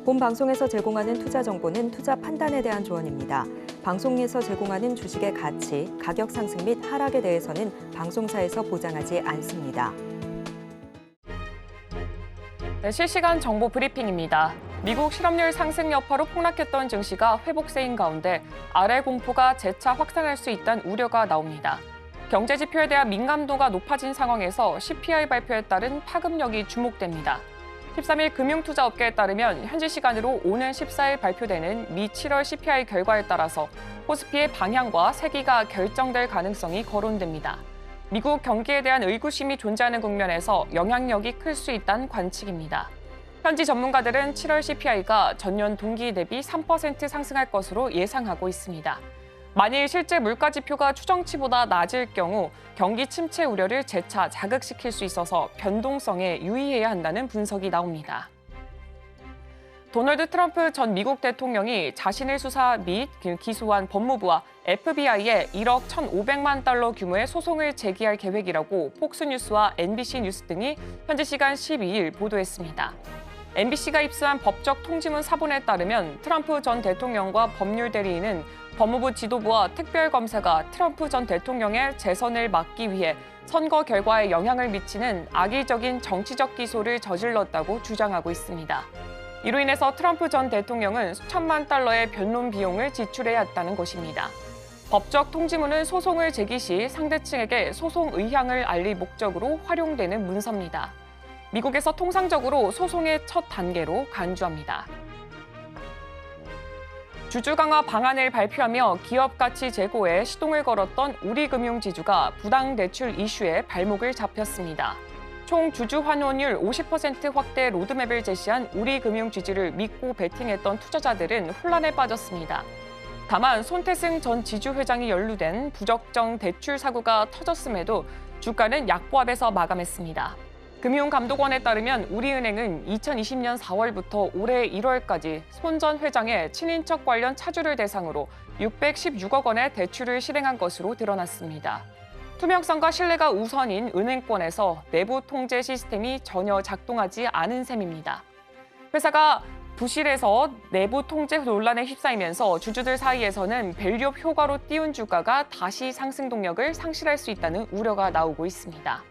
본 방송에서 제공하는 투자 정보는 투자 판단에 대한 조언입니다. 방송에서 제공하는 주식의 가치, 가격 상승 및 하락에 대해서는 방송사에서 보장하지 않습니다. 네, 실시간 정보 브리핑입니다. 미국 실업률 상승 여파로 폭락했던 증시가 회복세인 가운데 아래 공포가 재차 확산할 수 있다는 우려가 나옵니다. 경제 지표에 대한 민감도가 높아진 상황에서 CPI 발표에 따른 파급력이 주목됩니다. 13일 금융투자업계에 따르면 현지 시간으로 오는 14일 발표되는 미 7월 CPI 결과에 따라서 코스피의 방향과 세기가 결정될 가능성이 거론됩니다. 미국 경기에 대한 의구심이 존재하는 국면에서 영향력이 클 수 있다는 관측입니다. 현지 전문가들은 7월 CPI가 전년 동기 대비 3% 상승할 것으로 예상하고 있습니다. 만일 실제 물가 지표가 추정치보다 낮을 경우 경기 침체 우려를 재차 자극시킬 수 있어서 변동성에 유의해야 한다는 분석이 나옵니다. 도널드 트럼프 전 미국 대통령이 자신을 수사 및 기소한 법무부와 FBI에 1억 1,500만 달러 규모의 소송을 제기할 계획이라고 폭스뉴스와 NBC 뉴스 등이 현지 시간 12일 보도했습니다. MBC가 입수한 법적 통지문 사본에 따르면 트럼프 전 대통령과 법률 대리인은 법무부 지도부와 특별검사가 트럼프 전 대통령의 재선을 막기 위해 선거 결과에 영향을 미치는 악의적인 정치적 기소를 저질렀다고 주장하고 있습니다. 이로 인해서 트럼프 전 대통령은 수천만 달러의 변론 비용을 지출해야 했다는 것입니다. 법적 통지문은 소송을 제기 시 상대층에게 소송 의향을 알릴 목적으로 활용되는 문서입니다. 미국에서 통상적으로 소송의 첫 단계로 간주합니다. 주주 강화 방안을 발표하며 기업 가치 제고에 시동을 걸었던 우리금융지주가 부당 대출 이슈에 발목을 잡혔습니다. 총 주주 환원율 50% 확대 로드맵을 제시한 우리금융지주를 믿고 베팅했던 투자자들은 혼란에 빠졌습니다. 다만 손태승 전 지주회장이 연루된 부적정 대출 사고가 터졌음에도 주가는 약보합에서 마감했습니다. 금융감독원에 따르면 우리은행은 2020년 4월부터 올해 1월까지 손 전 회장의 친인척 관련 차주를 대상으로 616억 원의 대출을 실행한 것으로 드러났습니다. 투명성과 신뢰가 우선인 은행권에서 내부 통제 시스템이 전혀 작동하지 않은 셈입니다. 회사가 부실해서 내부 통제 논란에 휩싸이면서 주주들 사이에서는 밸류업 효과로 띄운 주가가 다시 상승 동력을 상실할 수 있다는 우려가 나오고 있습니다.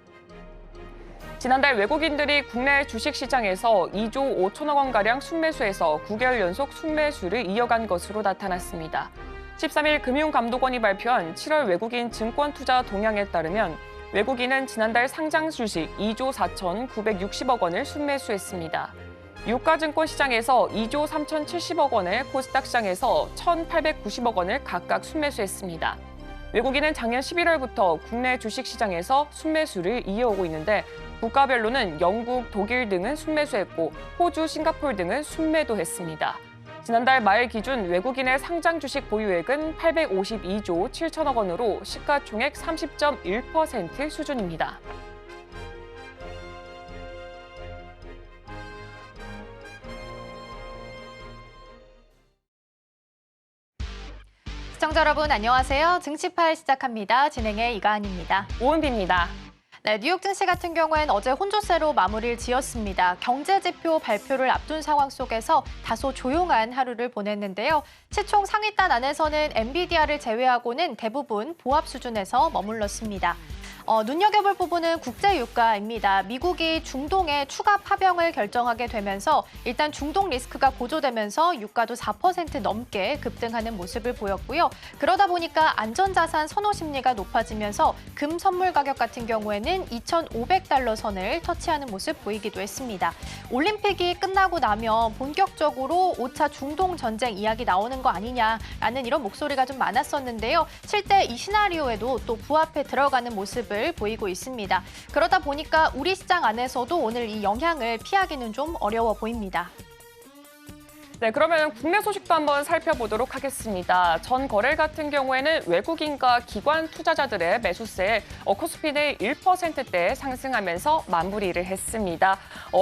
지난달 외국인들이 국내 주식시장에서 2조 5천억 원가량 순매수해서 9개월 연속 순매수를 이어간 것으로 나타났습니다. 13일 금융감독원이 발표한 7월 외국인 증권투자 동향에 따르면 외국인은 지난달 상장 주식 2조 4,960억 원을 순매수했습니다. 유가증권 시장에서 2조 3,070억 원을, 코스닥 시장에서 1,890억 원을 각각 순매수했습니다. 외국인은 작년 11월부터 국내 주식시장에서 순매수를 이어오고 있는데 국가별로는 영국, 독일 등은 순매수했고 호주, 싱가포르 등은 순매도했습니다. 지난달 말 기준 외국인의 상장 주식 보유액은 852조 7천억 원으로 시가총액 30.1% 수준입니다. 시청자 여러분 안녕하세요. 증시팔 시작합니다. 진행의 이가은입니다. 오은비입니다. 네, 뉴욕 증시 같은 경우엔 어제 혼조세로 마무리를 지었습니다. 경제 지표 발표를 앞둔 상황 속에서 다소 조용한 하루를 보냈는데요. 시총 상위단 안에서는 엔비디아를 제외하고는 대부분 보합 수준에서 머물렀습니다. 눈여겨볼 부분은 국제 유가입니다. 미국이 중동의 추가 파병을 결정하게 되면서 일단 중동 리스크가 고조되면서 유가도 4% 넘게 급등하는 모습을 보였고요. 그러다 보니까 안전자산 선호 심리가 높아지면서 금 선물 가격 같은 경우에는 2,500달러 선을 터치하는 모습 보이기도 했습니다. 올림픽이 끝나고 나면 본격적으로 5차 중동 전쟁 이야기 나오는 거 아니냐라는 이런 목소리가 좀 많았었는데요. 실제 이 시나리오에도 또 부합해 들어가는 모습을 보이고 있습니다. 그러다 보니까 우리 시장 안에서도 오늘 이 영향을 피하기는 좀 어려워 보입니다. 네, 그러면 국내 소식도 한번 살펴보도록 하겠습니다. 전 거래 같은 경우에는 외국인과 기관 투자자들의 매수세에 코스피는 1%대 상승하면서 마무리를 했습니다.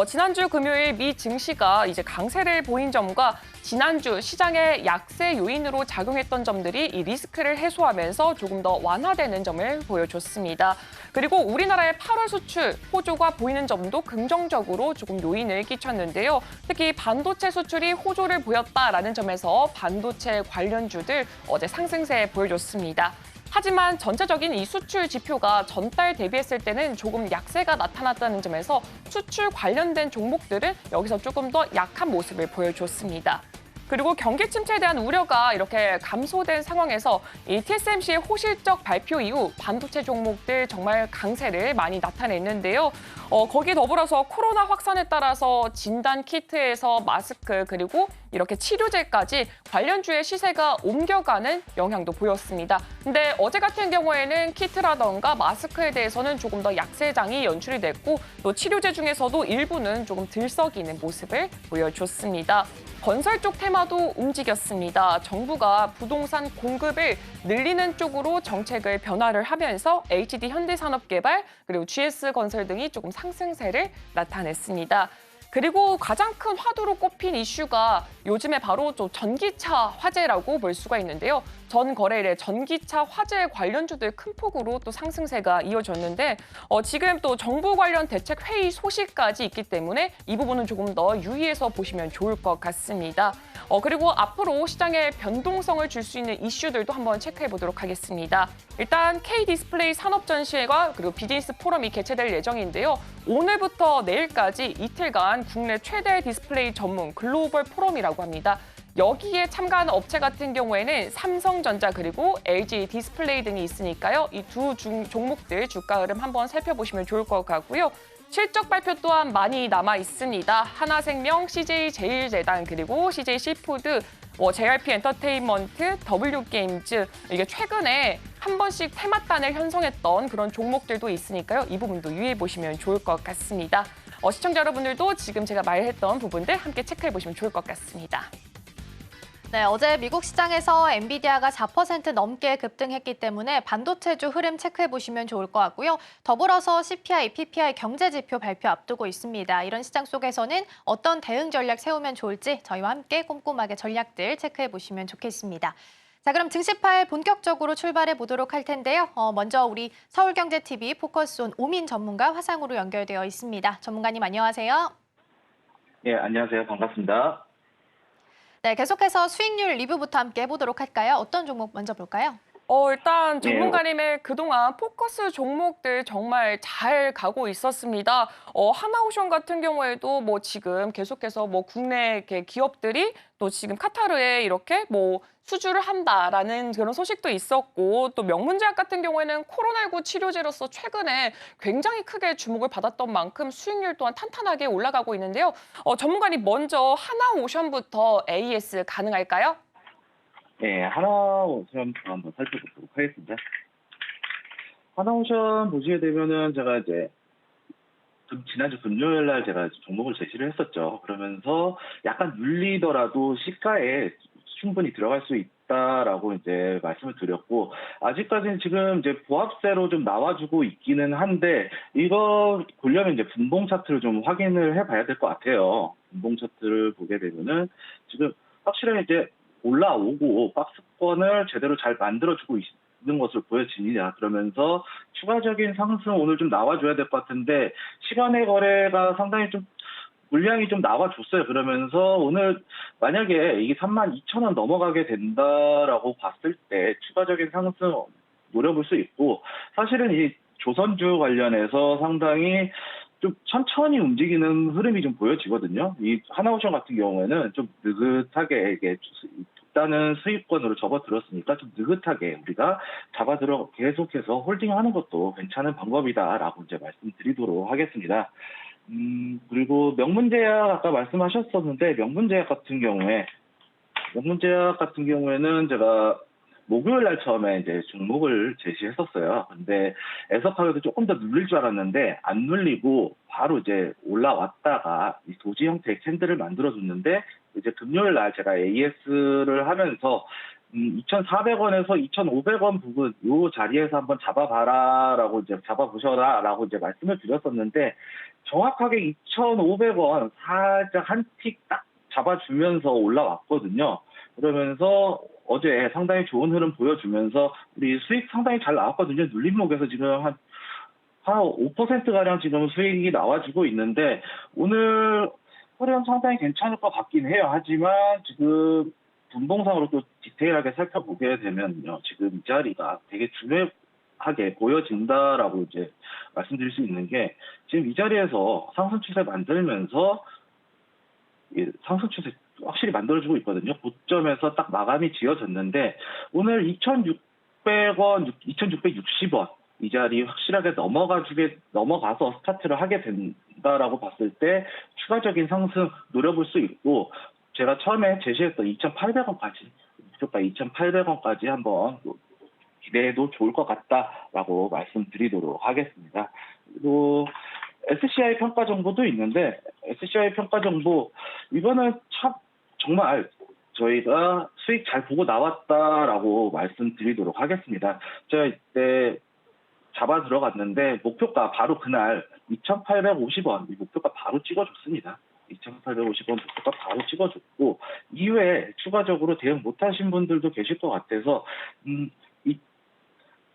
지난주 금요일 미 증시가 이제 강세를 보인 점과 지난주 시장의 약세 요인으로 작용했던 점들이 이 리스크를 해소하면서 조금 더 완화되는 점을 보여줬습니다. 그리고 우리나라의 8월 수출 호조가 보이는 점도 긍정적으로 조금 요인을 끼쳤는데요. 특히 반도체 수출이 호조를 보였다라는 점에서 반도체 관련주들 어제 상승세 보여줬습니다. 하지만 전체적인 이 수출 지표가 전달 대비했을 때는 조금 약세가 나타났다는 점에서 수출 관련된 종목들은 여기서 조금 더 약한 모습을 보여줬습니다. 그리고 경기 침체에 대한 우려가 이렇게 감소된 상황에서 이 TSMC의 호실적 발표 이후 반도체 종목들 정말 강세를 많이 나타냈는데요. 거기에 더불어서 코로나 확산에 따라서 진단 키트에서 마스크 그리고 이렇게 치료제까지 관련주의 시세가 옮겨가는 영향도 보였습니다. 근데 어제 같은 경우에는 키트라던가 마스크에 대해서는 조금 더 약세장이 연출이 됐고 또 치료제 중에서도 일부는 조금 들썩이는 모습을 보여줬습니다. 건설 쪽 테마도 움직였습니다. 정부가 부동산 공급을 늘리는 쪽으로 정책을 변화를 하면서 HD 현대산업개발 그리고 GS건설 등이 조금 상승세를 나타냈습니다. 그리고 가장 큰 화두로 꼽힌 이슈가 요즘에 바로 좀 전기차 화재라고 볼 수가 있는데요. 전 거래일에 전기차 화재 관련주들 큰 폭으로 또 상승세가 이어졌는데 지금 또 정부 관련 대책 회의 소식까지 있기 때문에 이 부분은 조금 더 유의해서 보시면 좋을 것 같습니다. 그리고 앞으로 시장에 변동성을 줄 수 있는 이슈들도 한번 체크해 보도록 하겠습니다. 일단 K디스플레이 산업전시회가 그리고 비즈니스 포럼이 개최될 예정인데요. 오늘부터 내일까지 이틀간 국내 최대 디스플레이 전문 글로벌 포럼이라고 합니다. 여기에 참가하는 업체 같은 경우에는 삼성전자 그리고 LG 디스플레이 등이 있으니까요. 이 두 종목들 주가 흐름 한번 살펴보시면 좋을 것 같고요. 실적 발표 또한 많이 남아 있습니다. 하나생명, CJ제일제당 그리고 CJ시푸드, JRP 엔터테인먼트, W게임즈 이게 최근에 한 번씩 테마단을 형성했던 그런 종목들도 있으니까요. 이 부분도 유의해 보시면 좋을 것 같습니다. 시청자 여러분들도 지금 제가 말했던 부분들 함께 체크해 보시면 좋을 것 같습니다. 네, 어제 미국 시장에서 엔비디아가 4% 넘게 급등했기 때문에 반도체주 흐름 체크해 보시면 좋을 것 같고요. 더불어서 CPI, PPI 경제지표 발표 앞두고 있습니다. 이런 시장 속에서는 어떤 대응 전략 세우면 좋을지 저희와 함께 꼼꼼하게 전략들 체크해 보시면 좋겠습니다. 자, 그럼 증시팔 본격적으로 출발해 보도록 할 텐데요. 먼저 우리 서울경제TV 포커스온 오민 전문가 화상으로 연결되어 있습니다. 전문가님 안녕하세요. 예, 안녕하세요. 반갑습니다. 네, 계속해서 수익률 리뷰부터 함께 해보도록 할까요? 어떤 종목 먼저 볼까요? 일단 전문가님의 그동안 포커스 종목들 정말 잘 가고 있었습니다. 하나오션 같은 경우에도 지금 계속해서 국내 기업들이 또 지금 카타르에 이렇게 수주를 한다라는 그런 소식도 있었고 또 명문제약 같은 경우에는 코로나19 치료제로서 최근에 굉장히 크게 주목을 받았던 만큼 수익률 또한 탄탄하게 올라가고 있는데요. 전문가님 먼저 하나오션부터 AS 가능할까요? 네, 하나오션 한번 살펴보도록 하겠습니다. 하나오션 보시게 되면은 제가 이제 지난주 금요일 날 제가 종목을 제시를 했었죠. 그러면서 약간 눌리더라도 시가에 충분히 들어갈 수 있다라고 이제 말씀을 드렸고, 아직까지는 지금 이제 보합세로 좀 나와주고 있기는 한데, 이거 보려면 이제 분봉 차트를 좀 확인을 해봐야 될 것 같아요. 분봉 차트를 보게 되면은 지금 확실히 이제 올라오고 박스권을 제대로 잘 만들어주고 있는 것으로 보여집니다. 그러면서 추가적인 상승 오늘 좀 나와줘야 될 것 같은데 시간의 거래가 상당히 좀 물량이 좀 나와줬어요. 그러면서 오늘 만약에 이게 32,000원 넘어가게 된다라고 봤을 때 추가적인 상승 노려볼 수 있고, 사실은 이 조선주 관련해서 상당히 좀 천천히 움직이는 흐름이 좀 보여지거든요. 이 하나오션 같은 경우에는 좀 느긋하게 이게 일단은 수익권으로 접어들었으니까 좀 느긋하게 우리가 잡아들어 계속해서 홀딩하는 것도 괜찮은 방법이다라고 이제 말씀드리도록 하겠습니다. 그리고 명문제약 아까 말씀하셨었는데 명문제약 같은 경우에는 제가 목요일 날 처음에 이제 종목을 제시했었어요. 근데 애석하게도 조금 더 눌릴 줄 알았는데 안 눌리고 바로 이제 올라왔다가 이 도지 형태의 캔들을 만들어줬는데, 이제 금요일 날 제가 AS를 하면서 2,400원에서 2,500원 부분 요 자리에서 한번 잡아봐라라고 이제 잡아보셔라라고 이제 말씀을 드렸었는데, 정확하게 2,500원 살짝 한 틱 딱 잡아주면서 올라왔거든요. 그러면서 어제 상당히 좋은 흐름 보여주면서 우리 수익 상당히 잘 나왔거든요. 눌림목에서 지금 한 한 5%가량 지금 수익이 나와주고 있는데, 오늘 흐름 상당히 괜찮을 것 같긴 해요. 하지만 지금 분봉상으로 또 디테일하게 살펴보게 되면요. 지금 이 자리가 되게 중요하게 보여진다라고 이제 말씀드릴 수 있는 게, 지금 이 자리에서 상승 추세 만들면서 상승 추세 확실히 만들어주고 있거든요. 고점에서 딱 마감이 지어졌는데, 오늘 2,600원, 2,660원 이 자리 확실하게 넘어가서 스타트를 하게 된다라고 봤을 때 추가적인 상승 노려볼 수 있고, 제가 처음에 제시했던 2,800원까지, 목표가 2,800원까지 한번 기대해도 좋을 것 같다라고 말씀드리도록 하겠습니다. 그리고 SCI 평가 정보도 있는데, SCI 평가 정보 이거는 참 정말 저희가 수익 잘 보고 나왔다라고 말씀드리도록 하겠습니다. 제가 이때 잡아 들어갔는데 목표가 바로 그날 2,850원 이 목표가 바로 찍어줬습니다. 2,850원 목표가 바로 찍어줬고, 이후에 추가적으로 대응 못하신 분들도 계실 것 같아서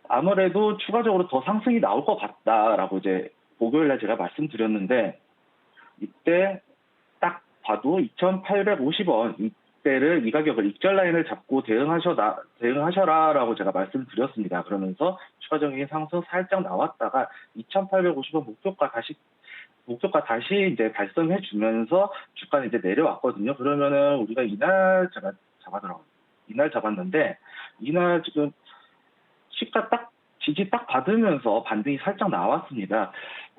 아무래도 추가적으로 더 상승이 나올 것 같다라고 이제 목요일날 제가 말씀드렸는데, 이때 딱 봐도 2,850원 이때를, 이 가격을 익절 라인을 잡고 대응하셔라라고 제가 말씀드렸습니다. 그러면서 추가적인 상승 살짝 나왔다가 2,850원 목표가 다시 이제 달성해 주면서 주가는 이제 내려왔거든요. 그러면은 우리가 이날 제가 이날 잡았는데, 이날 지금 시가 지지 딱 받으면서 반등이 살짝 나왔습니다.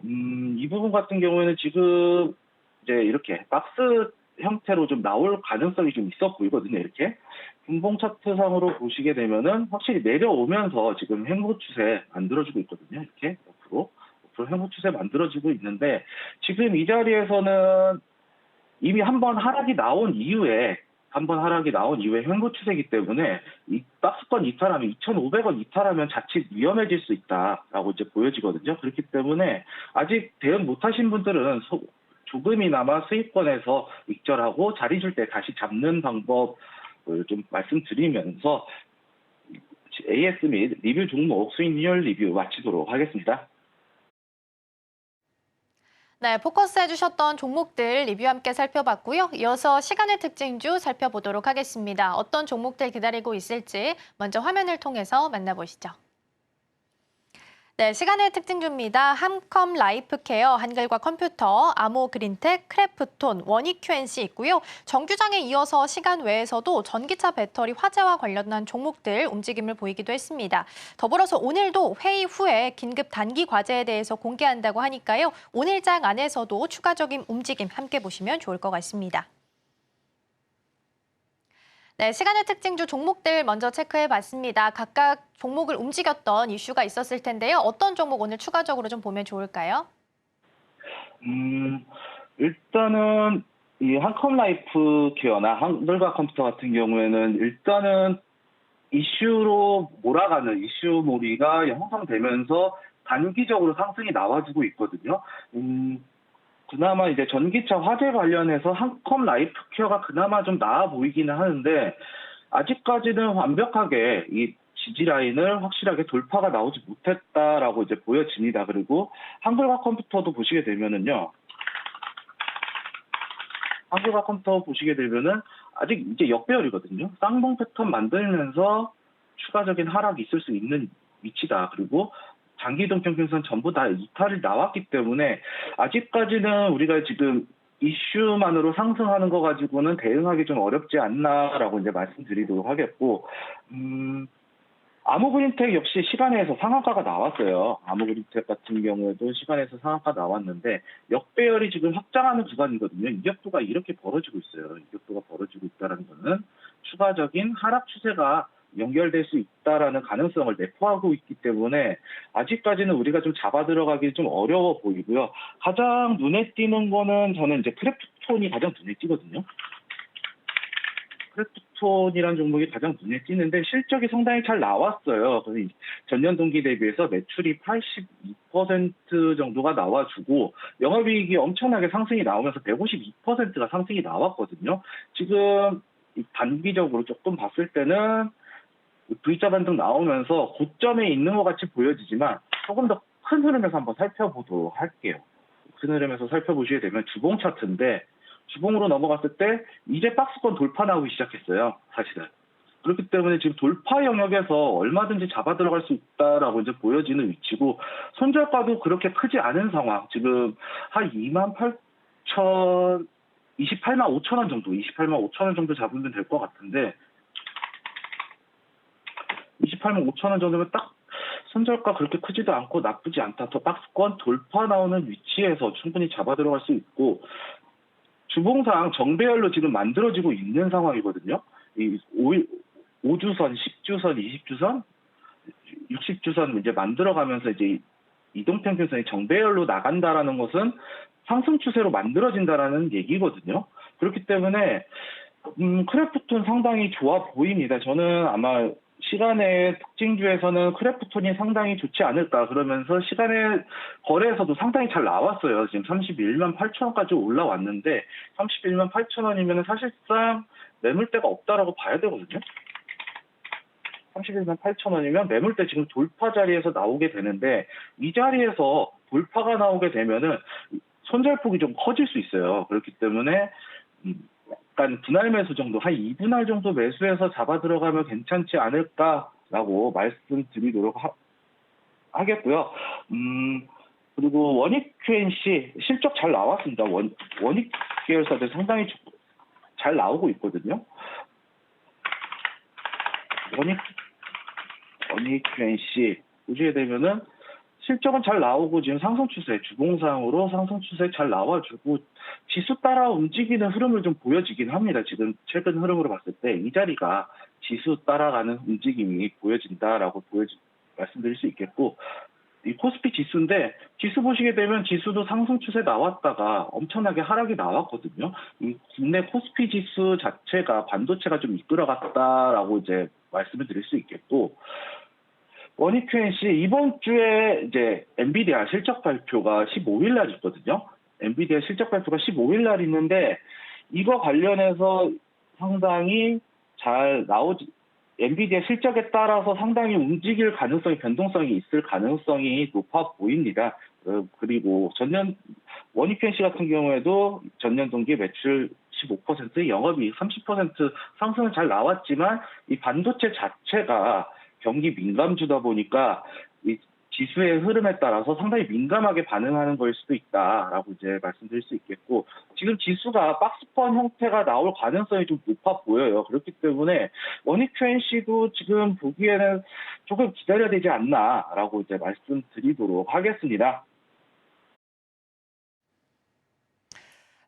이 부분 같은 경우에는 지금 이제 이렇게 박스 형태로 좀 나올 가능성이 좀 있어 보이거든요. 이렇게 분봉 차트상으로 보시게 되면은 확실히 내려오면서 지금 횡보 추세 만들어지고 있거든요. 이렇게 옆으로 횡보 추세 만들어지고 있는데, 지금 이 자리에서는 이미 한번 하락이 나온 이후에 횡보 추세이기 때문에 이 박스권 이탈하면 2,500원 이탈하면 자칫 위험해질 수 있다라고 이제 보여지거든요. 그렇기 때문에 아직 대응 못하신 분들은 조금이나마 수익권에서 익절하고 자리 줄 때 다시 잡는 방법을 좀 말씀드리면서 AS 및 리뷰 종목 수익률 리뷰 마치도록 하겠습니다. 네, 포커스 해주셨던 종목들 리뷰 함께 살펴봤고요. 이어서 시간의 특징주 살펴보도록 하겠습니다. 어떤 종목들 기다리고 있을지 먼저 화면을 통해서 만나보시죠. 네, 시간의 특징주입니다. 함컴 라이프케어, 한글과 컴퓨터, 아모 그린텍, 크래프톤, 원익 QNC 있고요. 정규장에 이어서 시간 외에서도 전기차 배터리 화재와 관련한 종목들 움직임을 보이기도 했습니다. 더불어서 오늘도 회의 후에 긴급 단기 과제에 대해서 공개한다고 하니까요. 오늘장 안에서도 추가적인 움직임 함께 보시면 좋을 것 같습니다. 네, 시간의 특징주 종목들 먼저 체크해봤습니다. 각각 종목을 움직였던 이슈가 있었을 텐데요. 어떤 종목 오늘 추가적으로 좀 보면 좋을까요? 일단은 이 한컴라이프 케어나 한글과 컴퓨터 같은 경우에는 일단은 이슈로 몰아가는 이슈몰이가 형성되면서 단기적으로 상승이 나와주고 있거든요. 그나마 이제 전기차 화재 관련해서 한컴 라이프 케어가 그나마 좀 나아 보이기는 하는데, 아직까지는 완벽하게 이 지지 라인을 확실하게 돌파가 나오지 못했다라고 이제 보여집니다. 그리고 한글과 컴퓨터도 보시게 되면은요, 아직 이제 역배열이거든요. 쌍봉 패턴 만들면서 추가적인 하락이 있을 수 있는 위치다. 그리고 장기이동 평균선 전부 다 이탈이 나왔기 때문에 아직까지는 우리가 지금 이슈만으로 상승하는 거 가지고는 대응하기 좀 어렵지 않나라고 이제 말씀드리도록 하겠고, 아모그린텍 역시 시간에서 상한가가 나왔어요. 아모그린텍 같은 경우에도 시간에서 상한가 나왔는데 역배열이 지금 확장하는 구간이거든요. 이격도가 이렇게 벌어지고 있어요. 이격도가 벌어지고 있다는 거는 추가적인 하락 추세가 연결될 수 있다라는 가능성을 내포하고 있기 때문에 아직까지는 우리가 좀 잡아 들어가기 좀 어려워 보이고요. 가장 눈에 띄는 거는 저는 이제 크래프톤이 가장 눈에 띄거든요. 크래프톤이라는 종목이 가장 눈에 띄는데 실적이 상당히 잘 나왔어요. 전년 동기 대비해서 매출이 82% 정도가 나와주고 영업이익이 엄청나게 상승이 나오면서 152%가 상승이 나왔거든요. 지금 단기적으로 조금 봤을 때는 V자 반등 나오면서 고점에 있는 것 같이 보여지지만 조금 더 큰 흐름에서 한번 살펴보도록 할게요. 큰 흐름에서 살펴보시게 되면 주봉 차트인데 주봉으로 넘어갔을 때 이제 박스권 돌파 나오기 시작했어요. 사실은. 그렇기 때문에 지금 돌파 영역에서 얼마든지 잡아 들어갈 수 있다라고 이제 보여지는 위치고 손절가도 그렇게 크지 않은 상황. 지금 한 28만 5천 원 정도, 28만 5천 원 정도 잡으면 될 것 같은데 28만 5천 원 정도면 딱 손절가 그렇게 크지도 않고 나쁘지 않다. 더 박스권 돌파 나오는 위치에서 충분히 잡아 들어갈 수 있고 주봉상 정배열로 지금 만들어지고 있는 상황이거든요. 이 5주선, 10주선, 20주선, 60주선 이제 만들어가면서 이제 이동평균선이 정배열로 나간다라는 것은 상승 추세로 만들어진다라는 얘기거든요. 그렇기 때문에 크래프톤 상당히 좋아 보입니다. 저는 아마 시간의 특징주에서는 크래프톤이 상당히 좋지 않을까 그러면서 시간의 거래에서도 상당히 잘 나왔어요. 지금 31만 8천 원까지 올라왔는데 31만 8천 원이면 사실상 매물대가 없다라고 봐야 되거든요. 31만 8천 원이면 매물대 지금 돌파 자리에서 나오게 되는데 이 자리에서 돌파가 나오게 되면은 손절폭이 좀 커질 수 있어요. 그렇기 때문에 약간 분할 매수 정도, 한 2분할 정도 매수해서 잡아 들어가면 괜찮지 않을까라고 말씀드리도록 하겠고요. 그리고 원익 QNC 실적 잘 나왔습니다. 원익 계열사들 상당히 잘 나오고 있거든요. 원익 QNC 보시게 되면은 실적은 잘 나오고 지금 상승 추세, 주봉상으로 상승 추세 잘 나와주고 지수 따라 움직이는 흐름을 좀 보여지긴 합니다. 지금 최근 흐름으로 봤을 때 이 자리가 지수 따라가는 움직임이 보여진다라고 말씀드릴 수 있겠고 이 코스피 지수인데 지수 보시게 되면 지수도 상승 추세 나왔다가 엄청나게 하락이 나왔거든요. 이 국내 코스피 지수 자체가 반도체가 좀 이끌어갔다라고 이제 말씀을 드릴 수 있겠고 원익 QNC 이번 주에 이제 엔비디아 실적 발표가 15일 날 있거든요. 엔비디아 실적 발표가 15일 날 있는데 이거 관련해서 상당히 잘 엔비디아 실적에 따라서 상당히 움직일 가능성이 변동성이 있을 가능성이 높아 보입니다. 그리고 원익 QNC 같은 경우에도 전년 동기 매출 15%, 영업이익 30% 상승은 잘 나왔지만 이 반도체 자체가 경기 민감주다 보니까 이 지수의 흐름에 따라서 상당히 민감하게 반응하는 거일 수도 있다라고 이제 말씀드릴 수 있겠고 지금 지수가 박스권 형태가 나올 가능성이 좀 높아 보여요. 그렇기 때문에 원익 QNC도 지금 보기에는 조금 기다려야 되지 않나라고 이제 말씀드리도록 하겠습니다.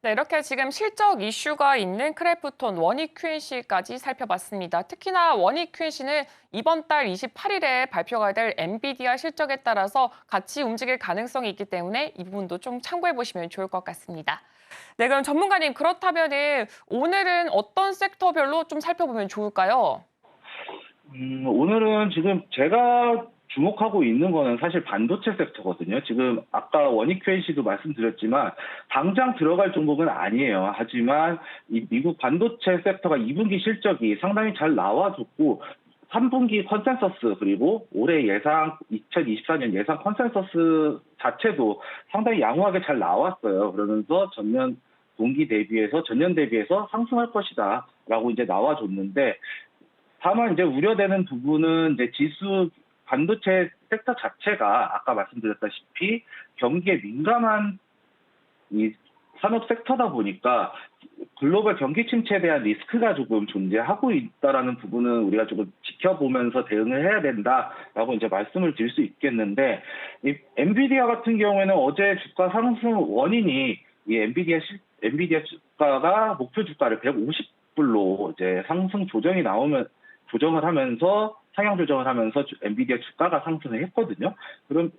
네, 이렇게 지금 실적 이슈가 있는 크래프톤, 원익 QNC까지 살펴봤습니다. 특히나 원익 QNC는 이번 달 28일에 발표가 될 엔비디아 실적에 따라서 같이 움직일 가능성이 있기 때문에 이 부분도 좀 참고해 보시면 좋을 것 같습니다. 네, 그럼 전문가님 그렇다면 오늘은 어떤 섹터별로 좀 살펴보면 좋을까요? 오늘은 지금 제가 주목하고 있는 거는 사실 반도체 섹터거든요. 지금 아까 원익 QNC도 말씀드렸지만 당장 들어갈 종목은 아니에요. 하지만 이 미국 반도체 섹터가 2분기 실적이 상당히 잘 나와줬고 3분기 컨센서스 그리고 올해 예상 2024년 예상 컨센서스 자체도 상당히 양호하게 잘 나왔어요. 그러면서 전년 대비해서 상승할 것이다라고 이제 나와줬는데 다만 이제 우려되는 부분은 이제 반도체 섹터 자체가 아까 말씀드렸다시피 경기에 민감한 이 산업 섹터다 보니까 글로벌 경기 침체에 대한 리스크가 조금 존재하고 있다라는 부분은 우리가 조금 지켜보면서 대응을 해야 된다라고 이제 말씀을 드릴 수 있겠는데 이 엔비디아 같은 경우에는 어제 주가 상승 원인이 이 엔비디아 주가가 목표 주가를 150불로 이제 상승 조정을 하면서 상향 조정을 하면서 엔비디아 주가가 상승을 했거든요. 그럼에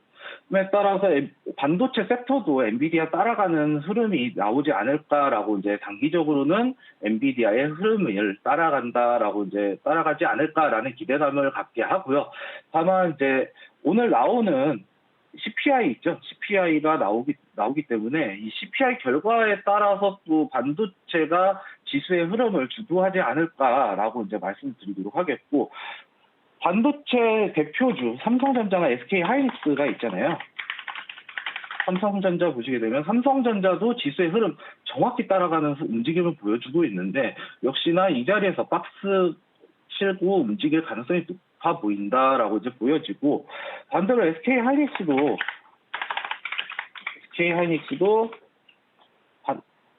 따라서 반도체 섹터도 엔비디아 따라가는 흐름이 나오지 않을까라고 이제 단기적으로는 엔비디아의 흐름을 따라가지 않을까라는 기대감을 갖게 하고요. 다만 이제 오늘 나오는 CPI 있죠. CPI가 나오기 때문에 이 CPI 결과에 따라서 또 반도체가 지수의 흐름을 주도하지 않을까라고 이제 말씀드리도록 하겠고 반도체 대표주 삼성전자나 SK 하이닉스가 있잖아요. 삼성전자 보시게 되면 삼성전자도 지수의 흐름 정확히 따라가는 움직임을 보여주고 있는데 역시나 이 자리에서 박스 치고 움직일 가능성이 높아 보인다라고 이제 보여지고 반대로 SK하이닉스도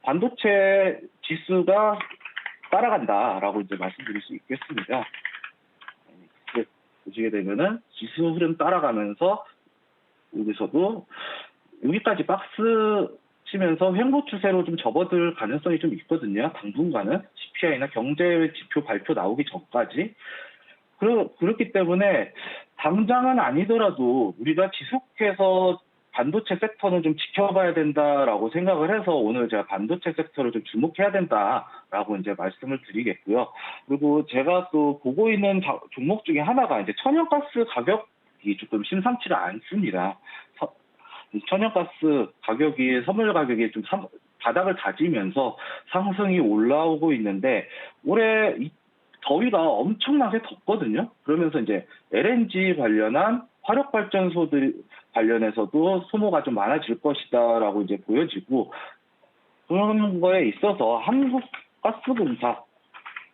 반도체 지수가 따라간다라고 이제 말씀드릴 수 있겠습니다. 보시게 되면은 지수 흐름 따라가면서 여기서도 여기까지 박스 치면서 횡보 추세로 좀 접어들 가능성이 좀 있거든요. 당분간은 CPI나 경제 지표 발표 나오기 전까지. 그렇기 때문에 당장은 아니더라도 우리가 지속해서 반도체 섹터는 좀 지켜봐야 된다라고 생각을 해서 오늘 제가 반도체 섹터를 좀 주목해야 된다라고 이제 말씀을 드리겠고요. 그리고 제가 또 보고 있는 종목 중에 하나가 이제 천연가스 가격이 조금 심상치가 않습니다. 천연가스 가격이 선물 가격이 좀 바닥을 다지면서 상승이 올라오고 있는데 올해 더위가 엄청나게 덥거든요. 그러면서 이제 LNG 관련한 화력발전소들 관련해서도 소모가 좀 많아질 것이다라고 이제 보여지고 그런 거에 있어서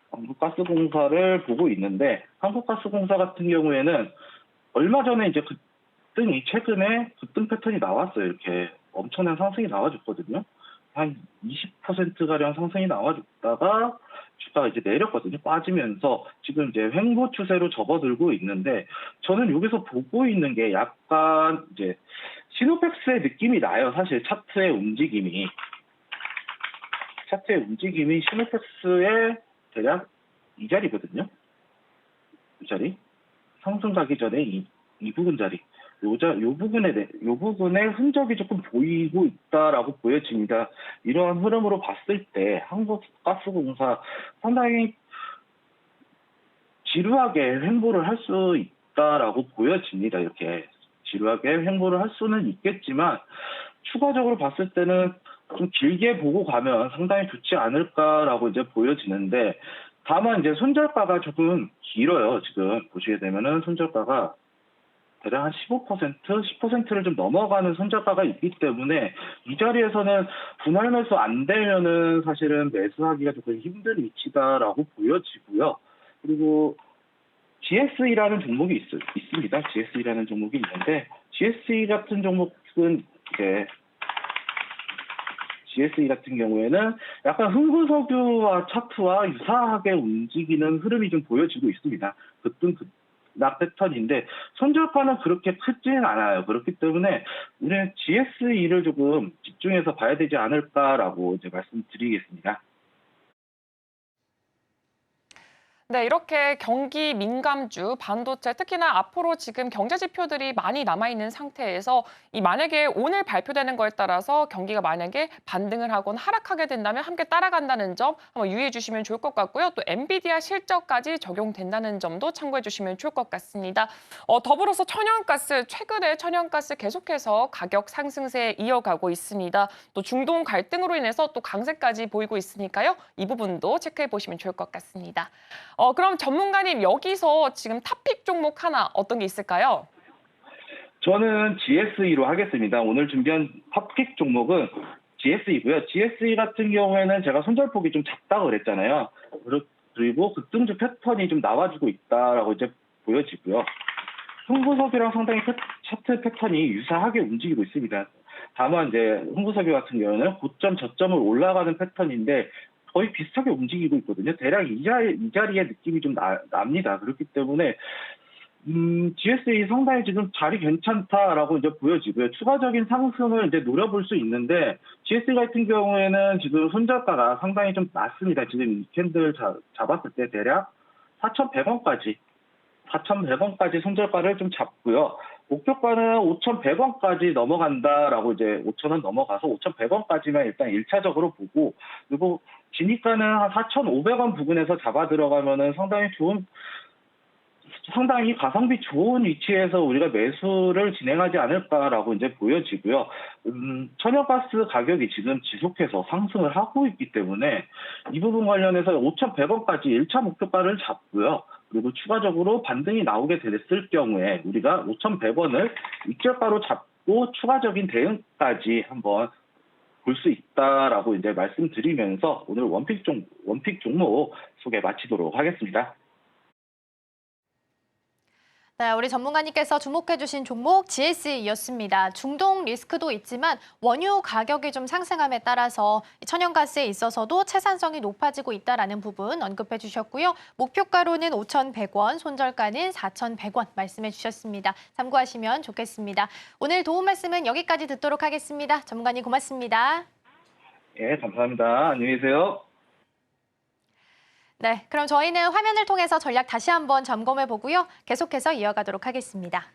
한국가스공사를 보고 있는데 한국가스공사 같은 경우에는 얼마 전에 이제 최근에 급등 패턴이 나왔어요. 이렇게 엄청난 상승이 나와줬거든요. 한 20%가량 상승이 나와줬다가 주가가 이제 내렸거든요. 빠지면서 지금 이제 횡보 추세로 접어들고 있는데 저는 여기서 보고 있는 게 약간 이제 시노펙스의 느낌이 나요. 사실 차트의 움직임이 시노펙스의 대략 이 자리거든요. 이 자리 상승 가기 전에 이 부분 자리 요 부분에 흔적이 조금 보이고 있다라고 보여집니다. 이러한 흐름으로 봤을 때 한국가스공사 상당히 지루하게 횡보를 할 수 있다라고 보여집니다. 이렇게 지루하게 횡보를 할 수는 있겠지만 추가적으로 봤을 때는 좀 길게 보고 가면 상당히 좋지 않을까라고 이제 보여지는데 다만 이제 손절가가 조금 길어요. 지금 보시게 되면은 손절가가 대략 한 10%를 좀 넘어가는 손절가가 있기 때문에 이 자리에서는 분할 매수 안 되면은 사실은 매수하기가 조금 힘든 위치다라고 보여지고요. 그리고 GSE라는 종목이 있습니다. GSE라는 종목이 있는데 GSE 같은 종목은 GSE 같은 경우에는 약간 흥구석유와 차트와 유사하게 움직이는 흐름이 좀 보여지고 있습니다. 낙 패턴인데 손절가는 그렇게 크지는 않아요. 그렇기 때문에 우리는 GSE를 조금 집중해서 봐야 되지 않을까라고 이제 말씀드리겠습니다. 네, 이렇게 경기 민감주, 반도체, 특히나 앞으로 지금 경제 지표들이 많이 남아있는 상태에서 만약에 오늘 발표되는 거에 따라서 경기가 만약에 반등을 하거나 하락하게 된다면 함께 따라간다는 점 한번 유의해 주시면 좋을 것 같고요. 또 엔비디아 실적까지 적용된다는 점도 참고해 주시면 좋을 것 같습니다. 더불어서 최근에 천연가스 계속해서 가격 상승세 이어가고 있습니다. 또 중동 갈등으로 인해서 또 강세까지 보이고 있으니까요. 이 부분도 체크해 보시면 좋을 것 같습니다. 그럼 전문가님 여기서 지금 탑픽 종목 하나 어떤 게 있을까요? 저는 GSE로 하겠습니다. 오늘 준비한 탑픽 종목은 GSE고요. GSE 같은 경우에는 제가 손절폭이 좀 작다고 그랬잖아요. 그리고 급등주 패턴이 좀 나와주고 있다라고 이제 보여지고요. 흥구석유랑 상당히 차트 패턴이 유사하게 움직이고 있습니다. 다만 이제 흥구석유 같은 경우는 고점 저점을 올라가는 패턴인데 거의 비슷하게 움직이고 있거든요. 대략 이 자리의 느낌이 좀 납니다. 그렇기 때문에 GSE 상당히 지금 자리 괜찮다라고 이제 보여지고요. 추가적인 상승을 이제 노려볼 수 있는데 GSE 같은 경우에는 지금 손절가가 상당히 좀 낮습니다. 지금 이 캔들 잡았을 때 대략 4,100원까지 손절가를 좀 잡고요. 목표가는 5,100원까지 넘어간다라고 이제 5,000원 넘어가서 5,100원까지만 일단 1차적으로 보고 그리고 진입가는 한 4,500원 부근에서 잡아 들어가면은 상당히 가성비 좋은 위치에서 우리가 매수를 진행하지 않을까라고 이제 보여지고요. 천연가스 가격이 지금 지속해서 상승을 하고 있기 때문에 이 부분 관련해서 5,100원까지 1차 목표가를 잡고요. 그리고 추가적으로 반등이 나오게 됐을 경우에 우리가 5,100원을 입절가로 또 추가적인 대응까지 한번 볼 수 있다라고 이제 말씀드리면서 오늘 원픽 종목 소개 마치도록 하겠습니다. 네, 우리 전문가님께서 주목해주신 종목 GS이었습니다. 중동 리스크도 있지만 원유 가격이 좀 상승함에 따라서 천연가스에 있어서도 채산성이 높아지고 있다는 부분 언급해 주셨고요. 목표가로는 5,100원, 손절가는 4,100원 말씀해 주셨습니다. 참고하시면 좋겠습니다. 오늘 도움 말씀은 여기까지 듣도록 하겠습니다. 전문가님 고맙습니다. 예, 감사합니다. 안녕히 계세요. 네, 그럼 저희는 화면을 통해서 전략 다시 한번 점검해 보고요. 계속해서 이어가도록 하겠습니다.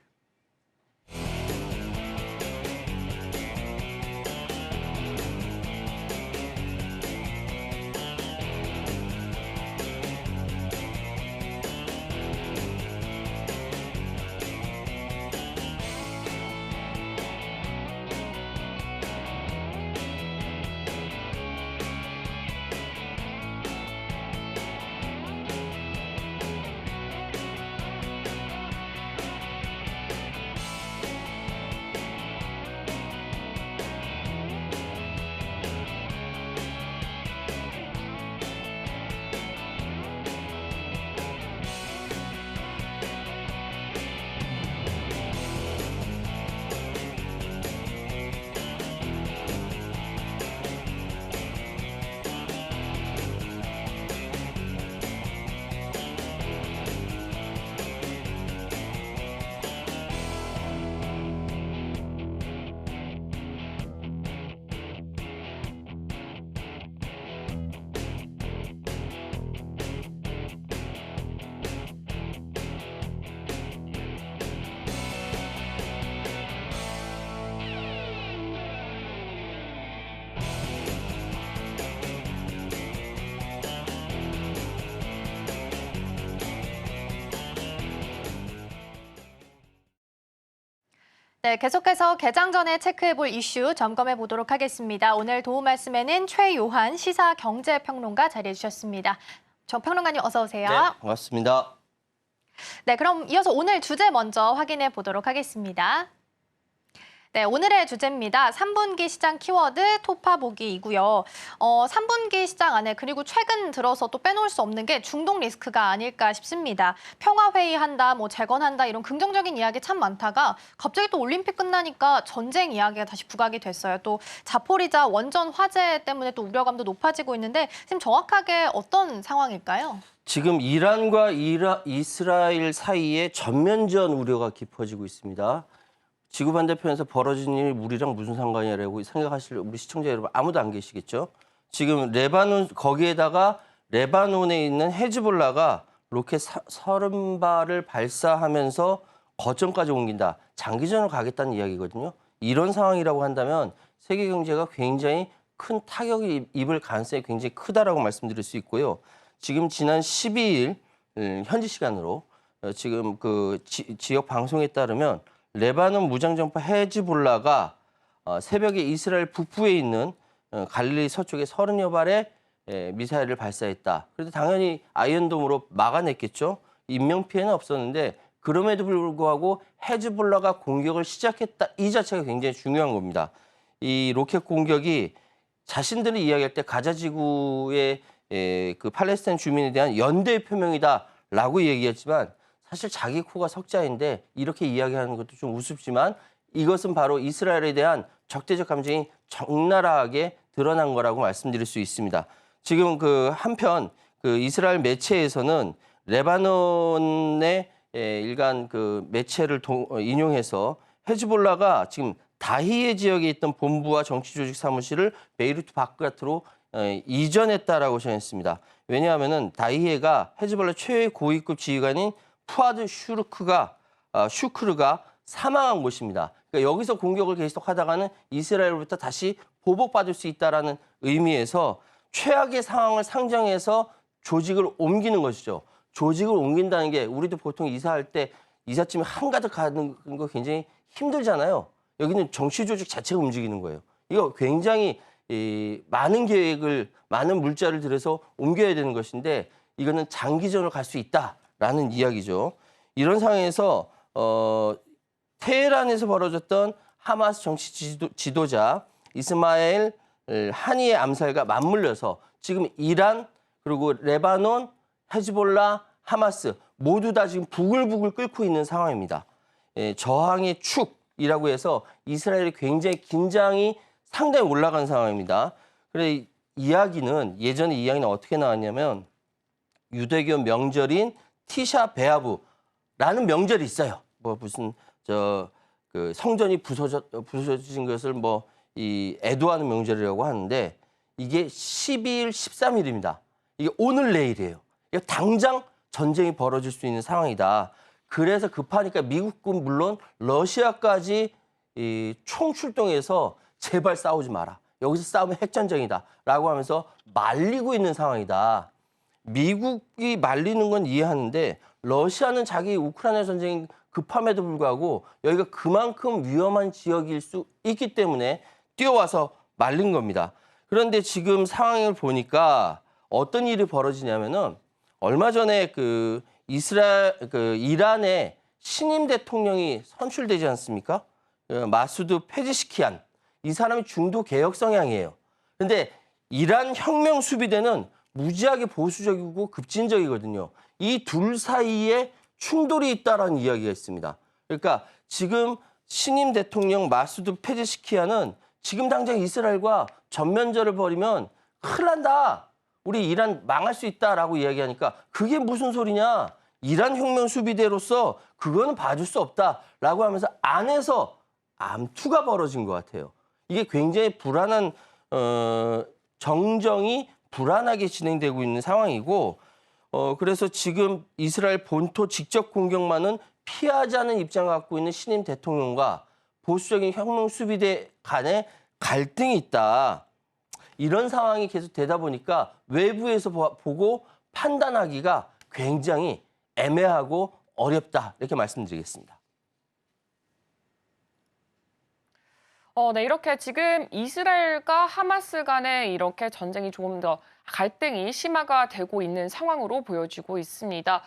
네, 계속해서 개장 전에 체크해볼 이슈 점검해 보도록 하겠습니다. 오늘 도움 말씀에는 최요한 시사경제평론가 자리해 주셨습니다. 정 평론가님 어서 오세요. 네, 반갑습니다. 네, 그럼 이어서 오늘 주제 먼저 확인해 보도록 하겠습니다. 네, 오늘의 주제입니다. 3분기 시장 키워드 토파보기이고요. 3분기 시장 안에 그리고 최근 들어서 또 빼놓을 수 없는 게 중동 리스크가 아닐까 싶습니다. 평화회의한다, 뭐 재건한다 이런 긍정적인 이야기 참 많다가 갑자기 또 올림픽 끝나니까 전쟁 이야기가 다시 부각이 됐어요. 또 자포리자 원전 화재 때문에 또 우려감도 높아지고 있는데 지금 정확하게 어떤 상황일까요? 지금 이란과 이스라엘 사이에 전면전 우려가 깊어지고 있습니다. 지구 반대편에서 벌어진 일이 우리랑 무슨 상관이라고 생각하실 우리 시청자 여러분 아무도 안 계시겠죠? 지금 레바논 거기에다가 레바논에 있는 헤즈볼라가 로켓 30발을 발사하면서 거점까지 옮긴다. 장기전으로 가겠다는 이야기거든요. 이런 상황이라고 한다면 세계 경제가 굉장히 큰 타격이 입을 가능성이 굉장히 크다라고 말씀드릴 수 있고요. 지금 지난 12일 현지 시간으로 지금 그 지역 방송에 따르면 레바논 무장정파 헤즈볼라가 새벽에 이스라엘 북부에 있는 갈릴리 서쪽에 30여 발의 미사일을 발사했다. 그래도 당연히 아이언돔으로 막아냈겠죠. 인명피해는 없었는데 그럼에도 불구하고 헤즈볼라가 공격을 시작했다. 이 자체가 굉장히 중요한 겁니다. 이 로켓 공격이 자신들이 이야기할 때 가자 지구의 그 팔레스타인 주민에 대한 연대 표명이다라고 얘기했지만 사실 자기 코가 석자인데 이렇게 이야기하는 것도 좀 우습지만 이것은 바로 이스라엘에 대한 적대적 감정이 적나라하게 드러난 거라고 말씀드릴 수 있습니다. 지금 그 한편 그 이스라엘 매체에서는 레바논의 일간 그 매체를 인용해서 헤즈볼라가 지금 다히에 지역에 있던 본부와 정치 조직 사무실을 베이루트 바깥으로 이전했다라고 전했습니다. 왜냐하면은 다히에가 헤즈볼라 최고의 고위급 지휘관인 푸아드 슈크르가 사망한 곳입니다. 그러니까 여기서 공격을 계속하다가는 이스라엘로부터 다시 보복받을 수 있다라는 의미에서 최악의 상황을 상정해서 조직을 옮기는 것이죠. 조직을 옮긴다는 게 우리도 보통 이사할 때 이삿짐이 한가득 가는 거 굉장히 힘들잖아요. 여기는 정치 조직 자체가 움직이는 거예요. 이거 굉장히 많은 계획을, 많은 물자를 들여서 옮겨야 되는 것인데 이거는 장기전으로 갈 수 있다라는 이야기죠. 이런 상황에서 테헤란에서 벌어졌던 하마스 정치 지도자 이스마엘 하니의 암살과 맞물려서 지금 이란 그리고 레바논, 헤즈볼라, 하마스 모두 다 지금 부글부글 끓고 있는 상황입니다. 저항의 축이라고 해서 이스라엘이 굉장히 긴장이 상당히 올라간 상황입니다. 그래 예전에 이야기는 어떻게 나왔냐면 유대교 명절인 티샤 베아브라는 명절이 있어요. 뭐 무슨 그 성전이 부서진 것을 이 애도하는 명절이라고 하는데 이게 12일, 13일입니다. 이게 오늘 내일이에요. 이게 당장 전쟁이 벌어질 수 있는 상황이다. 그래서 급하니까 미국군 물론 러시아까지 총 출동해서 제발 싸우지 마라. 여기서 싸우면 핵전쟁이다라고 하면서 말리고 있는 상황이다. 미국이 말리는 건 이해하는데 러시아는 자기 우크라이나 전쟁이 급함에도 불구하고 여기가 그만큼 위험한 지역일 수 있기 때문에 뛰어와서 말린 겁니다. 그런데 지금 상황을 보니까 어떤 일이 벌어지냐면은 얼마 전에 이란의 신임 대통령이 선출되지 않습니까? 마수드 페제시키안. 이 사람이 중도 개혁 성향이에요. 그런데 이란 혁명 수비대는 무지하게 보수적이고 급진적이거든요. 이 둘 사이에 충돌이 있다라는 이야기가 있습니다. 그러니까 지금 신임 대통령 마수드 페제시키안은 지금 당장 이스라엘과 전면전을 벌이면 큰일 난다. 우리 이란 망할 수 있다라고 이야기하니까 그게 무슨 소리냐. 이란 혁명 수비대로서 그거는 봐줄 수 없다라고 하면서 안에서 암투가 벌어진 것 같아요. 이게 굉장히 불안한 정정이 불안하게 진행되고 있는 상황이고 그래서 지금 이스라엘 본토 직접 공격만은 피하자는 입장을 갖고 있는 신임 대통령과 보수적인 혁명 수비대 간에 갈등이 있다. 이런 상황이 계속 되다 보니까 외부에서 보고 판단하기가 굉장히 애매하고 어렵다. 이렇게 말씀드리겠습니다. 네, 이렇게 지금 이스라엘과 하마스 간의 이렇게 전쟁이 조금 더 갈등이 심화가 되고 있는 상황으로 보여지고 있습니다.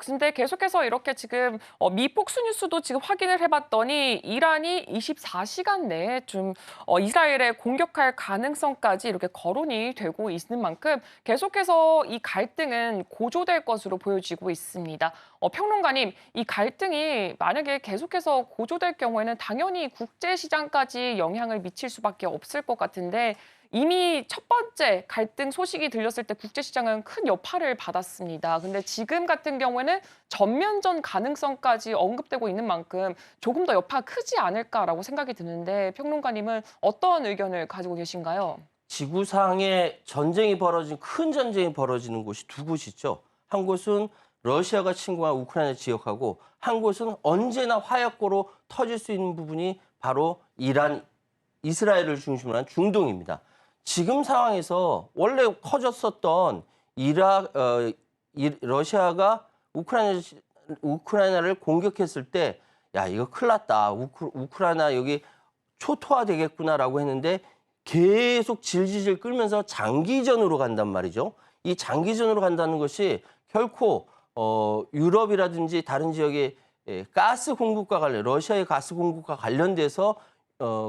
근데 계속해서 이렇게 지금 미 폭스뉴스도 지금 확인을 해봤더니 이란이 24시간 내에 좀 이스라엘에 공격할 가능성까지 이렇게 거론이 되고 있는 만큼 계속해서 이 갈등은 고조될 것으로 보여지고 있습니다. 평론가님, 이 갈등이 만약에 계속해서 고조될 경우에는 당연히 국제시장까지 영향을 미칠 수밖에 없을 것 같은데 이미 첫 번째 갈등 소식이 들렸을 때 국제시장은 큰 여파를 받았습니다. 근데 지금 같은 경우에는 전면전 가능성까지 언급되고 있는 만큼 조금 더 여파가 크지 않을까라고 생각이 드는데 평론가님은 어떤 의견을 가지고 계신가요? 지구상에 큰 전쟁이 벌어지는 곳이 두 곳이죠. 한 곳은 러시아가 침공한 우크라이나 지역하고 한 곳은 언제나 화약고로 터질 수 있는 부분이 바로 이스라엘을 중심으로 한 중동입니다. 지금 상황에서 원래 커졌었던 러시아가 우크라이나를 공격했을 때 야, 이거 큰일 났다. 우크라이나 여기 초토화되겠구나라고 했는데 계속 질질질 끌면서 장기전으로 간단 말이죠. 이 장기전으로 간다는 것이 결코 유럽이라든지 다른 지역의 가스 공급과 러시아의 가스 공급과 관련돼서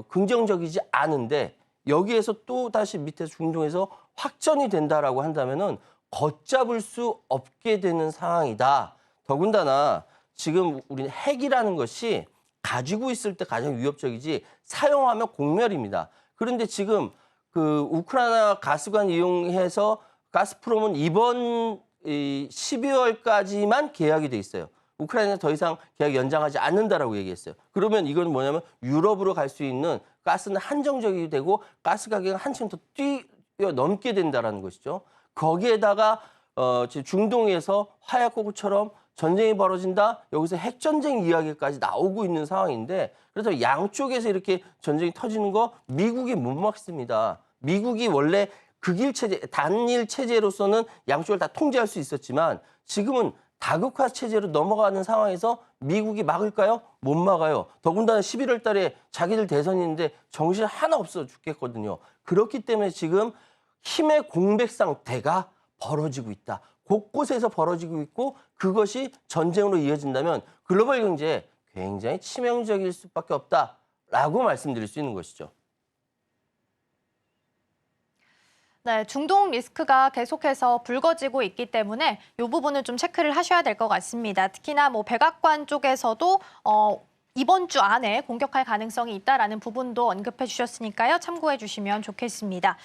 긍정적이지 않은데 여기에서 또 다시 밑에 중동에서 확전이 된다라고 한다면은 걷잡을 수 없게 되는 상황이다. 더군다나 지금 우리는 핵이라는 것이 가지고 있을 때 가장 위협적이지 사용하면 공멸입니다. 그런데 지금 그 우크라이나 가스관 이용해서 가스프롬은 이번 12월까지만 계약이 돼 있어요. 우크라이나는 더 이상 계약 연장하지 않는다라고 얘기했어요. 그러면 이건 뭐냐면 유럽으로 갈 수 있는 가스는 한정적이 되고 가스 가격은 한층 더 뛰어넘게 된다라는 것이죠. 거기에다가 중동에서 화약고구처럼 전쟁이 벌어진다. 여기서 핵전쟁 이야기까지 나오고 있는 상황인데 그래서 양쪽에서 이렇게 전쟁이 터지는 거 미국이 못 막습니다. 미국이 원래 극일 체제, 단일 체제로서는 양쪽을 다 통제할 수 있었지만 지금은 다극화 체제로 넘어가는 상황에서 미국이 막을까요? 못 막아요. 더군다나 11월 달에 자기들 대선이 있는데 정신 하나 없어 죽겠거든요. 그렇기 때문에 지금 힘의 공백 상태가 벌어지고 있다. 곳곳에서 벌어지고 있고 그것이 전쟁으로 이어진다면 글로벌 경제에 굉장히 치명적일 수밖에 없다. 라고 말씀드릴 수 있는 것이죠. 네, 중동 리스크가 계속해서 불거지고 있기 때문에 이 부분은 좀 체크를 하셔야 될 것 같습니다. 특히나 뭐 백악관 쪽에서도 이번 주 안에 공격할 가능성이 있다라는 부분도 언급해 주셨으니까요. 참고해 주시면 좋겠습니다.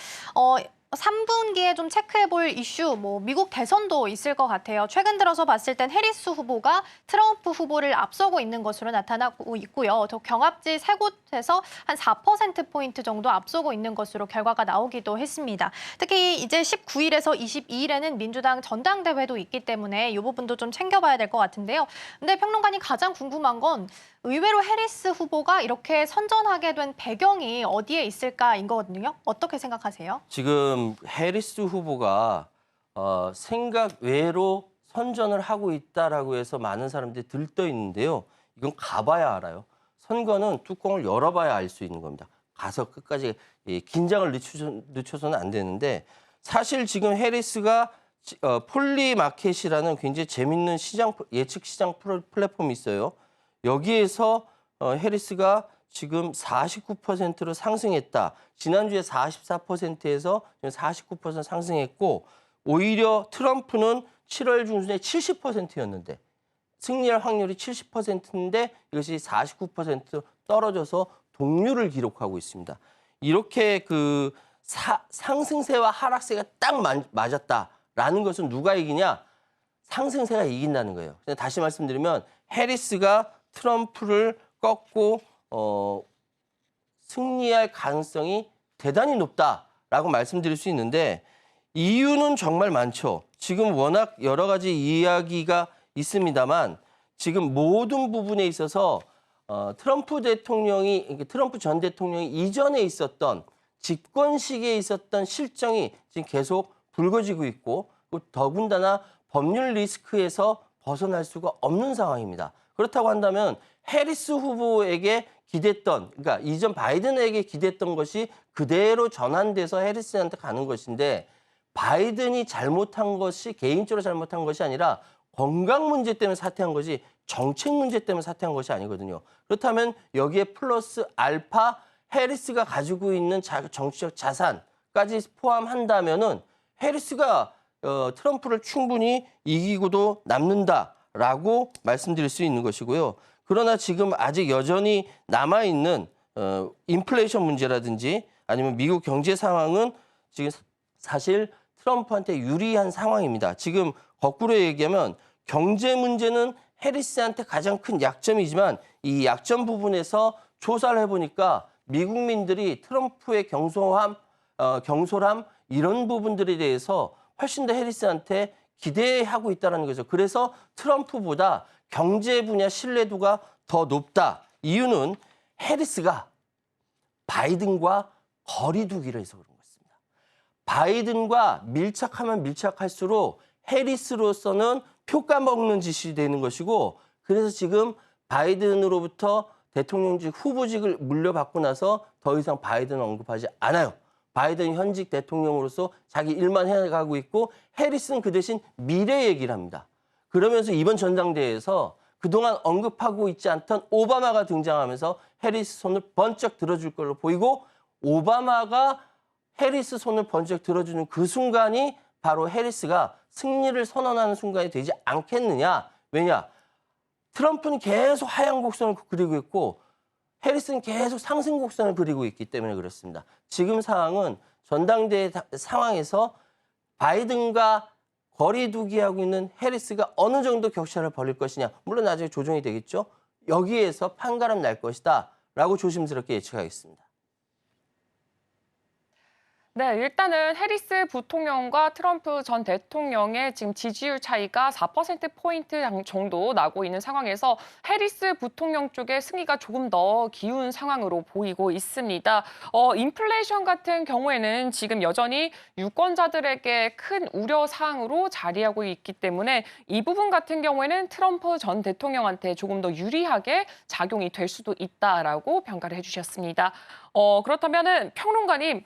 3분기에 좀 체크해볼 이슈, 뭐 미국 대선도 있을 것 같아요. 최근 들어서 봤을 땐 해리스 후보가 트럼프 후보를 앞서고 있는 것으로 나타나고 있고요. 또 경합지 세 곳에서 한 4%포인트 정도 앞서고 있는 것으로 결과가 나오기도 했습니다. 특히 이제 19일에서 22일에는 민주당 전당대회도 있기 때문에 이 부분도 좀 챙겨봐야 될 것 같은데요. 근데 평론가님 가장 궁금한 건 의외로 해리스 후보가 이렇게 선전하게 된 배경이 어디에 있을까인 거거든요. 어떻게 생각하세요? 지금 해리스 후보가 생각 외로 선전을 하고 있다라고 해서 많은 사람들이 들떠 있는데요. 이건 가봐야 알아요. 선거는 뚜껑을 열어봐야 알 수 있는 겁니다. 가서 끝까지 긴장을 늦춰서는 안 되는데 사실 지금 해리스가 폴리마켓이라는 굉장히 재밌는 예측 시장 플랫폼이 있어요. 여기에서 해리스가 지금 49%로 상승했다. 지난주에 44%에서 49% 상승했고 오히려 트럼프는 7월 중순에 70%였는데 승리할 확률이 70%인데 이것이 49% 떨어져서 동률을 기록하고 있습니다. 이렇게 그 상승세와 하락세가 딱 맞았다라는 것은 누가 이기냐? 상승세가 이긴다는 거예요. 다시 말씀드리면 해리스가 트럼프를 꺾고 승리할 가능성이 대단히 높다라고 말씀드릴 수 있는데 이유는 정말 많죠. 지금 워낙 여러 가지 이야기가 있습니다만 지금 모든 부분에 있어서 트럼프 전 대통령이 이전에 있었던 집권 시기에 있었던 실정이 지금 계속 불거지고 있고 더군다나 법률 리스크에서 벗어날 수가 없는 상황입니다. 그렇다고 한다면 해리스 후보에게 기댔던, 그러니까 이전 바이든에게 기댔던 것이 그대로 전환돼서 해리스한테 가는 것인데 바이든이 잘못한 것이 개인적으로 잘못한 것이 아니라 건강 문제 때문에 사퇴한 것이 정책 문제 때문에 사퇴한 것이 아니거든요. 그렇다면 여기에 플러스 알파 해리스가 가지고 있는 정치적 자산까지 포함한다면은 해리스가 트럼프를 충분히 이기고도 남는다라고 말씀드릴 수 있는 것이고요. 그러나 지금 아직 여전히 남아있는 인플레이션 문제라든지 아니면 미국 경제 상황은 지금 사실 트럼프한테 유리한 상황입니다. 지금 거꾸로 얘기하면 경제 문제는 해리스한테 가장 큰 약점이지만 이 약점 부분에서 조사를 해보니까 미국민들이 트럼프의 경솔함 이런 부분들에 대해서 훨씬 더 해리스한테 기대하고 있다는 거죠. 그래서 트럼프보다 경제 분야 신뢰도가 더 높다. 이유는 해리스가 바이든과 거리 두기를 해서 그런 것입니다. 바이든과 밀착하면 밀착할수록 해리스로서는 표 까먹는 짓이 되는 것이고 그래서 지금 바이든으로부터 대통령직 후보직을 물려받고 나서 더 이상 바이든을 언급하지 않아요. 바이든 현직 대통령으로서 자기 일만 해가고 있고 해리스는 그 대신 미래 얘기를 합니다. 그러면서 이번 전당대회에서 그동안 언급하고 있지 않던 오바마가 등장하면서 해리스 손을 번쩍 들어줄 걸로 보이고 오바마가 해리스 손을 번쩍 들어주는 그 순간이 바로 해리스가 승리를 선언하는 순간이 되지 않겠느냐. 왜냐? 트럼프는 계속 하향 곡선을 그리고 있고 해리스는 계속 상승 곡선을 그리고 있기 때문에 그렇습니다. 지금 상황은 전당대회 상황에서 바이든과 거리 두기하고 있는 해리스가 어느 정도 격차를 벌일 것이냐. 물론 나중에 조정이 되겠죠. 여기에서 판가름 날 것이다 라고 조심스럽게 예측하겠습니다. 네, 일단은 해리스 부통령과 트럼프 전 대통령의 지금 지지율 차이가 4%포인트 정도 나고 있는 상황에서 해리스 부통령 쪽의 승리가 조금 더 기운 상황으로 보이고 있습니다. 인플레이션 같은 경우에는 지금 여전히 유권자들에게 큰 우려 사항으로 자리하고 있기 때문에 이 부분 같은 경우에는 트럼프 전 대통령한테 조금 더 유리하게 작용이 될 수도 있다라고 평가를 해주셨습니다. 그렇다면은 평론가님,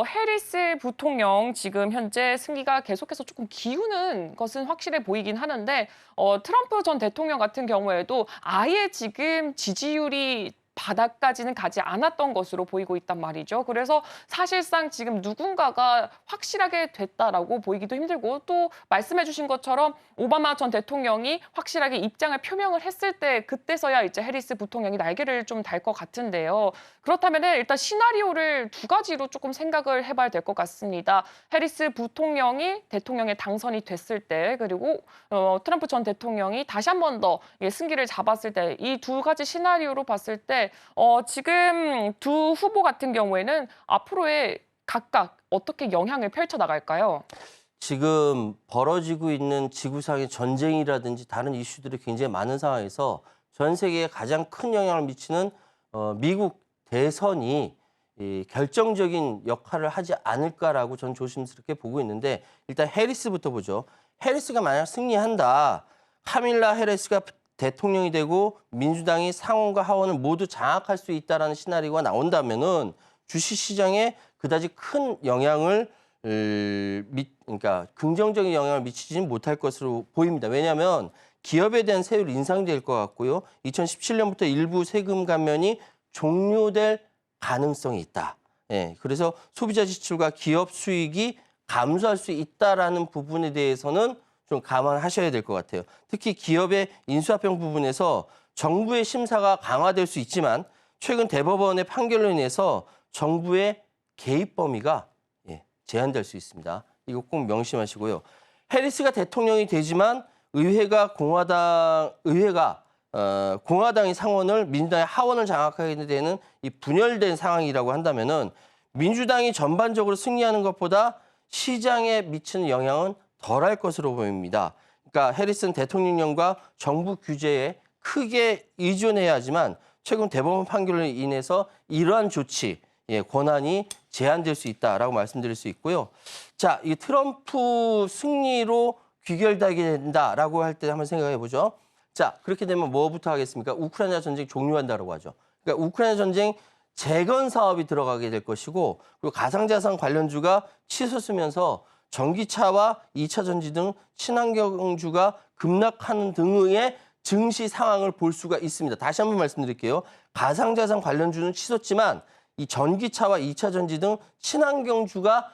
해리스 부통령 지금 현재 승리가 계속해서 조금 기우는 것은 확실해 보이긴 하는데 트럼프 전 대통령 같은 경우에도 아예 지금 지지율이 바닥까지는 가지 않았던 것으로 보이고 있단 말이죠. 그래서 사실상 지금 누군가가 확실하게 됐다라고 보이기도 힘들고 또 말씀해 주신 것처럼 오바마 전 대통령이 확실하게 입장을 표명을 했을 때 그때서야 이제 해리스 부통령이 날개를 좀 달 것 같은데요. 그렇다면 일단 시나리오를 두 가지로 조금 생각을 해봐야 될 것 같습니다. 해리스 부통령이 대통령에 당선이 됐을 때 그리고 트럼프 전 대통령이 다시 한 번 더 승기를 잡았을 때 이 두 가지 시나리오로 봤을 때 지금 두 후보 같은 경우에는 앞으로의 각각 어떻게 영향을 펼쳐나갈까요? 지금 벌어지고 있는 지구상의 전쟁이라든지 다른 이슈들이 굉장히 많은 상황에서 전 세계에 가장 큰 영향을 미치는 미국 대선이 이 결정적인 역할을 하지 않을까라고 전 조심스럽게 보고 있는데 일단 해리스부터 보죠. 해리스가 만약 승리한다. 카밀라 해리스가 대통령이 되고 민주당이 상원과 하원을 모두 장악할 수 있다라는 시나리오가 나온다면은 주식시장에 그다지 큰 영향을 그러니까 긍정적인 영향을 미치지는 못할 것으로 보입니다. 왜냐하면 기업에 대한 세율이 인상될 것 같고요. 2017년부터 일부 세금 감면이 종료될 가능성이 있다. 예, 그래서 소비자 지출과 기업 수익이 감소할 수 있다라는 부분에 대해서는 좀 감안하셔야 될 것 같아요. 특히 기업의 인수합병 부분에서 정부의 심사가 강화될 수 있지만 최근 대법원의 판결로 인해서 정부의 개입 범위가 제한될 수 있습니다. 이거 꼭 명심하시고요. 해리스가 대통령이 되지만 의회가 공화당이 상원을 민주당이 하원을 장악하게 되는 이 분열된 상황이라고 한다면은 민주당이 전반적으로 승리하는 것보다 시장에 미치는 영향은 덜할 것으로 보입니다. 그러니까 해리스는 대통령령과 정부 규제에 크게 의존해야 하지만 최근 대법원 판결로 인해서 이러한 조치, 권한이 제한될 수 있다라고 말씀드릴 수 있고요. 자, 이 트럼프 승리로 귀결되게 된다라고 할 때 한번 생각해 보죠. 자, 그렇게 되면 뭐부터 하겠습니까? 우크라이나 전쟁 종료한다라고 하죠. 그러니까 우크라이나 전쟁 재건 사업이 들어가게 될 것이고 그리고 가상자산 관련주가 치솟으면서 전기차와 2차 전지 등 친환경주가 급락하는 등의 증시 상황을 볼 수가 있습니다. 다시 한번 말씀드릴게요. 가상자산 관련주는 치솟지만 이 전기차와 2차 전지 등 친환경주가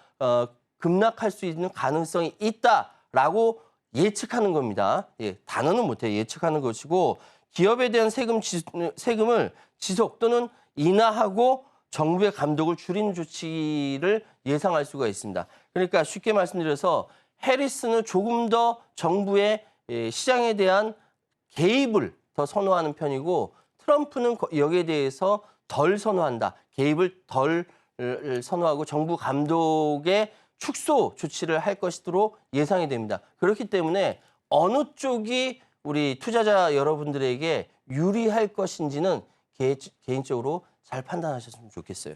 급락할 수 있는 가능성이 있다라고 예측하는 겁니다. 단어는 못해요. 예측하는 것이고 기업에 대한 세금을 지속 또는 인하하고 정부의 감독을 줄이는 조치를 예상할 수가 있습니다. 그러니까 쉽게 말씀드려서 해리스는 조금 더 정부의 시장에 대한 개입을 더 선호하는 편이고 트럼프는 여기에 대해서 덜 선호한다. 개입을 덜 선호하고 정부 감독의 축소 조치를 할 것으로 예상이 됩니다. 그렇기 때문에 어느 쪽이 우리 투자자 여러분들에게 유리할 것인지는 개인적으로 잘 판단하셨으면 좋겠어요.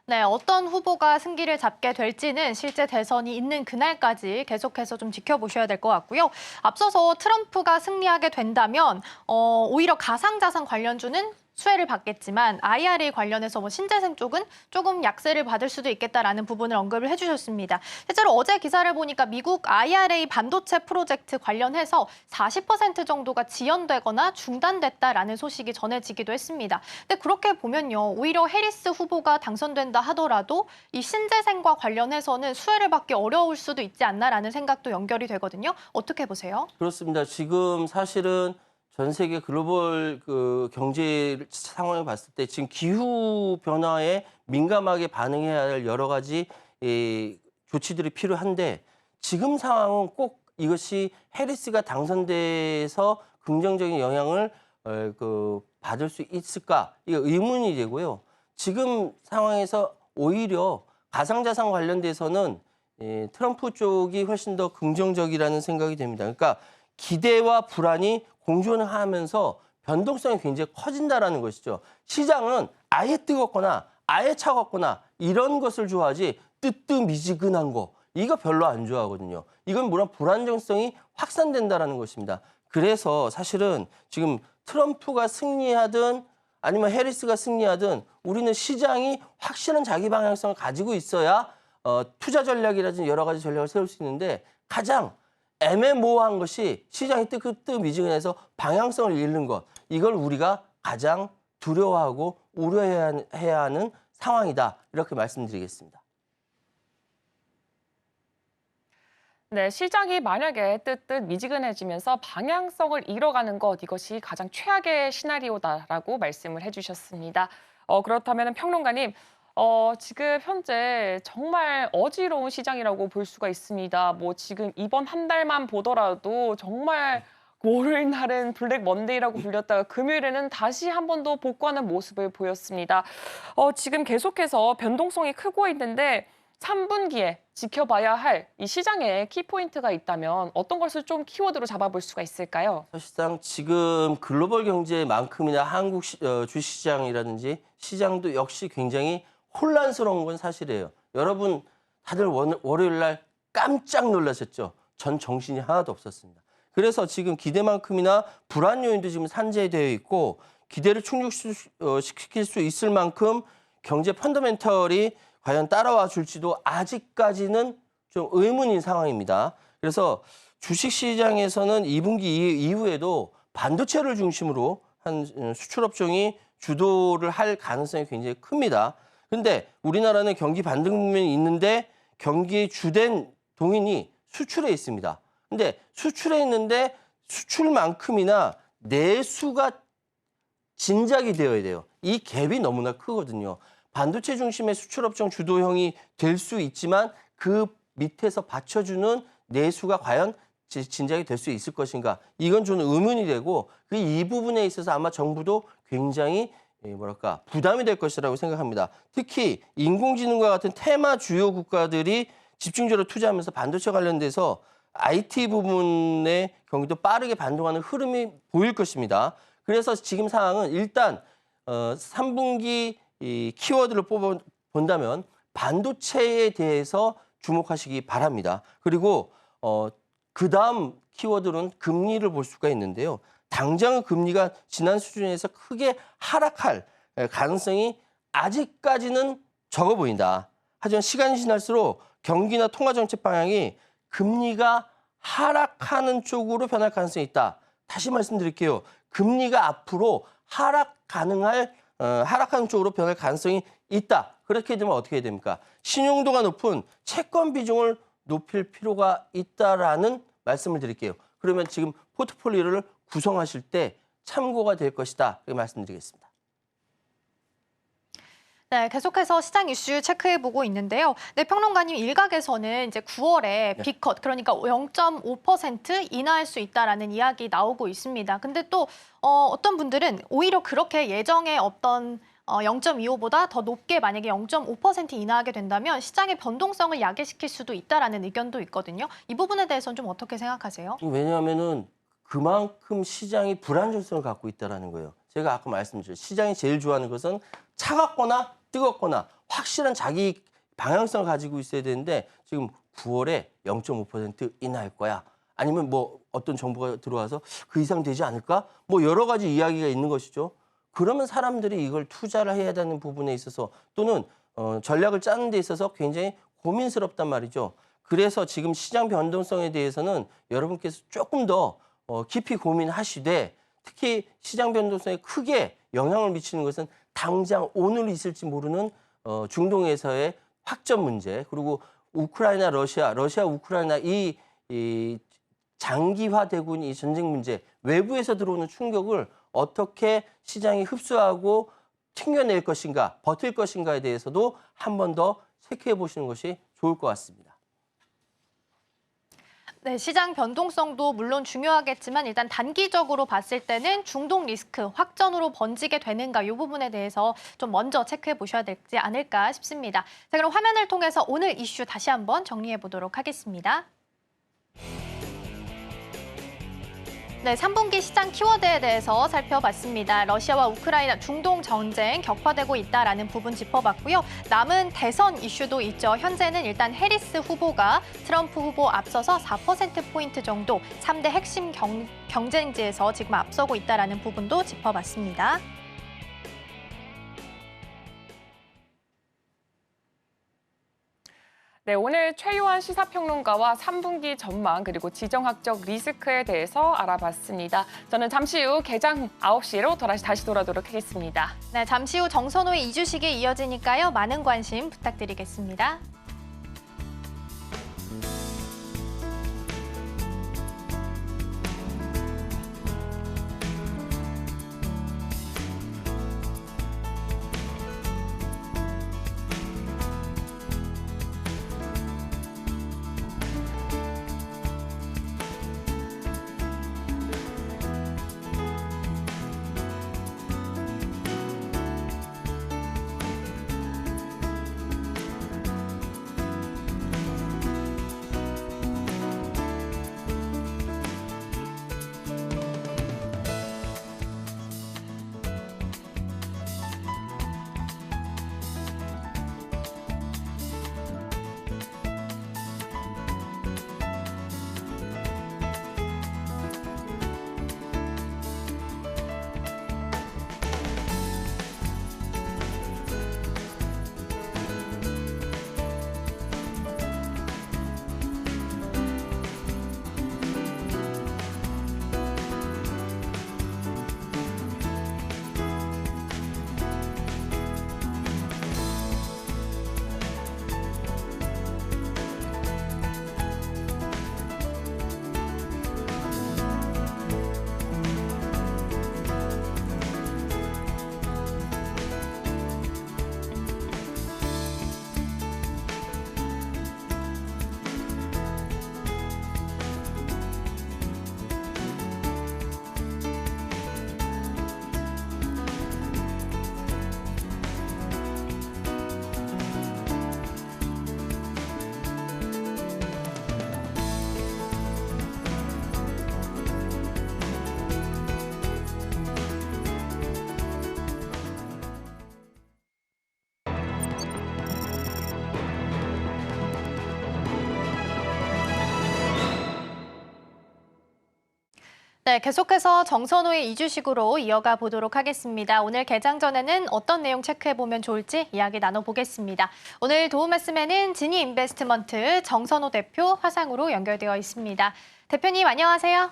네, 어떤 후보가 승기를 잡게 될지는 실제 대선이 있는 그날까지 계속해서 좀 지켜보셔야 될 것 같고요. 앞서서 트럼프가 승리하게 된다면 오히려 가상자산 관련주는 수혜를 받겠지만 IRA 관련해서 신재생 쪽은 조금 약세를 받을 수도 있겠다라는 부분을 언급을 해주셨습니다. 실제로 어제 기사를 보니까 미국 IRA 반도체 프로젝트 관련해서 40% 정도가 지연되거나 중단됐다라는 소식이 전해지기도 했습니다. 근데 그렇게 보면요, 오히려 해리스 후보가 당선된다 하더라도 이 신재생과 관련해서는 수혜를 받기 어려울 수도 있지 않나라는 생각도 연결이 되거든요. 어떻게 보세요? 그렇습니다. 지금 사실은 전 세계 글로벌 경제 상황을 봤을 때 지금 기후 변화에 민감하게 반응해야 할 여러 가지 조치들이 필요한데 지금 상황은 꼭 이것이 해리스가 당선돼서 긍정적인 영향을 받을 수 있을까? 이게 의문이 되고요. 지금 상황에서 오히려 가상자산 관련돼서는 트럼프 쪽이 훨씬 더 긍정적이라는 생각이 됩니다. 그러니까 기대와 불안이 공존하면서 변동성이 굉장히 커진다라는 것이죠. 시장은 아예 뜨겁거나 아예 차갑거나 이런 것을 좋아하지 뜨뜻미지근한 거 이거 별로 안 좋아하거든요. 이건 물론 불안정성이 확산된다라는 것입니다. 그래서 사실은 지금 트럼프가 승리하든 아니면 해리스가 승리하든 우리는 시장이 확실한 자기 방향성을 가지고 있어야 투자 전략이라든지 여러 가지 전략을 세울 수 있는데 가장 애매모호한 것이 시장이 뜨뜻미지근해서 방향성을 잃는 것. 이걸 우리가 가장 두려워하고 우려해야 하는 상황이다. 이렇게 말씀드리겠습니다. 네, 시장이 만약에 뜨뜻 미지근해지면서 방향성을 잃어가는 것, 이것이 가장 최악의 시나리오다라고 말씀을 해주셨습니다. 그렇다면 평론가님, 지금 현재 정말 어지러운 시장이라고 볼 수가 있습니다. 뭐 지금 이번 한 달만 보더라도 정말 월요일 날은 블랙 먼데이라고 불렸다가 금요일에는 다시 한 번 더 복구하는 모습을 보였습니다. 지금 계속해서 변동성이 크고 있는데 3분기에 지켜봐야 할 이 시장에 키포인트가 있다면 어떤 것을 좀 키워드로 잡아볼 수가 있을까요? 사실상 지금 글로벌 경제만큼이나 한국 주식시장이라든지 시장도 역시 굉장히 혼란스러운 건 사실이에요. 여러분 다들 월요일 날 깜짝 놀라셨죠? 전 정신이 하나도 없었습니다. 그래서 지금 기대만큼이나 불안 요인도 지금 산재되어 있고 기대를 충족시킬 수 있을 만큼 경제 펀더멘털이 과연 따라와 줄지도 아직까지는 좀 의문인 상황입니다. 그래서 주식시장에서는 2분기 이후에도 반도체를 중심으로 한 수출업종이 주도를 할 가능성이 굉장히 큽니다. 그런데 우리나라는 경기 반등 국면이 있는데 경기의 주된 동인이 수출에 있습니다. 근데 수출에 있는데 수출만큼이나 내수가 진작이 되어야 돼요. 이 갭이 너무나 크거든요. 반도체 중심의 수출업종 주도형이 될 수 있지만 그 밑에서 받쳐주는 내수가 과연 진작이 될 수 있을 것인가. 이건 저는 의문이 되고 이 부분에 있어서 아마 정부도 굉장히 부담이 될 것이라고 생각합니다. 특히 인공지능과 같은 테마 주요 국가들이 집중적으로 투자하면서 반도체 관련돼서 IT 부분의 경기도 빠르게 반동하는 흐름이 보일 것입니다. 그래서 지금 상황은 일단 3분기 이 키워드를 뽑아본다면 반도체에 대해서 주목하시기 바랍니다. 그리고 그다음 키워드는 금리를 볼 수가 있는데요. 당장은 금리가 지난 수준에서 크게 하락할 가능성이 아직까지는 적어 보인다. 하지만 시간이 지날수록 경기나 통화정책 방향이 금리가 하락하는 쪽으로 변할 가능성이 있다. 다시 말씀드릴게요. 금리가 앞으로 하락하는 쪽으로 변할 가능성이 있다. 그렇게 되면 어떻게 해야 됩니까? 신용도가 높은 채권 비중을 높일 필요가 있다라는 말씀을 드릴게요. 그러면 지금 포트폴리오를 구성하실 때 참고가 될 것이다. 이렇게 말씀드리겠습니다. 네, 계속해서 시장 이슈 체크해보고 있는데요. 네, 평론가님 일각에서는 이제 9월에 빅컷, 그러니까 0.5% 인하할 수 있다라는 이야기 나오고 있습니다. 근데 또 어떤 분들은 오히려 그렇게 예정에 없던 0.25보다 더 높게 만약에 0.5% 인하하게 된다면 시장의 변동성을 야기시킬 수도 있다라는 의견도 있거든요. 이 부분에 대해서는 좀 어떻게 생각하세요? 왜냐하면은 그만큼 시장이 불안정성을 갖고 있다는 거예요. 제가 아까 말씀드렸죠. 시장이 제일 좋아하는 것은 차갑거나 뜨겁거나 확실한 자기 방향성을 가지고 있어야 되는데 지금 9월에 0.5% 인하할 거야. 아니면 뭐 어떤 정보가 들어와서 그 이상 되지 않을까? 뭐 여러 가지 이야기가 있는 것이죠. 그러면 사람들이 이걸 투자를 해야 되는 부분에 있어서 또는 전략을 짜는 데 있어서 굉장히 고민스럽단 말이죠. 그래서 지금 시장 변동성에 대해서는 여러분께서 조금 더 깊이 고민하시되 특히 시장 변동성에 크게 영향을 미치는 것은 당장 오늘 있을지 모르는 중동에서의 확전 문제 그리고 우크라이나 러시아 우크라이나 이 장기화되고 있는 이 전쟁 문제 외부에서 들어오는 충격을 어떻게 시장이 흡수하고 튕겨낼 것인가 버틸 것인가에 대해서도 한 번 더 체크해 보시는 것이 좋을 것 같습니다. 네, 시장 변동성도 물론 중요하겠지만 일단 단기적으로 봤을 때는 중동 리스크, 확전으로 번지게 되는가 이 부분에 대해서 좀 먼저 체크해 보셔야 되지 않을까 싶습니다. 자, 그럼 화면을 통해서 오늘 이슈 다시 한번 정리해 보도록 하겠습니다. 네, 3분기 시장 키워드에 대해서 살펴봤습니다. 러시아와 우크라이나 중동 전쟁 격화되고 있다라는 부분 짚어봤고요. 남은 대선 이슈도 있죠. 현재는 일단 해리스 후보가 트럼프 후보 앞서서 4%포인트 정도 3대 핵심 경쟁지에서 지금 앞서고 있다라는 부분도 짚어봤습니다. 네, 오늘 최요한 시사평론가와 3분기 전망 그리고 지정학적 리스크에 대해서 알아봤습니다. 저는 잠시 후 개장 9시로 다시 돌아오도록 하겠습니다. 네, 잠시 후 정선호의 이주식이 이어지니까요. 많은 관심 부탁드리겠습니다. 네, 계속해서 정선호의 이주식으로 이어가 보도록 하겠습니다. 오늘 개장 전에는 어떤 내용 체크해보면 좋을지 이야기 나눠보겠습니다. 오늘 도움 말씀에는 지니 인베스트먼트 정선호 대표 화상으로 연결되어 있습니다. 대표님 안녕하세요.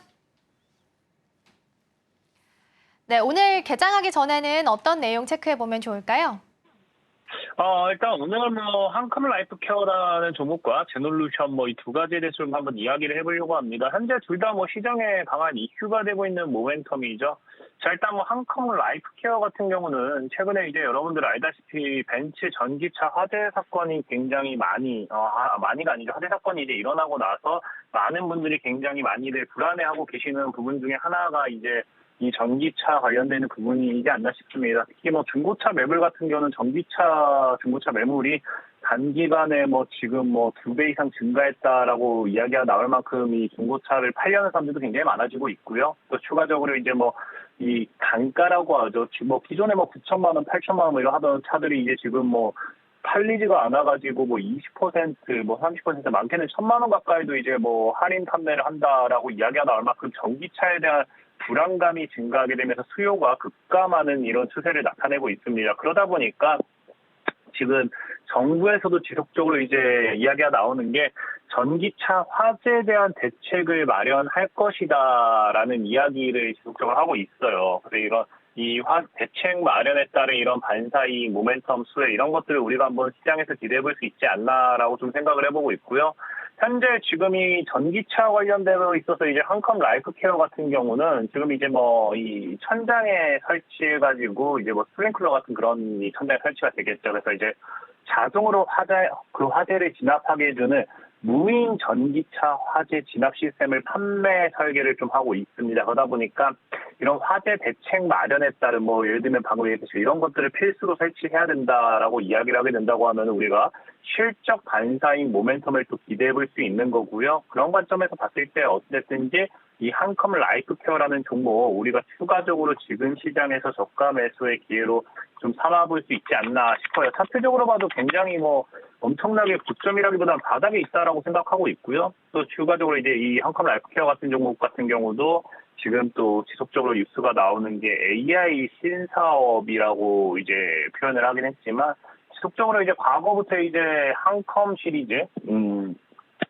네, 오늘 개장하기 전에는 어떤 내용 체크해보면 좋을까요? 일단 오늘은 한컴 라이프 케어라는 종목과 제놀루션 이 두 가지에 대해서 좀 한번 이야기를 해보려고 합니다. 현재 둘 다 시장에 강한 이슈가 되고 있는 모멘텀이죠. 자, 일단 한컴 라이프 케어 같은 경우는 최근에 이제 여러분들 알다시피 벤츠 전기차 화재 사건이 굉장히 많이가 아니죠. 화재 사건이 이제 일어나고 나서 많은 분들이 굉장히 많이들 불안해하고 계시는 부분 중에 하나가 이제 이 전기차 관련되는 부분이지 않나 싶습니다. 특히 중고차 매물 같은 경우는 중고차 매물이 단기간에 지금 2배 이상 증가했다라고 이야기가 나올 만큼 이 중고차를 팔려는 사람들도 굉장히 많아지고 있고요. 또 추가적으로 이제 이 단가라고 하죠. 기존에 9천만 원, 8천만 원 이런 하던 차들이 이제 지금 팔리지가 않아가지고 20%, 30% 많게는 1,000만 원 가까이도 이제 할인 판매를 한다라고 이야기가 나올 만큼 전기차에 대한 불안감이 증가하게 되면서 수요가 급감하는 이런 추세를 나타내고 있습니다. 그러다 보니까 지금 정부에서도 지속적으로 이제 이야기가 나오는 게 전기차 화재에 대한 대책을 마련할 것이다라는 이야기를 지속적으로 하고 있어요. 그래서 대책 마련에 따른 이런 반사이 모멘텀 수혜 이런 것들을 우리가 한번 시장에서 기대해 볼 수 있지 않나라고 좀 생각을 해보고 있고요. 현재 지금 이 전기차 관련되어 있어서 이제 한컴 라이프 케어 같은 경우는 지금 이제 이 천장에 설치해가지고 이제 스프링클러 같은 그런 이 천장에 설치가 되겠죠. 그래서 이제 자동으로 화재를 진압하게 해주는 무인 전기차 화재 진압 시스템을 판매 설계를 좀 하고 있습니다. 그러다 보니까 이런 화재 대책 마련에 따른 예를 들면 방금 얘기했듯이 이런 것들을 필수로 설치해야 된다라고 이야기를 하게 된다고 하면 우리가 실적 반사인 모멘텀을 또 기대해 볼 수 있는 거고요. 그런 관점에서 봤을 때 어쨌든지 이 한컴 라이프 케어라는 종목 우리가 추가적으로 지금 시장에서 저가 매수의 기회로 좀 삼아볼 수 있지 않나 싶어요. 차트적으로 봐도 굉장히 엄청나게 고점이라기보다는 바닥에 있다라고 생각하고 있고요. 또 추가적으로 이제 이 한컴 라이프 케어 같은 종목 같은 경우도 지금 또 지속적으로 뉴스가 나오는 게 AI 신사업이라고 이제 표현을 하긴 했지만 지속적으로 이제 과거부터 이제 한컴 시리즈,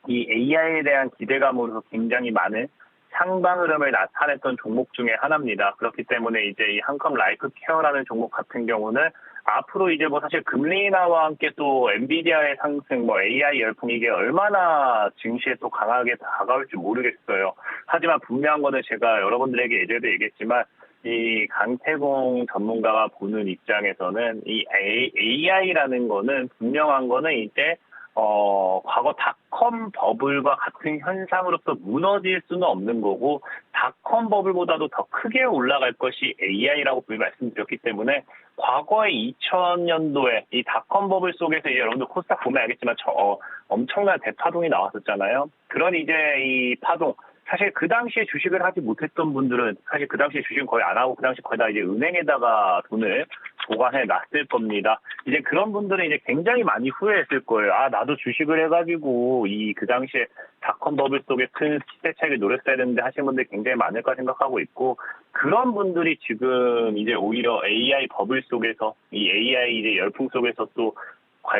이 AI에 대한 기대감으로서 굉장히 많은 상방 흐름을 나타냈던 종목 중에 하나입니다. 그렇기 때문에 이제 이 한컴 라이프 케어라는 종목 같은 경우는 앞으로 이제 뭐 사실 금리 인하와 함께 또 엔비디아의 상승, 뭐 AI 열풍 이게 얼마나 증시에 또 강하게 다가올지 모르겠어요. 하지만 분명한 거는 제가 여러분들에게 예전에도 얘기했지만 이 강태공 전문가가 보는 입장에서는 이 AI라는 거는 분명한 거는 이제 과거 닷컴 버블과 같은 현상으로서 무너질 수는 없는 거고 닷컴 버블보다도 더 크게 올라갈 것이 AI라고 분명히 말씀드렸기 때문에 과거의 2000년도에 이 닷컴 버블 속에서 이제 여러분들 코스닥 보면 알겠지만 엄청난 대파동이 나왔었잖아요. 그런 이제 이 파동 사실 그 당시에 주식을 하지 못했던 분들은 사실 그 당시에 주식은 거의 안 하고 그 당시 거의 다 이제 은행에다가 돈을 보관해 놨을 겁니다. 이제 그런 분들은 이제 굉장히 많이 후회했을 거예요. 아, 나도 주식을 해가지고 그 당시에 닷컴 버블 속에 큰 시세 차익을 노렸어야 되는데 하시는 분들이 굉장히 많을까 생각하고 있고 그런 분들이 지금 이제 오히려 AI 버블 속에서 이 AI 이제 열풍 속에서 또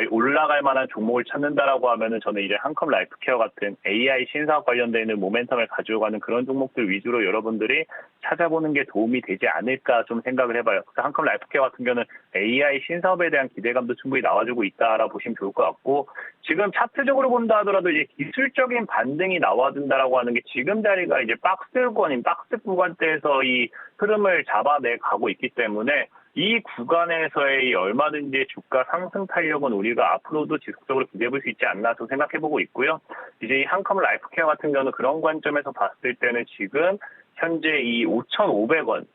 올라갈 만한 종목을 찾는다라고 하면은 저는 이제 한컴 라이프케어 같은 AI 신사업 관련돼 있는 모멘텀을 가지고 가는 그런 종목들 위주로 여러분들이 찾아보는 게 도움이 되지 않을까 좀 생각을 해봐요. 그래서 한컴 라이프케어 같은 경우는 AI 신사업에 대한 기대감도 충분히 나와주고 있다라고 보시면 좋을 것 같고 지금 차트적으로 본다 하더라도 이제 기술적인 반등이 나와준다라고 하는 게 지금 자리가 이제 박스권인 박스 구간대에서 이 흐름을 잡아내 가고 있기 때문에 이 구간에서의 얼마든지 주가 상승 탄력은 우리가 앞으로도 지속적으로 기대해 볼 수 있지 않나 좀 생각해 보고 있고요. 이제 이 한컴 라이프케어 같은 경우는 그런 관점에서 봤을 때는 지금 현재 이 5,500원,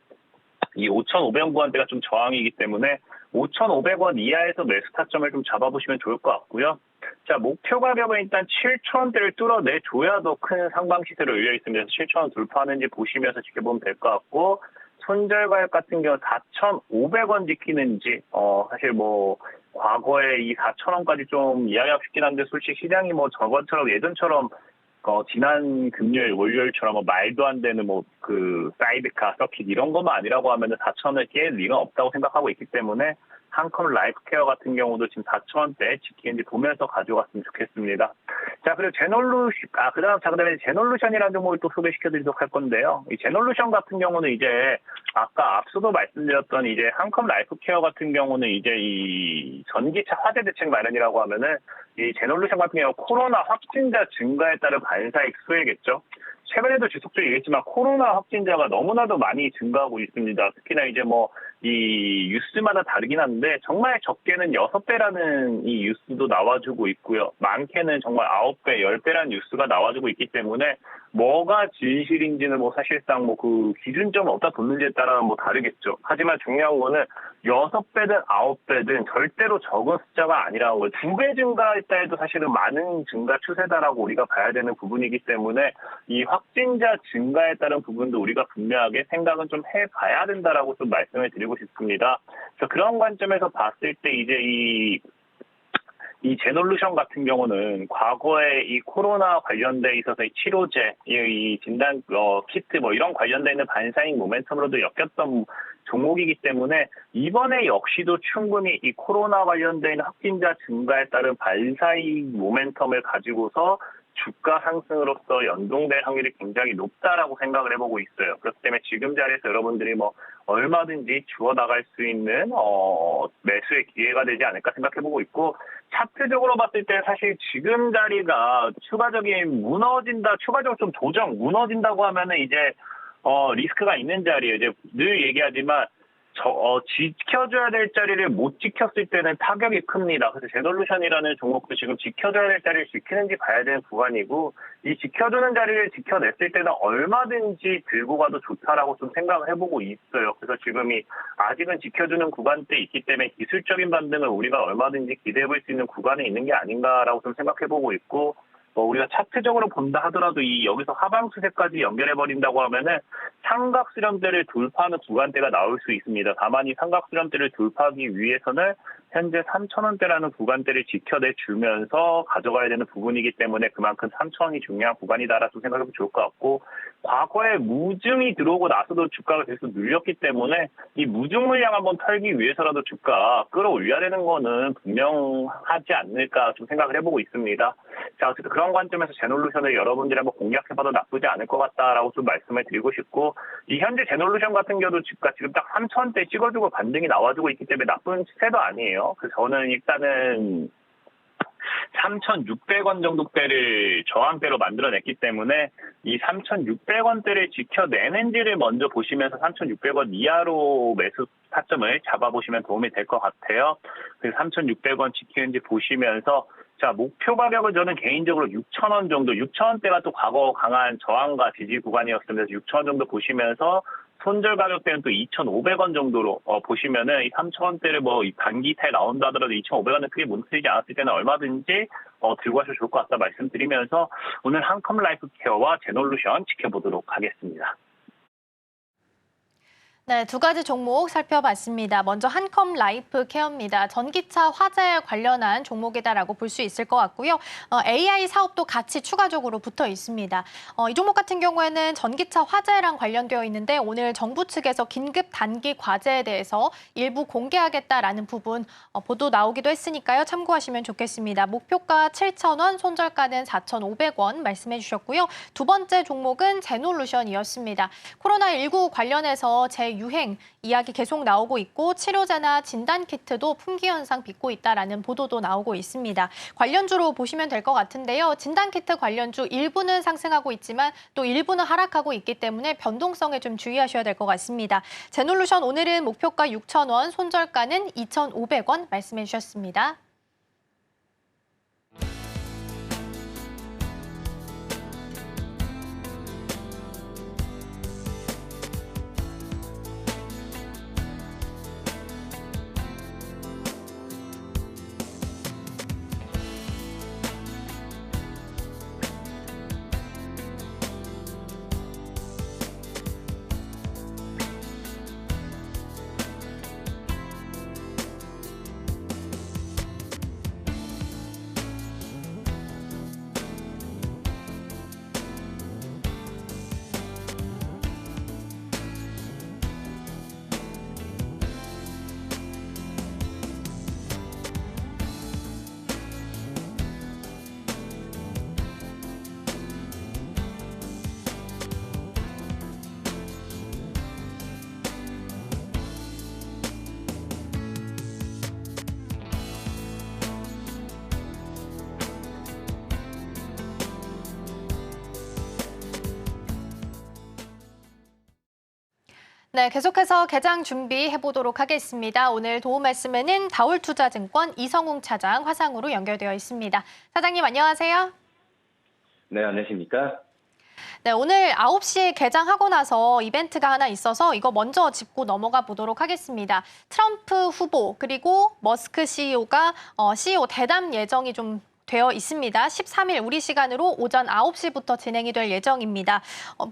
이 5,500원 구간대가 좀 저항이기 때문에 5,500원 이하에서 매수 타점을 좀 잡아보시면 좋을 것 같고요. 자, 목표 가격은 일단 7,000원대를 뚫어내줘야 더 큰 상방 시세로 열려 있습니다. 7,000원 돌파하는지 보시면서 지켜보면 될 것 같고 손절 가격 같은 경우 4,500원 지키는지 사실 뭐 과거에 이 4,000원까지 좀 이야기하고 싶긴 한데 솔직히 시장이 뭐 저번처럼 예전처럼 지난 금요일 월요일처럼 뭐 말도 안 되는 뭐 그 사이드카 서킷 이런 것만 아니라고 하면은 4,000원을 깰 리가 없다고 생각하고 있기 때문에 한컴 라이프케어 같은 경우도 지금 4,000원대 지키는지 보면서 가져갔으면 좋겠습니다. 자, 그리고 그다음에 제놀루션이라는 종목을 또 소개시켜드리도록 할 건데요. 이 제놀루션 같은 경우는 이제 아까 앞서도 말씀드렸던 이제 한컴 라이프케어 같은 경우는 이제 이 전기차 화재 대책 마련이라고 하면은 이 제놀루션 같은 경우 코로나 확진자 증가에 따른 반사익 수혜겠죠. 최근에도 지속적으로 얘기했지만 코로나 확진자가 너무나도 많이 증가하고 있습니다. 특히나 이제 뭐 이 뉴스마다 다르긴 한데 정말 적게는 6배라는 이 뉴스도 나와주고 있고요. 많게는 정말 9배, 10배라는 뉴스가 나와주고 있기 때문에 뭐가 진실인지는 뭐 사실상 뭐 그 기준점을 어디다 뒀는지에 따라 뭐 다르겠죠. 하지만 중요한 거는 6배든 9배든 절대로 적은 숫자가 아니라는 거예요. 2배 증가했다 해도 사실은 많은 증가 추세다라고 우리가 봐야 되는 부분이기 때문에 이 확진자 증가에 따른 부분도 우리가 분명하게 생각은 좀 해봐야 된다라고 좀 말씀을 드리고 싶습니다. 그래서 그런 관점에서 봤을 때 이제 이 제놀루션 같은 경우는 과거에 이 코로나 관련돼 있어서 이 치료제, 이 진단 키트 뭐 이런 관련돼 있는 반사익 모멘텀으로도 엮였던 종목이기 때문에 이번에 역시도 충분히 이 코로나 관련돼 있는 확진자 증가에 따른 반사익 모멘텀을 가지고서 주가 상승으로서 연동될 확률이 굉장히 높다라고 생각을 해보고 있어요. 그렇기 때문에 지금 자리에서 여러분들이 뭐 얼마든지 주워 나갈 수 있는 매수의 기회가 되지 않을까 생각해보고 있고 차트적으로 봤을 때 사실 지금 자리가 추가적인 추가적으로 좀 무너진다고 하면은 이제 리스크가 있는 자리예요. 이제 늘 얘기하지만 지켜줘야 될 자리를 못 지켰을 때는 타격이 큽니다. 그래서 제놀루션이라는 종목도 지금 지켜줘야 될 자리를 지키는지 봐야 되는 구간이고 이 지켜주는 자리를 지켜냈을 때는 얼마든지 들고 가도 좋다라고 좀 생각을 해보고 있어요. 그래서 지금이 아직은 지켜주는 구간대에 있기 때문에 기술적인 반등을 우리가 얼마든지 기대해볼 수 있는 구간에 있는 게 아닌가라고 좀 생각해보고 있고 우리가 차트적으로 본다 하더라도 여기서 하방 추세까지 연결해버린다고 하면은 삼각 수렴대를 돌파하는 구간대가 나올 수 있습니다. 다만 이 삼각 수렴대를 돌파하기 위해서는 현재 3,000원대라는 구간대를 지켜내주면서 가져가야 되는 부분이기 때문에 그만큼 3,000원이 중요한 구간이다라고 생각하면 좋을 것 같고, 과거에 무증이 들어오고 나서도 주가가 계속 눌렸기 때문에 이 무증 물량 한번 털기 위해서라도 주가 끌어올려야 되는 거는 분명하지 않을까 좀 생각을 해보고 있습니다. 자, 어쨌든 그런 관점에서 제놀루션을 여러분들이 한번 공략해봐도 나쁘지 않을 것 같다라고 좀 말씀을 드리고 싶고, 이 현재 제놀루션 같은 경우도 주가 지금 딱 3,000원대 찍어주고 반등이 나와주고 있기 때문에 나쁜 추세도 아니에요. 그래서 저는 일단은 3,600원 정도대를 저항대로 만들어냈기 때문에 이 3,600원대를 지켜내는지를 먼저 보시면서 3,600원 이하로 매수 타점을 잡아보시면 도움이 될 것 같아요. 그래서 3,600원 지키는지 보시면서, 자, 목표 가격은 저는 개인적으로 6,000원 정도, 6,000원대가 또 과거 강한 저항과 지지 구간이었습니다. 6,000원 정도 보시면서 손절 가격대는 또 2,500원 정도로 보시면은 이 3,000원대를 뭐 단기타에 나온다 하더라도 2,500원은 크게 무너지지 않았을 때는 얼마든지 들고 가셔도 좋을 것 같다 말씀드리면서 오늘 한컴 라이프 케어와 제놀루션 지켜보도록 하겠습니다. 네, 두 가지 종목 살펴봤습니다. 먼저 한컴 라이프 케어입니다. 전기차 화재 관련한 종목이다라고 볼 수 있을 것 같고요. AI 사업도 같이 추가적으로 붙어 있습니다. 이 종목 같은 경우에는 전기차 화재랑 관련되어 있는데 오늘 정부 측에서 긴급 단기 과제에 대해서 일부 공개하겠다라는 부분 보도 나오기도 했으니까요. 참고하시면 좋겠습니다. 목표가 7,000원, 손절가는 4,500원 말씀해 주셨고요. 두 번째 종목은 제놀루션이었습니다. 코로나19 관련해서 유행 이야기 계속 나오고 있고 치료제나 진단키트도 품귀 현상 빚고 있다라는 보도도 나오고 있습니다. 관련주로 보시면 될 것 같은데요. 진단키트 관련주 일부는 상승하고 있지만 또 일부는 하락하고 있기 때문에 변동성에 좀 주의하셔야 될 것 같습니다. 제놀루션 오늘은 목표가 6,000원, 손절가는 2,500원 말씀해 주셨습니다. 네, 계속해서 개장 준비해 보도록 하겠습니다. 오늘 도움 말씀에는 다올투자증권 이성웅 차장 화상으로 연결되어 있습니다. 사장님 안녕하세요. 네, 안녕하십니까? 네, 오늘 9시에 개장하고 나서 이벤트가 하나 있어서 이거 먼저 짚고 넘어가 보도록 하겠습니다. 트럼프 후보 그리고 머스크 CEO가 CEO 대담 예정이 좀 되어 있습니다. 13일 우리 시간으로 오전 9시부터 진행이 될 예정입니다.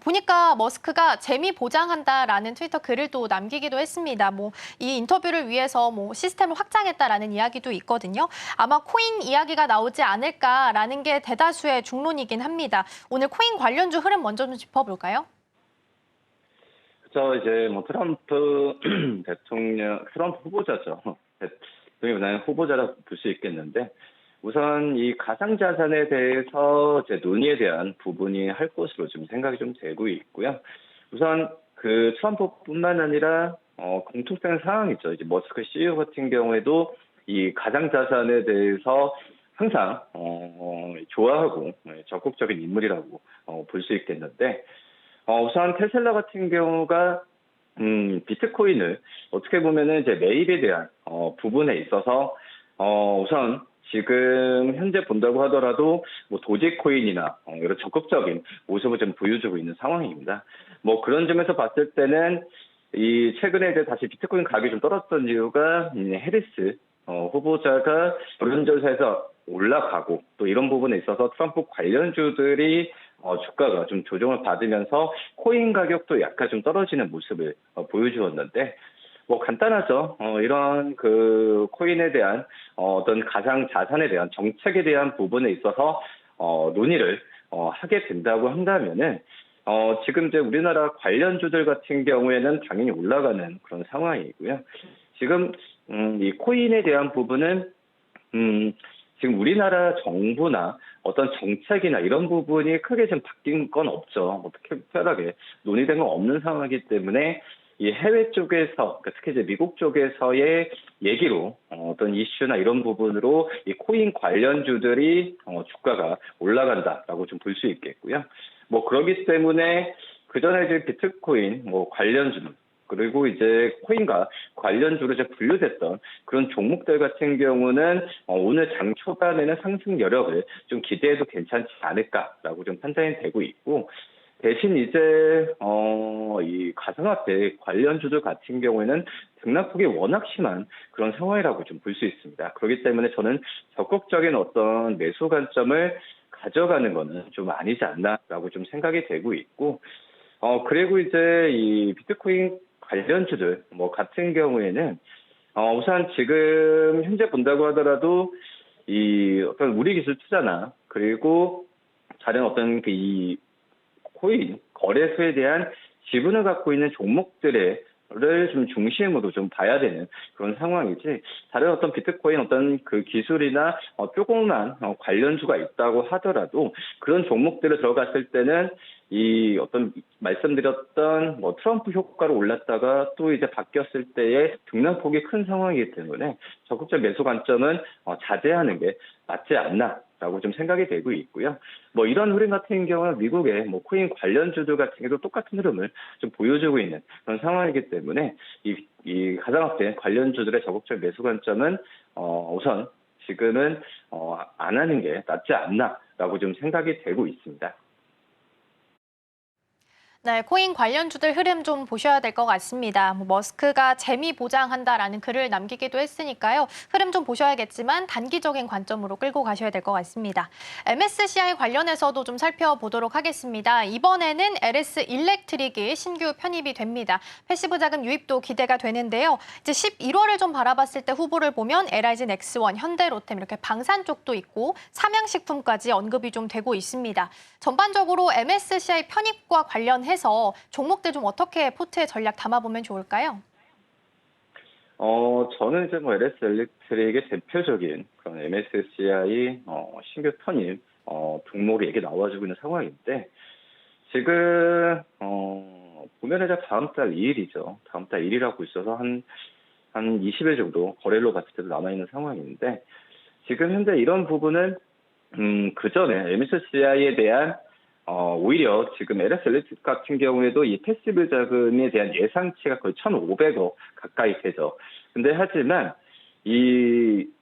보니까 머스크가 재미 보장한다라는 트위터 글을 또 남기기도 했습니다. 이 인터뷰를 위해서 시스템을 확장했다라는 이야기도 있거든요. 아마 코인 이야기가 나오지 않을까라는 게 대다수의 중론이긴 합니다. 오늘 코인 관련주 흐름 먼저 좀 짚어볼까요? 그렇죠. 이제 트럼프 트럼프 후보자죠. 대통령보다는 후보자라고 볼 수 있겠는데. 우선 이 가상자산에 대해서 이제 논의에 대한 부분이 할 것으로 좀 생각이 좀 되고 있고요. 우선 그 트럼프뿐만 아니라 공통된 상황이죠. 이제 머스크 CEO 같은 경우에도 이 가상자산에 대해서 항상 좋아하고 적극적인 인물이라고 볼 수 있겠는데, 우선 테슬라 같은 경우가 비트코인을 어떻게 보면은 이제 매입에 대한 부분에 있어서 우선 지금 현재 본다고 하더라도 도지코인이나 이런 적극적인 모습을 좀 보여주고 있는 상황입니다. 그런 점에서 봤을 때는 이 최근에 이제 다시 비트코인 가격이 좀 떨어졌던 이유가 해리스 후보자가 여론조사에서 올라가고 또 이런 부분에 있어서 트럼프 관련주들이 주가가 좀 조정을 받으면서 코인 가격도 약간 좀 떨어지는 모습을 보여주었는데, 뭐 간단하죠. 이런 그 코인에 대한 어떤 가상 자산에 대한 정책에 대한 부분에 있어서 논의를 하게 된다고 한다면은 지금 이제 우리나라 관련주들 같은 경우에는 당연히 올라가는 그런 상황이고요. 지금 이 코인에 대한 부분은 지금 우리나라 정부나 어떤 정책이나 이런 부분이 크게 좀 바뀐 건 없죠. 뭐 특별하게 논의된 건 없는 상황이기 때문에 이 해외 쪽에서, 특히 이제 미국 쪽에서의 얘기로 어떤 이슈나 이런 부분으로 이 코인 관련주들이 주가가 올라간다라고 좀 볼 수 있겠고요. 뭐 그렇기 때문에 그 전에 이제 비트코인 뭐 관련주 그리고 이제 코인과 관련주로 이제 분류됐던 그런 종목들 같은 경우는 오늘 장 초반에는 상승 여력을 좀 기대해도 괜찮지 않을까라고 좀 판단이 되고 있고, 대신 이제 이 가상화폐 관련주들 같은 경우에는 등락폭이 워낙 심한 그런 상황이라고 좀 볼 수 있습니다. 그렇기 때문에 저는 적극적인 어떤 매수 관점을 가져가는 거는 좀 아니지 않나라고 좀 생각이 되고 있고, 그리고 이제 이 비트코인 관련주들 뭐 같은 경우에는 우선 지금 현재 본다고 하더라도 이 어떤 우리 기술 투자나 그리고 다른 어떤 그 이 코인 거래소에 대한 지분을 갖고 있는 종목들을 좀 중심으로 좀 봐야 되는 그런 상황이지, 다른 어떤 비트코인 어떤 그 기술이나 조그만 관련주가 있다고 하더라도 그런 종목들을 들어갔을 때는 이 어떤 말씀드렸던 뭐 트럼프 효과로 올랐다가 또 이제 바뀌었을 때의 등락폭이 큰 상황이기 때문에 적극적 매수 관점은 자제하는 게 맞지 않나라고 좀 생각이 되고 있고요. 뭐 이런 흐름 같은 경우는 미국의 뭐 코인 관련주들 같은 경우도 똑같은 흐름을 좀 보여주고 있는 그런 상황이기 때문에 이 가상화폐 관련주들의 적극적 매수 관점은 우선 지금은 안 하는 게 낫지 않나라고 좀 생각이 되고 있습니다. 네, 코인 관련주들 흐름 좀 보셔야 될 것 같습니다. 뭐 머스크가 재미 보장한다라는 글을 남기기도 했으니까요. 흐름 좀 보셔야겠지만 단기적인 관점으로 끌고 가셔야 될 것 같습니다. MSCI 관련해서도 좀 살펴보도록 하겠습니다. 이번에는 LS 일렉트릭이 신규 편입이 됩니다. 패시브 자금 유입도 기대가 되는데요. 이제 11월을 좀 바라봤을 때 후보를 보면 LIG 넥스원, 현대로템 이렇게 방산 쪽도 있고 삼양식품까지 언급이 좀 되고 있습니다. 전반적으로 MSCI 편입과 관련해서 종목들 좀 어떻게 포트에 전략 담아보면 좋을까요? 저는 이제 뭐 LS 일렉트릭의 대표적인 그런 MSCI 신규 편입 종목이 얘기 나와주고 있는 상황인데, 지금 보면 이제 다음 달 2일이죠. 다음 달 2일이라고 있어서 한 20일 정도 거래로 봤을 때도 남아 있는 상황인데, 지금 현재 이런 부분은 그 전에 MSCI에 대한 오히려 지금 LS 일렉트릭 같은 경우에도 이 패시브 자금에 대한 예상치가 거의 1,500억 가까이 되죠. 근데 하지만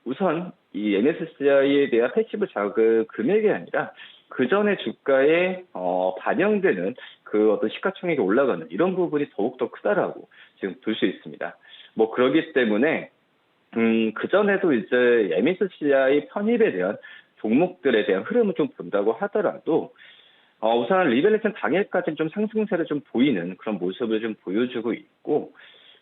우선 이 MSCI에 대한 패시브 자금 금액이 아니라 그 전에 주가에 반영되는 그 어떤 시가총액이 올라가는 이런 부분이 더욱더 크다라고 지금 볼 수 있습니다. 뭐 그렇기 때문에 그 전에도 이제 MSCI 편입에 대한 종목들에 대한 흐름을 좀 본다고 하더라도 우선 리밸런스 당일까지는 좀 상승세를 좀 보이는 그런 모습을 좀 보여주고 있고,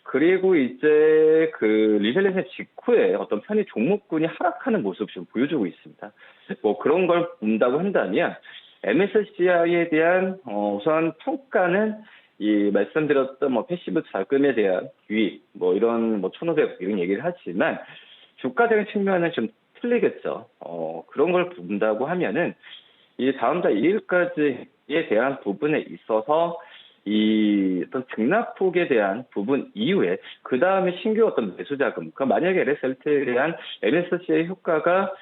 그리고 이제 그 리밸런스 직후에 어떤 편입 종목군이 하락하는 모습을 좀 보여주고 있습니다. 뭐 그런 걸 본다고 한다면 MSCI에 대한 우선 평가는 이 말씀드렸던 뭐 패시브 자금에 대한 유입 뭐 이런 뭐 1,500 이런 얘기를 하지만 주가적인 측면은 좀 틀리겠죠. 그런 걸 본다고 하면은 이 다음 달 2일까지에 대한 부분에 있어서 이 어떤 등락폭에 대한 부분 이후에 그 다음에 신규 어떤 매수 자금, 그러니까 만약에 LSLT에 대한 MSCI 효과가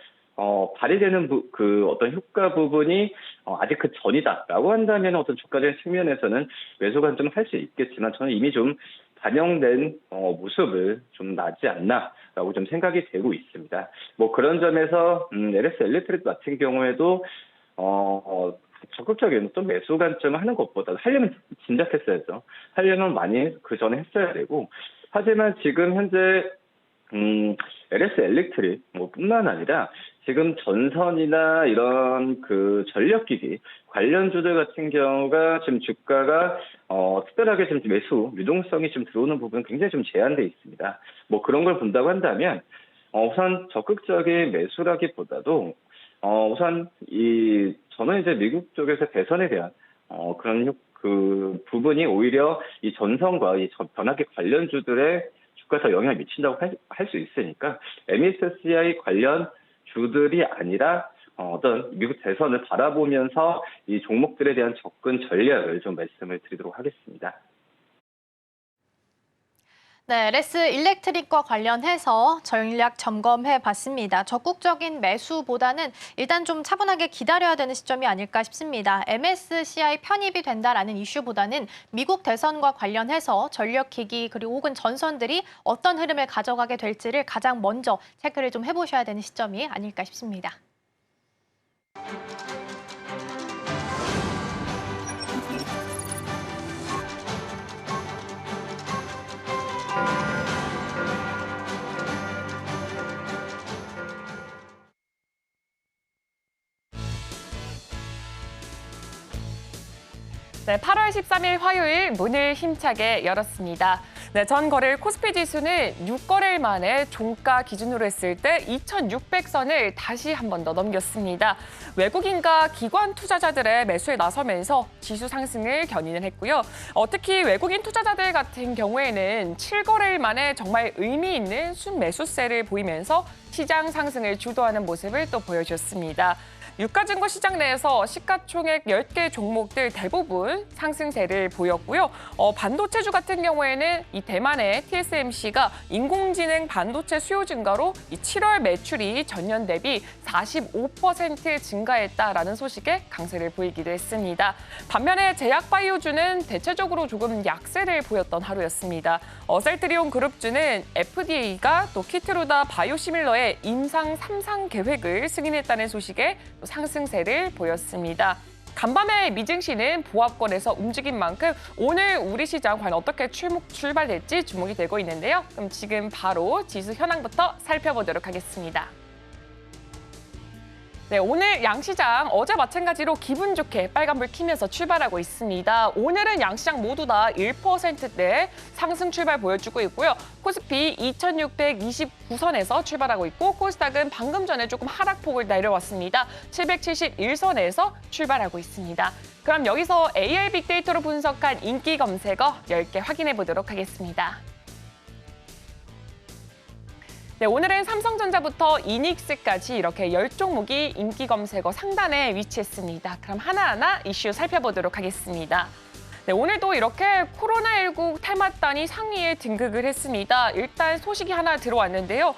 발휘되는 그 어떤 효과 부분이 아직 그 전이다라고 한다면 어떤 주가적인 측면에서는 매수 관점을 할 수 있겠지만 저는 이미 좀 반영된 모습을 좀 나지 않나라고 좀 생각이 되고 있습니다. 뭐 그런 점에서 LS 일렉트릭 같은 경우에도 적극적인 또 매수 관점을 하는 것보다 하려면 진작했어야죠. 하려면 많이 그 전에 했어야 되고, 하지만 지금 현재 LS 엘렉트릭 뿐만 아니라 지금 전선이나 이런 그 전력기기 관련주들 같은 경우가 지금 주가가 특별하게 좀 매수 유동성이 좀 들어오는 부분은 굉장히 좀 제한돼 있습니다. 그런 걸 본다고 한다면 우선 적극적인 매수라기보다도 우선 저는 이제 미국 쪽에서 대선에 대한 그런 그 부분이 오히려 이 전선과 이 변압기 관련주들의 주가에 더 영향을 미친다고 할 수 있으니까 MSCI 관련 주들이 아니라 어떤 미국 대선을 바라보면서 이 종목들에 대한 접근 전략을 좀 말씀을 드리도록 하겠습니다. 네, LS 일렉트릭과 관련해서 전략 점검해 봤습니다. 적극적인 매수보다는 일단 좀 차분하게 기다려야 되는 시점이 아닐까 싶습니다. MSCI 편입이 된다라는 이슈보다는 미국 대선과 관련해서 전력기기 그리고 혹은 전선들이 어떤 흐름을 가져가게 될지를 가장 먼저 체크를 좀 해보셔야 되는 시점이 아닐까 싶습니다. 네, 8월 13일 화요일 문을 힘차게 열었습니다. 네, 전 거래일 코스피 지수는 6거래일 만에 종가 기준으로 했을 때 2,600선을 다시 한 번 더 넘겼습니다. 외국인과 기관 투자자들의 매수에 나서면서 지수 상승을 견인을 했고요. 특히 외국인 투자자들 같은 경우에는 7거래일 만에 정말 의미 있는 순매수세를 보이면서 시장 상승을 주도하는 모습을 또 보여줬습니다. 유가증권 시장 내에서 시가총액 10개 종목들 대부분 상승세를 보였고요. 반도체주 같은 경우에는 이 대만의 TSMC가 인공지능 반도체 수요 증가로 이 7월 매출이 전년 대비 45% 증가했다라는 소식에 강세를 보이기도 했습니다. 반면에 제약바이오주는 대체적으로 조금 약세를 보였던 하루였습니다. 셀트리온 그룹주는 FDA가 또 키트루다 바이오시밀러의 임상 3상 계획을 승인했다는 소식에 상승세를 보였습니다. 간밤에 미증시는 보합권에서 움직인 만큼 오늘 우리 시장 과연 어떻게 출발될지 주목이 되고 있는데요. 그럼 지금 바로 지수 현황부터 살펴보도록 하겠습니다. 네, 오늘 양시장 어제 마찬가지로 기분 좋게 빨간불 켜면서 출발하고 있습니다. 오늘은 양시장 모두 다 1%대 상승 출발 보여주고 있고요. 코스피 2,629선에서 출발하고 있고 코스닥은 방금 전에 조금 하락폭을 내려왔습니다. 771선에서 출발하고 있습니다. 그럼 여기서 AI 빅데이터로 분석한 인기 검색어 10개 확인해 보도록 하겠습니다. 네, 오늘은 삼성전자부터 이닉스까지 이렇게 10종목이 인기 검색어 상단에 위치했습니다. 그럼 하나하나 이슈 살펴보도록 하겠습니다. 네, 오늘도 이렇게 코로나19 탈맞단이 상위에 등극을 했습니다. 일단 소식이 하나 들어왔는데요.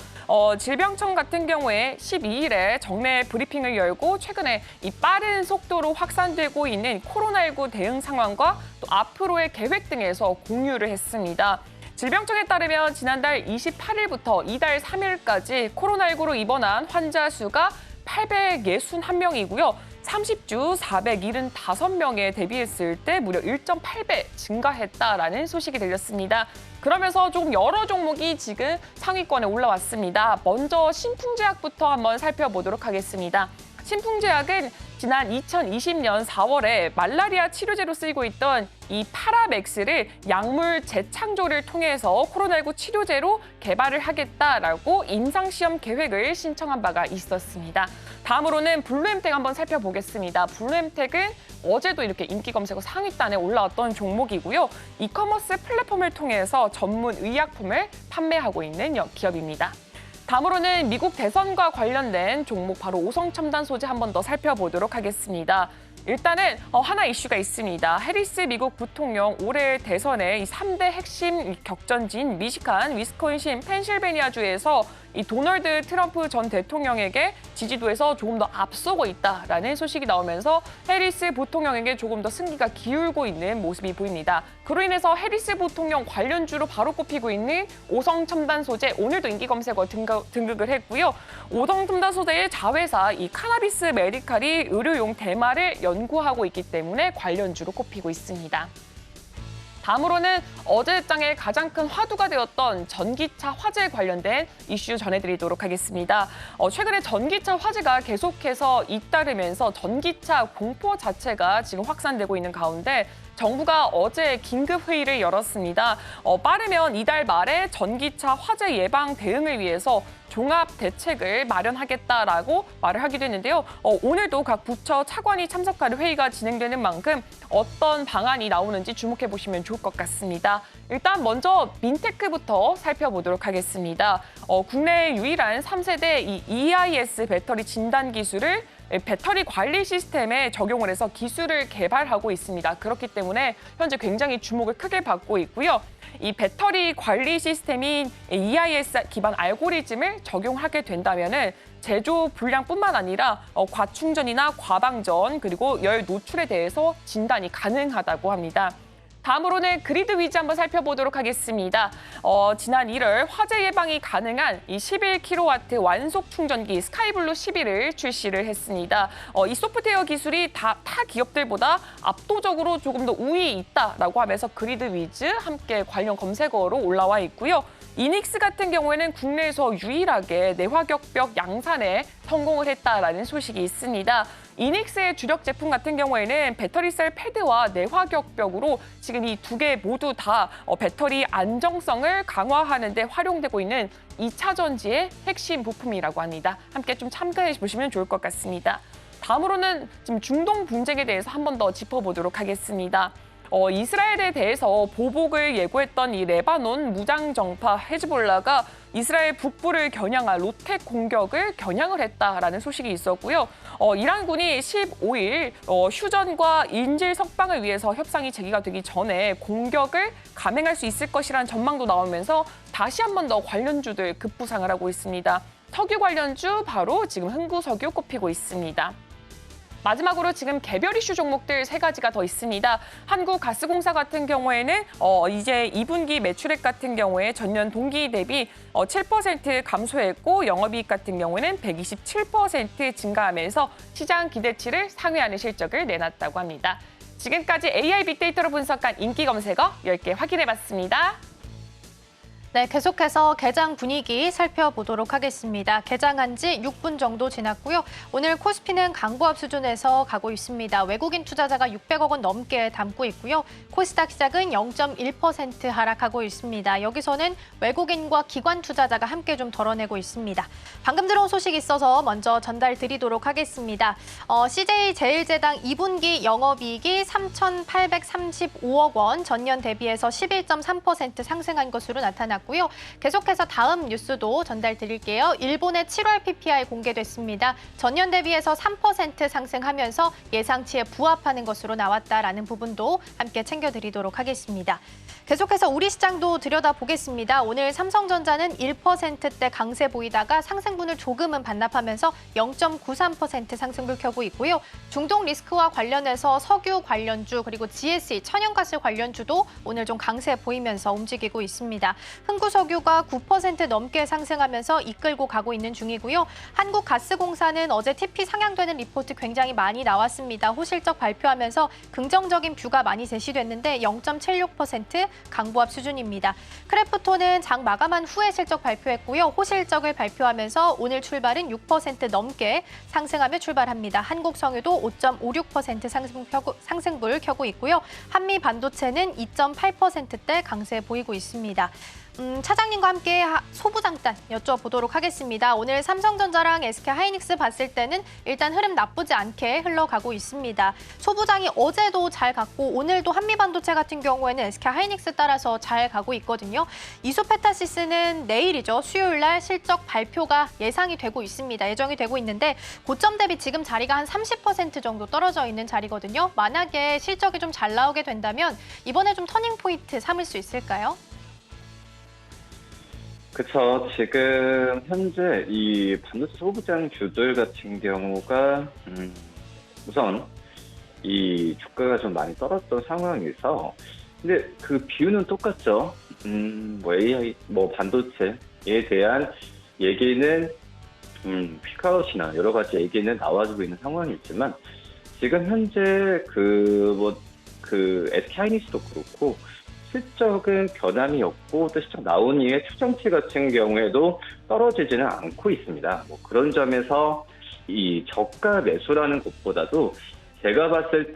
질병청 같은 경우에 12일에 정례 브리핑을 열고 최근에 이 빠른 속도로 확산되고 있는 코로나19 대응 상황과 또 앞으로의 계획 등에서 공유를 했습니다. 질병청에 따르면 지난달 28일부터 이달 3일까지 코로나19로 입원한 환자 수가 861명이고요. 30주 475명에 대비했을 때 무려 1.8배 증가했다라는 소식이 들렸습니다. 그러면서 조금 여러 종목이 지금 상위권에 올라왔습니다. 먼저 신풍제약부터 한번 살펴보도록 하겠습니다. 신풍제약은 지난 2020년 4월에 말라리아 치료제로 쓰이고 있던 이 파라맥스를 약물 재창조를 통해서 코로나19 치료제로 개발을 하겠다라고 임상시험 계획을 신청한 바가 있었습니다. 다음으로는 블루엠텍 한번 살펴보겠습니다. 블루엠텍은 어제도 이렇게 인기 검색어 상위단에 올라왔던 종목이고요. 이커머스 플랫폼을 통해서 전문 의약품을 판매하고 있는 기업입니다. 다음으로는 미국 대선과 관련된 종목 바로 오성첨단 소재 한 번 더 살펴보도록 하겠습니다. 일단은 하나 이슈가 있습니다. 해리스 미국 부통령 올해 대선의 이 3대 핵심 격전지인 미시간, 위스콘신, 펜실베니아주에서 이 도널드 트럼프 전 대통령에게 지지도에서 조금 더 앞서고 있다라는 소식이 나오면서 해리스 부통령에게 조금 더 승기가 기울고 있는 모습이 보입니다. 그로 인해서 해리스 부통령 관련주로 바로 꼽히고 있는 오성첨단 소재 오늘도 인기 검색어 등극을 했고요. 오성첨단 소재의 자회사 이 카나비스 메디칼이 의료용 대마를 연구하고 있기 때문에 관련주로 꼽히고 있습니다. 다음으로는 어제장의 가장 큰 화두가 되었던 전기차 화재 관련된 이슈 전해드리도록 하겠습니다. 최근에 전기차 화재가 계속해서 잇따르면서 전기차 공포 자체가 지금 확산되고 있는 가운데 정부가 어제 긴급회의를 열었습니다. 빠르면 이달 말에 전기차 화재 예방 대응을 위해서 종합 대책을 마련하겠다라고 말을 하기도 했는데요. 오늘도 각 부처 차관이 참석하는 회의가 진행되는 만큼 어떤 방안이 나오는지 주목해 보시면 좋을 것 같습니다. 일단 먼저 민테크부터 살펴보도록 하겠습니다. 국내 유일한 3세대 이 EIS 배터리 진단 기술을 배터리 관리 시스템에 적용을 해서 기술을 개발하고 있습니다. 그렇기 때문에 현재 굉장히 주목을 크게 받고 있고요. 이 배터리 관리 시스템인 EIS 기반 알고리즘을 적용하게 된다면은 제조 불량뿐만 아니라 과충전이나 과방전 그리고 열 노출에 대해서 진단이 가능하다고 합니다. 다음으로는 그리드 위즈 한번 살펴보도록 하겠습니다. 지난 1월 화재 예방이 가능한 이 11kW 완속 충전기 스카이블루 11을 출시를 했습니다. 이 소프트웨어 기술이 타 기업들보다 압도적으로 조금 더 우위에 있다라고 하면서 그리드 위즈 함께 관련 검색어로 올라와 있고요. 이닉스 같은 경우에는 국내에서 유일하게 내화격벽 양산에 성공을 했다라는 소식이 있습니다. 이닉스의 주력 제품 같은 경우에는 배터리셀 패드와 내화격벽으로 지금 이 두 개 모두 다 배터리 안정성을 강화하는 데 활용되고 있는 2차 전지의 핵심 부품이라고 합니다. 함께 좀 참고해 보시면 좋을 것 같습니다. 다음으로는 지금 중동 분쟁에 대해서 한 번 더 짚어보도록 하겠습니다. 이스라엘에 대해서 보복을 예고했던 이 레바논 무장정파 헤즈볼라가 이스라엘 북부를 겨냥한 로켓 공격을 겨냥을 했다라는 소식이 있었고요. 이란군이 15일 휴전과 인질 석방을 위해서 협상이 제기가 되기 전에 공격을 감행할 수 있을 것이라는 전망도 나오면서 다시 한 번 더 관련주들 급부상을 하고 있습니다. 석유 관련주 바로 지금 흥구석유 꼽히고 있습니다. 마지막으로 지금 개별 이슈 종목들 3가지가 더 있습니다. 한국가스공사 같은 경우에는 이제 2분기 매출액 같은 경우에 전년 동기 대비 7% 감소했고 영업이익 같은 경우에는 127% 증가하면서 시장 기대치를 상회하는 실적을 내놨다고 합니다. 지금까지 AI 빅데이터로 분석한 인기 검색어 10개 확인해봤습니다. 네, 계속해서 개장 분위기 살펴보도록 하겠습니다. 개장한 지 6분 정도 지났고요. 오늘 코스피는 강보합 수준에서 가고 있습니다. 외국인 투자자가 600억 원 넘게 담고 있고요. 코스닥 시작은 0.1% 하락하고 있습니다. 여기서는 외국인과 기관 투자자가 함께 좀 덜어내고 있습니다. 방금 들어온 소식이 있어서 먼저 전달 드리도록 하겠습니다. CJ제일제당 2분기 영업이익이 3,835억 원, 전년 대비해서 11.3% 상승한 것으로 나타났습니다. 고요. 계속해서 다음 뉴스도 전달 드릴게요. 일본의 7월 PPI 공개됐습니다. 전년 대비해서 3% 상승하면서 예상치에 부합하는 것으로 나왔다라는 부분도 함께 챙겨드리도록 하겠습니다. 계속해서 우리 시장도 들여다보겠습니다. 오늘 삼성전자는 1%대 강세 보이다가 상승분을 조금은 반납하면서 0.93% 상승을 켜고 있고요. 중동 리스크와 관련해서 석유 관련주 그리고 GSE 천연가스 관련주도 오늘 좀 강세 보이면서 움직이고 있습니다. 흥구석유가 9% 넘게 상승하면서 이끌고 가고 있는 중이고요. 한국가스공사는 어제 TP 상향되는 리포트 굉장히 많이 나왔습니다. 호실적 발표하면서 긍정적인 뷰가 많이 제시됐는데 0.76% 강보합 수준입니다. 크래프톤은 장 마감한 후에 실적 발표했고요. 호실적을 발표하면서 오늘 출발은 6% 넘게 상승하며 출발합니다. 한국성유도 5.56% 상승불 켜고 있고요. 한미반도체는 2.8%대 강세 보이고 있습니다. 차장님과 함께 소부장단 여쭤보도록 하겠습니다. 오늘 삼성전자랑 SK하이닉스 봤을 때는 일단 흐름 나쁘지 않게 흘러가고 있습니다. 소부장이 어제도 잘 갔고 오늘도 한미반도체 같은 경우에는 SK하이닉스 따라서 잘 가고 있거든요. 이소페타시스는 내일이죠. 수요일 날 실적 발표가 예상이 되고 있습니다. 예정이 되고 있는데 고점 대비 지금 자리가 한 30% 정도 떨어져 있는 자리거든요. 만약에 실적이 좀 잘 나오게 된다면 이번에 좀 터닝 포인트 삼을 수 있을까요? 그렇죠. 지금 현재 이 반도체 소부장주들 같은 경우가 우선 이 주가가 좀 많이 떨어졌던 상황에서 근데 그 비율은 똑같죠. 뭐 AI, 뭐 반도체에 대한 얘기는 퀵아웃이나 여러 가지 얘기는 나와주고 있는 상황이지만 지금 현재 그 SK하이닉스도 그렇고 실적은 변함이 없고 또 실적 나온 이후에 추정치 같은 경우에도 떨어지지는 않고 있습니다. 뭐 그런 점에서 이 저가 매수라는 것보다도 제가 봤을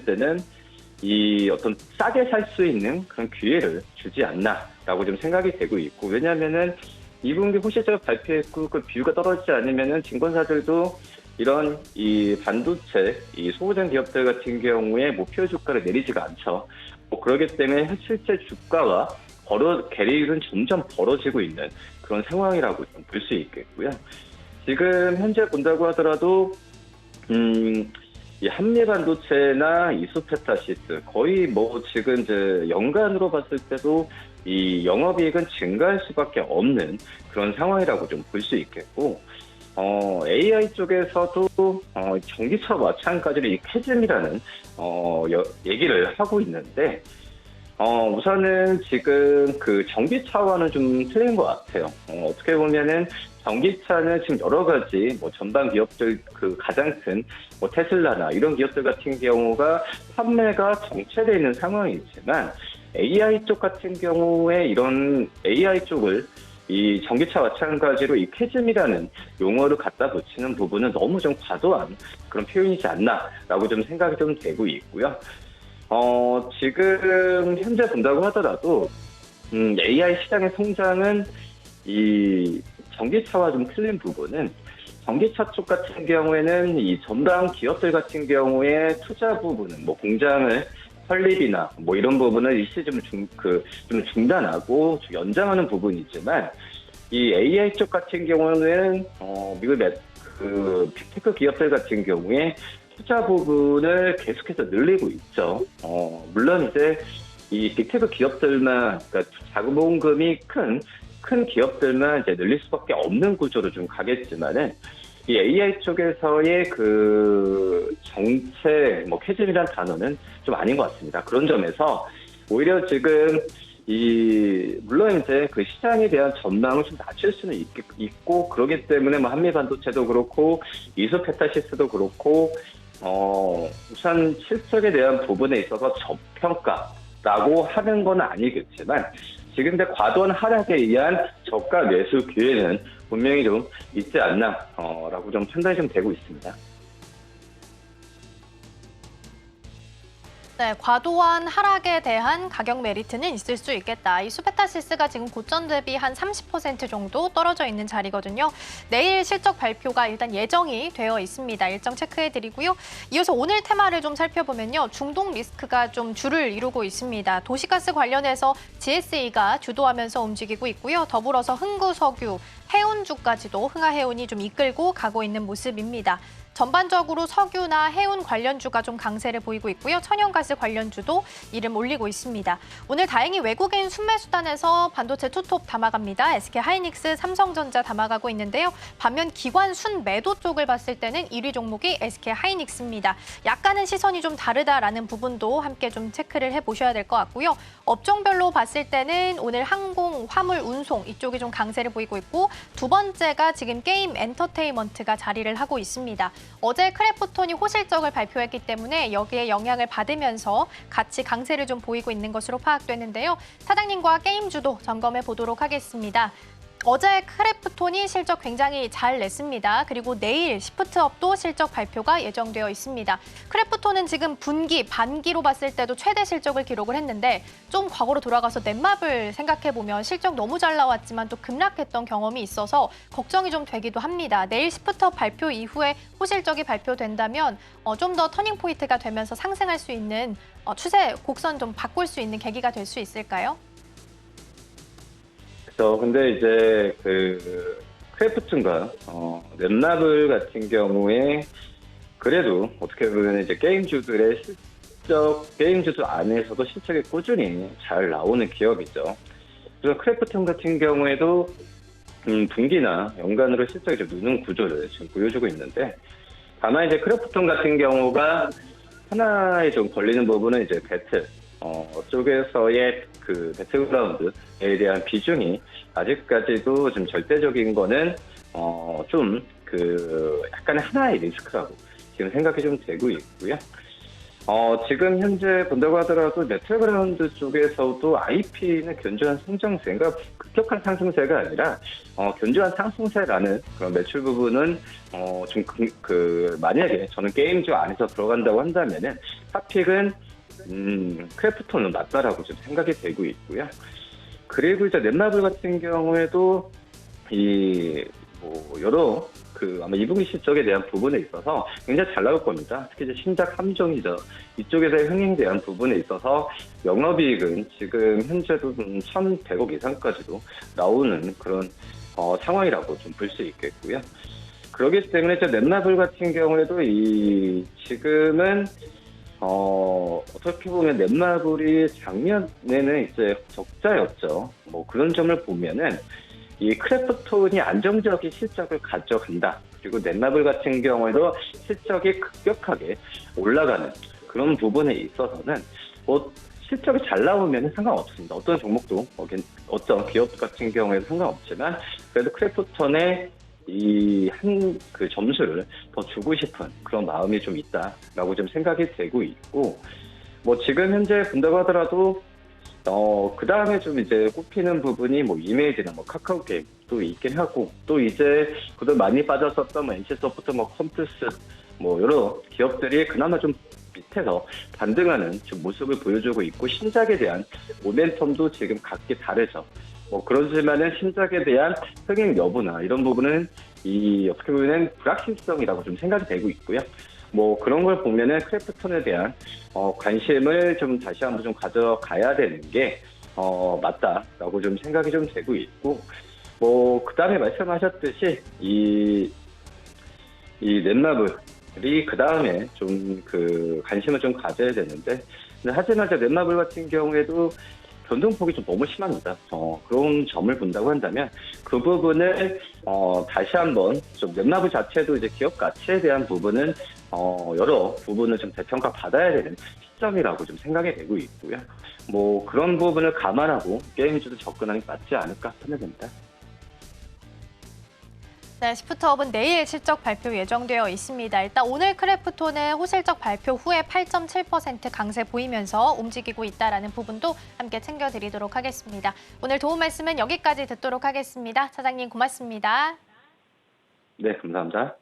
때는 이 어떤 싸게 살 수 있는 그런 기회를 주지 않나라고 좀 생각이 되고 있고, 왜냐하면은 2분기 호실적 발표했고 그 비율가 떨어지지 않으면은 증권사들도 이런 이 반도체, 이 소부장 기업들 같은 경우에 목표 주가를 내리지가 않죠. 뭐 그렇기 때문에 실제 주가와 괴리율은 점점 벌어지고 있는 그런 상황이라고 좀 볼 수 있겠고요. 지금 현재 본다고 하더라도 이 한미반도체나 이소페타시스 거의 뭐 지금 이제 연간으로 봤을 때도 이 영업이익은 증가할 수밖에 없는 그런 상황이라고 좀 볼 수 있겠고, AI 쪽에서도 전기차 마찬가지로 이 캐즘이라는 얘기를 하고 있는데, 우선은 지금 그 전기차와는 좀 틀린 것 같아요. 어떻게 보면은 전기차는 지금 여러 가지 뭐 전방 기업들 그 가장 큰 뭐 테슬라나 이런 기업들 같은 경우가 판매가 정체되어 있는 상황이지만, AI 쪽 같은 경우에 이런 AI 쪽을 이 전기차 마찬가지로 이 캐즘이라는 용어를 갖다 붙이는 부분은 너무 좀 과도한 그런 표현이지 않나라고 좀 생각이 좀 되고 있고요. 지금 현재 본다고 하더라도 AI 시장의 성장은 이 전기차와 좀 틀린 부분은, 전기차 쪽 같은 경우에는 이 전방 기업들 같은 경우에 투자 부분은 뭐 공장을 설립이나 뭐 이런 부분을 일시 좀 중단하고 연장하는 부분이지만, 이 AI 쪽 같은 경우는 미국 빅테크 기업들 같은 경우에 투자 부분을 계속해서 늘리고 있죠. 물론 이제 이 빅테크 기업들만, 그러니까 자본금이 큰 기업들만 이제 늘릴 수밖에 없는 구조로 좀 가겠지만은, 이 AI 쪽에서의 그 정책, 뭐 캐즘이라는 단어는 좀 아닌 것 같습니다. 그런 점에서 오히려 지금 물론 이제 그 시장에 대한 전망을 좀 낮출 수는 있고, 그러기 때문에 뭐 한미반도체도 그렇고 이소페타시스도 그렇고 우선 실적에 대한 부분에 있어서 저평가라고 하는 건 아니겠지만, 지금 과도한 하락에 의한 저가 매수 기회는 분명히 좀 있지 않나라고 좀 판단이 좀 되고 있습니다. 네, 과도한 하락에 대한 가격 메리트는 있을 수 있겠다. 이 수페타시스가 지금 고점 대비 한 30% 정도 떨어져 있는 자리거든요. 내일 실적 발표가 일단 예정이 되어 있습니다. 일정 체크해드리고요. 이어서 오늘 테마를 좀 살펴보면요. 중동 리스크가 좀 주를 이루고 있습니다. 도시가스 관련해서 GSA가 주도하면서 움직이고 있고요. 더불어서 흥구석유, 해운주까지도 흥하해운이 좀 이끌고 가고 있는 모습입니다. 전반적으로 석유나 해운 관련주가 좀 강세를 보이고 있고요. 천연가스 관련주도 이름 올리고 있습니다. 오늘 다행히 외국인 순매수단에서 반도체 투톱 담아갑니다. SK하이닉스, 삼성전자 담아가고 있는데요. 반면 기관 순매도 쪽을 봤을 때는 1위 종목이 SK하이닉스입니다. 약간은 시선이 좀 다르다라는 부분도 함께 좀 체크를 해보셔야 될 것 같고요. 업종별로 봤을 때는 오늘 항공, 화물, 운송 이쪽이 좀 강세를 보이고 있고, 두 번째가 지금 게임 엔터테인먼트가 자리를 하고 있습니다. 어제 크래프톤이 호실적을 발표했기 때문에 여기에 영향을 받으면서 같이 강세를 좀 보이고 있는 것으로 파악되는데요. 사장님과 게임주도 점검해 보도록 하겠습니다. 어제 크래프톤이 실적 굉장히 잘 냈습니다. 그리고 내일 시프트업도 실적 발표가 예정되어 있습니다. 크래프톤은 지금 분기, 반기로 봤을 때도 최대 실적을 기록을 했는데, 좀 과거로 돌아가서 넷마블 생각해보면 실적 너무 잘 나왔지만 또 급락했던 경험이 있어서 걱정이 좀 되기도 합니다. 내일 시프트업 발표 이후에 호실적이 발표된다면 좀 더 터닝포인트가 되면서 상승할 수 있는 추세 곡선 좀 바꿀 수 있는 계기가 될 수 있을까요? 근데 이제 크래프톤과 넷마블 같은 경우에 그래도 어떻게 보면 이제 게임주들 안에서도 실적이 꾸준히 잘 나오는 기업이죠. 그래서 크래프톤 같은 경우에도 분기나 연간으로 실적이 좀 느는 구조를 지금 보여주고 있는데, 다만 이제 크래프톤 같은 경우가 하나에 좀 걸리는 부분은 이제 배틀 쪽에서의 그 배틀그라운드에 대한 비중이 아직까지도 좀 절대적인 거는 좀 약간의 하나의 리스크라고 지금 생각이 좀 되고 있고요. 지금 현재 본다고 하더라도 배틀그라운드 쪽에서도 IP는 견조한 성장세, 그러니까 급격한 상승세가 아니라 견조한 상승세라는 그런 매출 부분은 좀 만약에 저는 게임주 안에서 들어간다고 한다면은 탑픽은 크래프톤은 맞다라고 좀 생각이 되고 있고요. 그리고 이제 넷마블 같은 경우에도 여러 아마 2분기 실적에 대한 부분에 있어서 굉장히 잘 나올 겁니다. 특히 이제 신작 함정이죠. 이쪽에서의 흥행에 대한 부분에 있어서 영업이익은 지금 현재도 1,100억 이상까지도 나오는 그런 상황이라고 좀 볼 수 있겠고요. 그렇기 때문에 이제 넷마블 같은 경우에도 지금은 어떻게 보면 넷마블이 작년에는 이제 적자였죠. 뭐 그런 점을 보면은 이 크래프톤이 안정적인 실적을 가져간다. 그리고 넷마블 같은 경우에도 실적이 급격하게 올라가는 그런 부분에 있어서는 실적이 잘 나오면 상관없습니다. 어떤 종목도 어떤 기업 같은 경우에도 상관없지만 그래도 크래프톤의 그 점수를 더 주고 싶은 그런 마음이 좀 있다라고 좀 생각이 되고 있고, 지금 현재 본다고 하더라도 그 다음에 좀 이제 꼽히는 부분이 이메이지나 카카오 게임도 있긴 하고, 또 이제 그도 많이 빠졌었던 NC소프트, 컴투스, 여러 기업들이 그나마 좀 밑에서 반등하는 좀 모습을 보여주고 있고, 신작에 대한 모멘텀도 지금 각기 다르죠. 그러지만은 신작에 대한 흥행 여부나 이런 부분은 어떻게 보면 불확실성이라고 좀 생각이 되고 있고요. 그런 걸 보면은 크래프톤에 대한 관심을 좀 다시 한번 좀 가져가야 되는 게 맞다라고 좀 생각이 좀 되고 있고, 그 다음에 말씀하셨듯이 이 넷마블이 그 다음에 좀 관심을 좀 가져야 되는데, 하지만 넷마블 같은 경우에도 변동폭이 좀 너무 심합니다. 그런 점을 본다고 한다면 그 부분을 다시 한번 좀 넷마블 자체도 이제 기업 가치에 대한 부분은 여러 부분을 좀 재평가 받아야 되는 시점이라고 좀 생각이 되고 있고요. 그런 부분을 감안하고 게임주도 접근하는 게 맞지 않을까 판단됩니다. 네, 시프트업은 내일 실적 발표 예정되어 있습니다. 일단 오늘 크래프톤은 호실적 발표 후에 8.7% 강세 보이면서 움직이고 있다는 부분도 함께 챙겨드리도록 하겠습니다. 오늘 도움 말씀은 여기까지 듣도록 하겠습니다. 차장님 고맙습니다. 네, 감사합니다.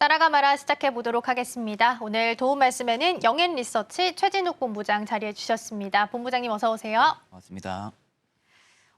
따라가 말아 시작해 보도록 하겠습니다. 오늘 도움 말씀에는 영앤리서치 최진욱 본부장 자리해 주셨습니다. 본부장님 어서 오세요. 고맙습니다.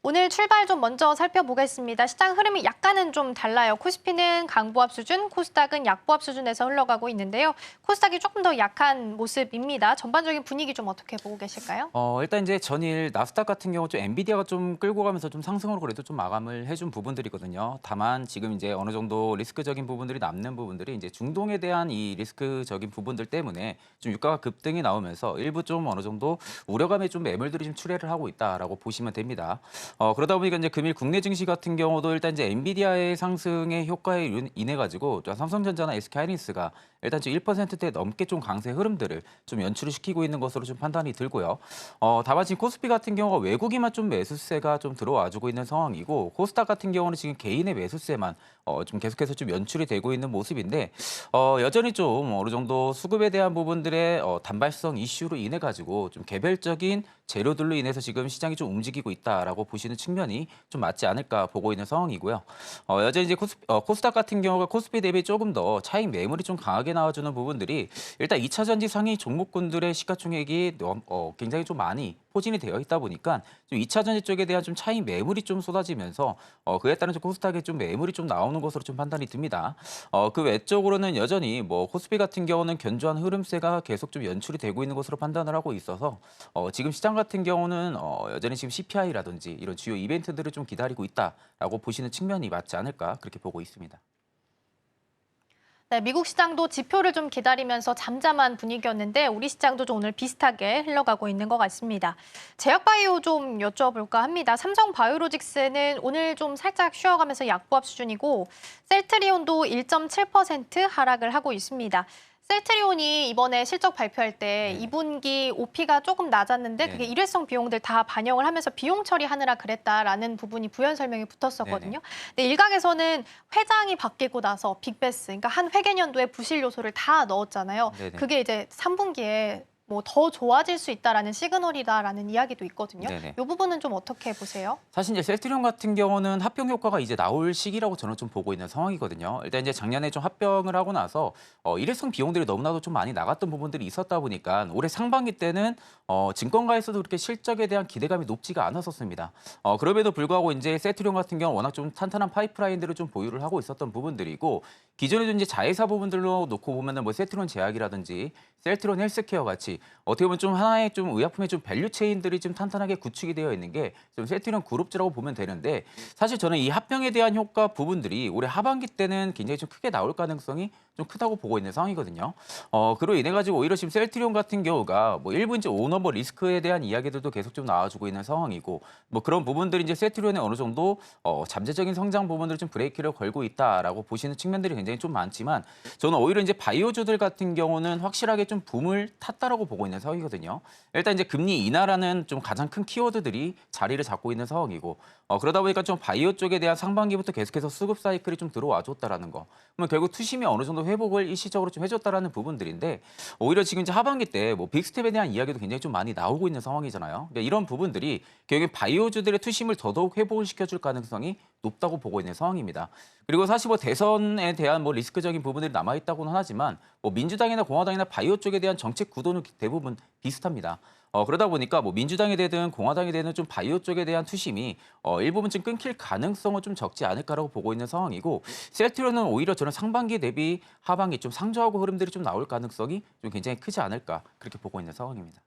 오늘 출발 좀 먼저 살펴보겠습니다. 시장 흐름이 약간은 좀 달라요. 코스피는 강보합 수준, 코스닥은 약보합 수준에서 흘러가고 있는데요. 코스닥이 조금 더 약한 모습입니다. 전반적인 분위기 좀 어떻게 보고 계실까요? 일단 이제 전일 나스닥 같은 경우 좀 엔비디아가 좀 끌고 가면서 좀 상승으로 그래도 좀 마감을 해준 부분들이거든요. 다만 지금 이제 어느 정도 리스크적인 부분들이 남는 부분들이 이제 중동에 대한 이 리스크적인 부분들 때문에 좀 유가가 급등이 나오면서 일부 좀 어느 정도 우려감의 좀 매물들이 좀 출회를 하고 있다라고 보시면 됩니다. 그러다 보니까 이제 금일 국내 증시 같은 경우도 일단 이제 엔비디아의 상승의 효과에 인해 가지고 삼성전자나 SK하이닉스가 일단 좀 1%대 넘게 좀 강세 흐름들을 좀 연출을 시키고 있는 것으로 좀 판단이 들고요. 다만 지금 코스피 같은 경우가 외국인만 좀 매수세가 좀 들어와주고 있는 상황이고, 코스닥 같은 경우는 지금 개인의 매수세만 좀 계속해서 좀 연출이 되고 있는 모습인데, 여전히 좀 어느 정도 수급에 대한 부분들의 단발성 이슈로 인해 가지고 좀 개별적인 재료들로 인해서 지금 시장이 좀 움직이고 있다라고 보시면 보시는 측면이 좀 맞지 않을까 보고 있는 상황이고요. 여전히 이제 코스닥 같은 경우가 코스피 대비 조금 더 차익 매물이 좀 강하게 나와주는 부분들이 일단 2차 전지 상위 종목군들의 시가총액이 굉장히 좀 많이 포진이 되어 있다 보니까 좀 2차 전지 쪽에 대한 좀 차익 매물이 좀 쏟아지면서 그에 따른 좀 코스닥에 좀 매물이 좀 나오는 것으로 좀 판단이 듭니다. 그 외적으로는 여전히 뭐 코스피 같은 경우는 견조한 흐름세가 계속 좀 연출이 되고 있는 것으로 판단을 하고 있어서 지금 시장 같은 경우는 여전히 지금 CPI라든지 이런 주요 이벤트들을 좀 기다리고 있다라고 보시는 측면이 맞지 않을까 그렇게 보고 있습니다. 네, 미국 시장도 지표를 좀 기다리면서 잠잠한 분위기였는데 우리 시장도 좀 오늘 비슷하게 흘러가고 있는 것 같습니다. 제약바이오 좀 여쭤볼까 합니다. 삼성바이오로직스는 오늘 좀 살짝 쉬어가면서 약보합 수준이고 셀트리온도 1.7% 하락을 하고 있습니다. 셀트리온이 이번에 실적 발표할 때 2분기 OP가 조금 낮았는데 그게 일회성 비용들 다 반영을 하면서 비용 처리하느라 그랬다라는 부분이 부연 설명이 붙었었거든요. 근데 일각에서는 회장이 바뀌고 나서 빅베스, 그러니까 한 회계년도에 부실 요소를 다 넣었잖아요. 네네. 그게 이제 3분기에 뭐 더 좋아질 수 있다라는 시그널이다라는 이야기도 있거든요. 네네. 이 부분은 좀 어떻게 보세요? 사실 이제 셀트리온 같은 경우는 합병 효과가 이제 나올 시기라고 저는 좀 보고 있는 상황이거든요. 일단 이제 작년에 좀 합병을 하고 나서 일회성 비용들이 너무나도 좀 많이 나갔던 부분들이 있었다 보니까 올해 상반기 때는 증권가에서도 그렇게 실적에 대한 기대감이 높지가 않았었습니다. 그럼에도 불구하고 이제 셀트리온 같은 경우 워낙 좀 탄탄한 파이프라인들을 좀 보유를 하고 있었던 부분들이고 기존에도 이제 자회사 부분들로 놓고 보면은 뭐 셀트리온 제약이라든지 셀트리온 헬스케어 같이 어떻게 보면 좀 하나의 좀 의약품의 좀 밸류 체인들이 좀 탄탄하게 구축이 되어 있는 게 좀 셀트리온 그룹주라고 보면 되는데 사실 저는 이 합병에 대한 효과 부분들이 올해 하반기 때는 굉장히 좀 크게 나올 가능성이 좀 크다고 보고 있는 상황이거든요. 그로 인해 가지고 오히려 지금 셀트리온 같은 경우가 뭐 일부 이제 오너버 리스크에 대한 이야기들도 계속 좀 나와주고 있는 상황이고 뭐 그런 부분들이 이제 셀트리온에 어느 정도 잠재적인 성장 부분들을 좀 브레이크를 걸고 있다라고 보시는 측면들이 굉장히 좀 많지만 저는 오히려 이제 바이오주들 같은 경우는 확실하게 좀 붐을 탔다라고 보고 있는 상황이거든요. 일단 이제 금리 인하라는 좀 가장 큰 키워드들이 자리를 잡고 있는 상황이고 그러다 보니까 좀 바이오 쪽에 대한 상반기부터 계속해서 수급 사이클이 좀 들어와 줬다라는 거. 그러면 결국 투심이 어느 정도 회복을 일시적으로 좀 해줬다라는 부분들인데 오히려 지금 이제 하반기 때 뭐 빅스텝에 대한 이야기도 굉장히 좀 많이 나오고 있는 상황이잖아요. 그러니까 이런 부분들이 결국에 바이오주들의 투심을 더더욱 회복을 시켜줄 가능성이 높다고 보고 있는 상황입니다. 그리고 사실 뭐 대선에 대한 뭐 리스크적인 부분들이 남아 있다고는 하지만 뭐 민주당이나 공화당이나 바이오 쪽에 대한 정책 구도는 대부분 비슷합니다. 그러다 보니까 뭐 민주당이 되든 공화당이 되든 좀 바이오 쪽에 대한 투심이 일부분 좀 끊길 가능성은 좀 적지 않을까라고 보고 있는 상황이고 셀트리온은 오히려 저는 상반기 대비 하반기 좀 상저하고 흐름들이 좀 나올 가능성이 좀 굉장히 크지 않을까 그렇게 보고 있는 상황입니다.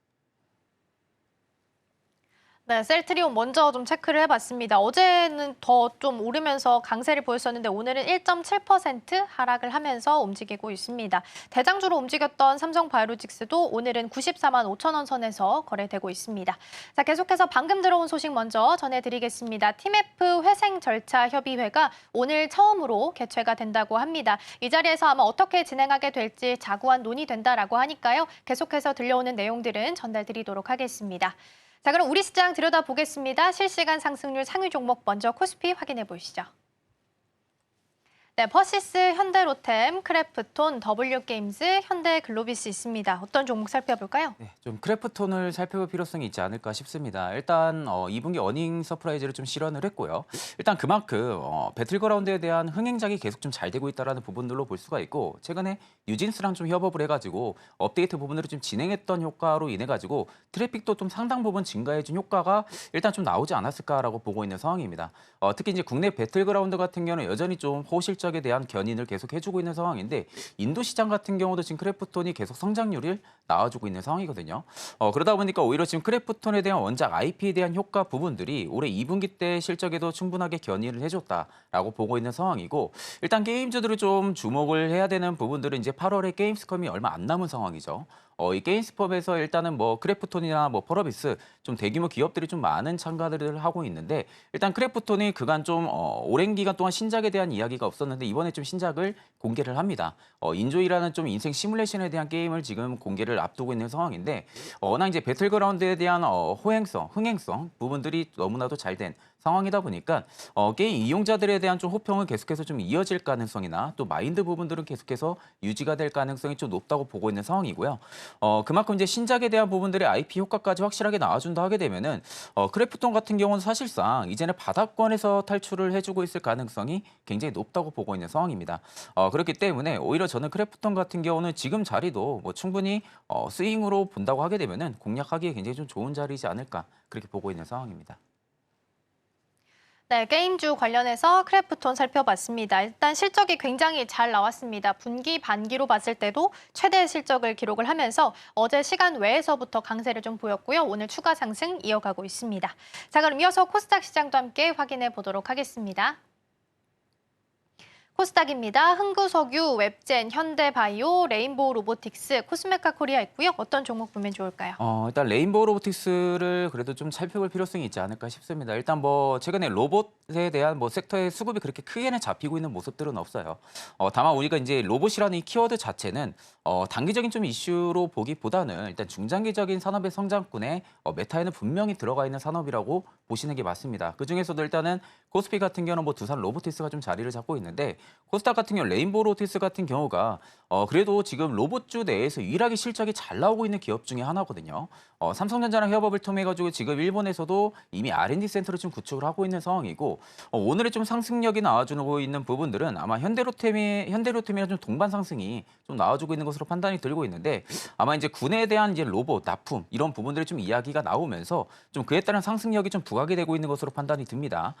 네, 셀트리온 먼저 좀 체크를 해봤습니다. 어제는 더 좀 오르면서 강세를 보였었는데 오늘은 1.7% 하락을 하면서 움직이고 있습니다. 대장주로 움직였던 삼성바이오로직스도 오늘은 94만 5천 원 선에서 거래되고 있습니다. 자, 계속해서 방금 들어온 소식 먼저 전해드리겠습니다. 팀F 회생 절차 협의회가 오늘 처음으로 개최가 된다고 합니다. 이 자리에서 아마 어떻게 진행하게 될지 자구안 논의된다라고 하니까요. 계속해서 들려오는 내용들은 전달드리도록 하겠습니다. 자, 그럼 우리 시장 들여다보겠습니다. 실시간 상승률 상위 종목 먼저 코스피 확인해 보시죠. 네, 퍼시스, 현대로템, 크래프톤, W게임즈, 현대글로비스 있습니다. 어떤 종목 살펴볼까요? 네, 좀 크래프톤을 살펴볼 필요성이 있지 않을까 싶습니다. 일단 2분기 어닝 서프라이즈를 좀 실현을 했고요. 일단 그만큼 배틀그라운드에 대한 흥행작이 계속 좀 잘 되고 있다는 부분들로 볼 수가 있고 최근에 뉴진스랑 좀 협업을 해가지고 업데이트 부분들을 좀 진행했던 효과로 인해 가지고 트래픽도 좀 상당 부분 증가해준 효과가 일단 좀 나오지 않았을까라고 보고 있는 상황입니다. 특히 이제 국내 배틀그라운드 같은 경우는 여전히 좀 호실적에 대한 견인을 계속 해주고 있는 상황인데 인도 시장 같은 경우도 지금 크래프톤이 계속 성장률을 나와주고 있는 상황이거든요. 그러다 보니까 오히려 지금 크래프톤에 대한 원작 IP에 대한 효과 부분들이 올해 2분기 때 실적에도 충분하게 견인을 해줬다라고 보고 있는 상황이고 일단 게임주들을 좀 주목을 해야 되는 부분들은 이제 8월에 게임스컴이 얼마 안 남은 상황이죠. 이 게임스컴에서 일단은 뭐 크래프톤이나 뭐 펄어비스 좀 대규모 기업들이 좀 많은 참가들을 하고 있는데 일단 크래프톤이 그간 좀 오랜 기간 동안 신작에 대한 이야기가 없었는데 이번에 좀 신작을 공개를 합니다. 인조이라는 좀 인생 시뮬레이션에 대한 게임을 지금 공개를 앞두고 있는 상황인데 워낙 이제 배틀그라운드에 대한 흥행성 부분들이 너무나도 잘 된 상황이다 보니까 게임 이용자들에 대한 좀 호평은 계속해서 좀 이어질 가능성이나 또 마인드 부분들은 계속해서 유지가 될 가능성이 좀 높다고 보고 있는 상황이고요. 그만큼 이제 신작에 대한 부분들의 IP 효과까지 확실하게 나와준다 하게 되면은 크래프톤 같은 경우는 사실상 이제는 바닥권에서 탈출을 해주고 있을 가능성이 굉장히 높다고 보고 있는 상황입니다. 그렇기 때문에 오히려 저는 크래프톤 같은 경우는 지금 자리도 뭐 충분히 스윙으로 본다고 하게 되면은 공략하기에 굉장히 좀 좋은 자리이지 않을까 그렇게 보고 있는 상황입니다. 네, 게임주 관련해서 크래프톤 살펴봤습니다. 일단 실적이 굉장히 잘 나왔습니다. 분기, 반기로 봤을 때도 최대 실적을 기록을 하면서 어제 시간 외에서부터 강세를 좀 보였고요. 오늘 추가 상승 이어가고 있습니다. 자, 그럼 이어서 코스닥 시장도 함께 확인해 보도록 하겠습니다. 코스닥입니다. 흥구석유, 웹젠, 현대바이오, 레인보우 로보틱스, 코스메카 코리아 있고요. 어떤 종목 보면 좋을까요? 일단 레인보우 로보틱스를 그래도 좀 살펴볼 필요성이 있지 않을까 싶습니다. 일단 뭐 최근에 로봇에 대한 뭐 섹터의 수급이 그렇게 크게는 잡히고 있는 모습들은 없어요. 다만 우리가 이제 로봇이라는 이 키워드 자체는 단기적인 좀 이슈로 보기보다는 일단 중장기적인 산업의 성장군에 메타에는 분명히 들어가 있는 산업이라고 보시는 게 맞습니다. 그 중에서도 일단은 코스피 같은 경우는 뭐 두산 로보틱스가 좀 자리를 잡고 있는데 코스닥 같은 경우 레인보우 로보틱스 같은 경우가 그래도 지금 로봇주 내에서 유일하게 실적이 잘 나오고 있는 기업 중에 하나거든요. 삼성전자랑 협업을 통해 가지고 지금 일본에서도 이미 R&D 센터를 좀 구축을 하고 있는 상황이고 오늘의 좀 상승력이 나와주고 있는 부분들은 아마 현대로템이랑 좀 동반 상승이 좀 나와주고 있는 것으로 판단이 들고 있는데 아마 이제 군에 대한 이제 로봇 납품 이런 부분들이 좀 이야기가 나오면서 좀 그에 따른 상승력이 좀 부각이 되고 있는 것으로 판단이 듭니다.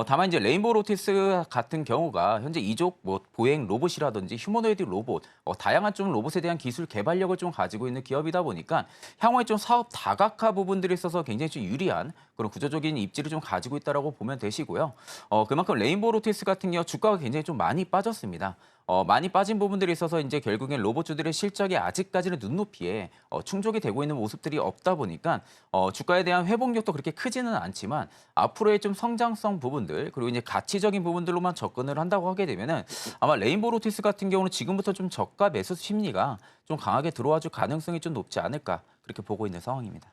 다만 이제 레인보우 로보틱스 같은 경우가 현재 이족 뭐 보행 로봇이라든지 휴머노이드 로봇 다양한 좀 로봇에 대한 기술 개발력을 좀 가지고 있는 기업이다 보니까 향후에 좀 사업 다각화 부분들이 있어서 굉장히 좀 유리한 그런 구조적인 입지를 좀 가지고 있다라고 보면 되시고요. 그만큼 레인보우 로보틱스 같은 경우 주가가 굉장히 좀 많이 빠졌습니다. 많이 빠진 부분들이 있어서 이제 결국엔 로봇주들의 실적이 아직까지는 눈높이에 충족이 되고 있는 모습들이 없다 보니까 주가에 대한 회복력도 그렇게 크지는 않지만 앞으로의 좀 성장성 부분들 그리고 이제 가치적인 부분들로만 접근을 한다고 하게 되면은 아마 레인보우 로보틱스 같은 경우는 지금부터 좀 저가 매수 심리가 좀 강하게 들어와 줄 가능성이 좀 높지 않을까 그렇게 보고 있는 상황입니다.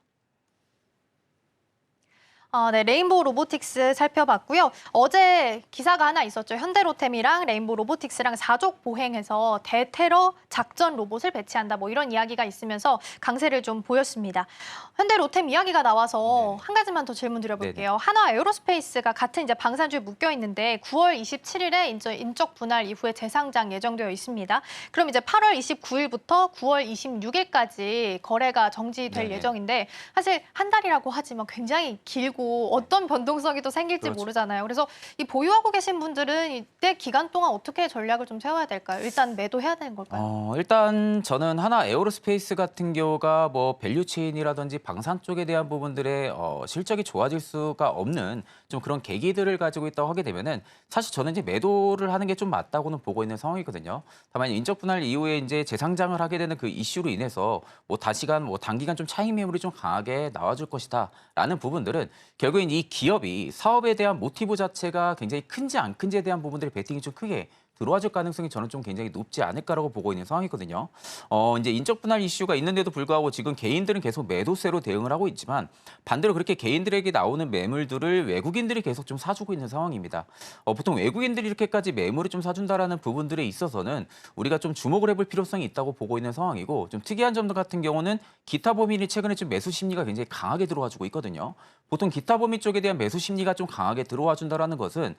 네, 레인보우 로보틱스 살펴봤고요. 어제 기사가 하나 있었죠. 현대로템이랑 레인보우 로보틱스랑 4족 보행해서 대테러 작전 로봇을 배치한다. 뭐 이런 이야기가 있으면서 강세를 좀 보였습니다. 현대로템 이야기가 나와서 한 가지만 더 질문 드려볼게요. 네네. 한화 에어로스페이스가 같은 이제 방산주에 묶여 있는데 9월 27일에 이제 인적 분할 이후에 재상장 예정되어 있습니다. 그럼 이제 8월 29일부터 9월 26일까지 거래가 정지될 네네. 예정인데 사실 한 달이라고 하지만 굉장히 길고 어떤 변동성이 또 생길지 그렇죠. 모르잖아요. 그래서 이 보유하고 계신 분들은 이때 기간 동안 어떻게 전략을 좀 세워야 될까요? 일단 매도해야 되는 걸까요? 일단 저는 하나 에어로스페이스 같은 경우가 뭐 밸류체인이라든지 방산 쪽에 대한 부분들의 실적이 좋아질 수가 없는 좀 그런 계기들을 가지고 있다고 하게 되면은 사실 저는 이제 매도를 하는 게 좀 맞다고는 보고 있는 상황이거든요. 다만 인적 분할 이후에 이제 재상장을 하게 되는 그 이슈로 인해서 뭐 단기간 좀 차익 매물이 좀 강하게 나와줄 것이다라는 부분들은 결국엔 이 기업이 사업에 대한 모티브 자체가 굉장히 큰지 안 큰지에 대한 부분들의 베팅이 좀 크게 들어와 줄 가능성이 저는 좀 굉장히 높지 않을까라고 보고 있는 상황이거든요. 이제 인적 분할 이슈가 있는데도 불구하고 지금 개인들은 계속 매도세로 대응을 하고 있지만 반대로 그렇게 개인들에게 나오는 매물들을 외국인들이 계속 좀 사주고 있는 상황입니다. 보통 외국인들이 이렇게까지 매물을 좀 사준다라는 부분들에 있어서는 우리가 좀 주목을 해볼 필요성이 있다고 보고 있는 상황이고 좀 특이한 점들 같은 경우는 기타 범위이 최근에 좀 매수 심리가 굉장히 강하게 들어와주고 있거든요. 보통 기타 범위 쪽에 대한 매수 심리가 좀 강하게 들어와 준다라는 것은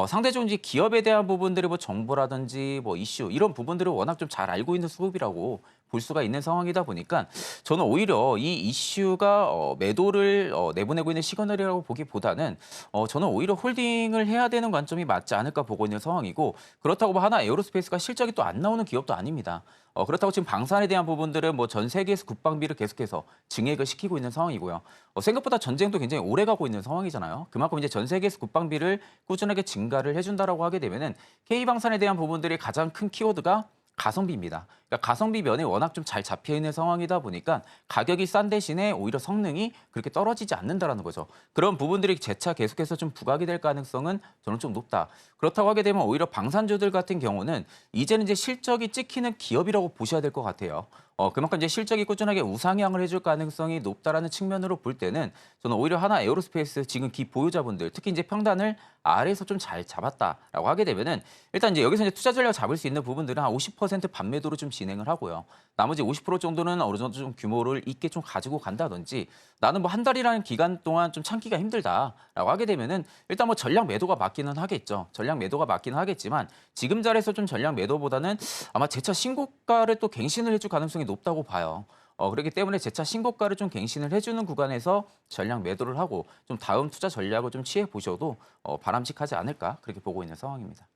상대적으로 이제 기업에 대한 부분들이 뭐 정보라든지 뭐 이슈 이런 부분들을 워낙 좀 잘 알고 있는 수급이라고 볼 수가 있는 상황이다 보니까 저는 오히려 이 이슈가 매도를 내보내고 있는 시그널이라고 보기보다는 저는 오히려 홀딩을 해야 되는 관점이 맞지 않을까 보고 있는 상황이고 그렇다고 뭐 하나 에어로스페이스가 실적이 또 안 나오는 기업도 아닙니다. 그렇다고 지금 방산에 대한 부분들은 뭐 전 세계에서 국방비를 계속해서 증액을 시키고 있는 상황이고요. 생각보다 전쟁도 굉장히 오래 가고 있는 상황이잖아요. 그만큼 이제 전 세계에서 국방비를 꾸준하게 증가를 해준다라고 하게 되면은 K방산에 대한 부분들이 가장 큰 키워드가 가성비입니다. 그러니까 그러니까 가성비 면에 워낙 좀 잘 잡혀 있는 상황이다 보니까 가격이 싼 대신에 오히려 성능이 그렇게 떨어지지 않는다라는 거죠. 그런 부분들이 재차 계속해서 좀 부각이 될 가능성은 저는 좀 높다. 그렇다고 하게 되면 오히려 방산주들 같은 경우는 이제는 이제 실적이 찍히는 기업이라고 보셔야 될 것 같아요. 그만큼 이제 실적이 꾸준하게 우상향을 해줄 가능성이 높다라는 측면으로 볼 때는 저는 오히려 하나 에어로스페이스 지금 기 보유자분들 특히 이제 평단을 아래에서 좀 잘 잡았다라고 하게 되면은 일단 이제 여기서 이제 투자 전략 잡을 수 있는 부분들은 한 50% 반매도로 좀 진행을 하고요. 나머지 50% 정도는 어느 정도 좀 규모를 있게 좀 가지고 간다든지 나는 뭐 한 달이라는 기간 동안 좀 참기가 힘들다라고 하게 되면은 일단 뭐 전략 매도가 맞기는 하겠죠. 전략 매도가 맞기는 하겠지만 지금 자리에서 좀 전략 매도보다는 아마 재차 신고가를 또 갱신을 해줄 가능성이 높다고 봐요. 그렇기 때문에 재차 신고가를 좀 갱신을 해주는 구간에서 전략 매도를 하고 좀 다음 투자 전략을 좀 취해 보셔도 바람직하지 않을까 그렇게 보고 있는 상황입니다.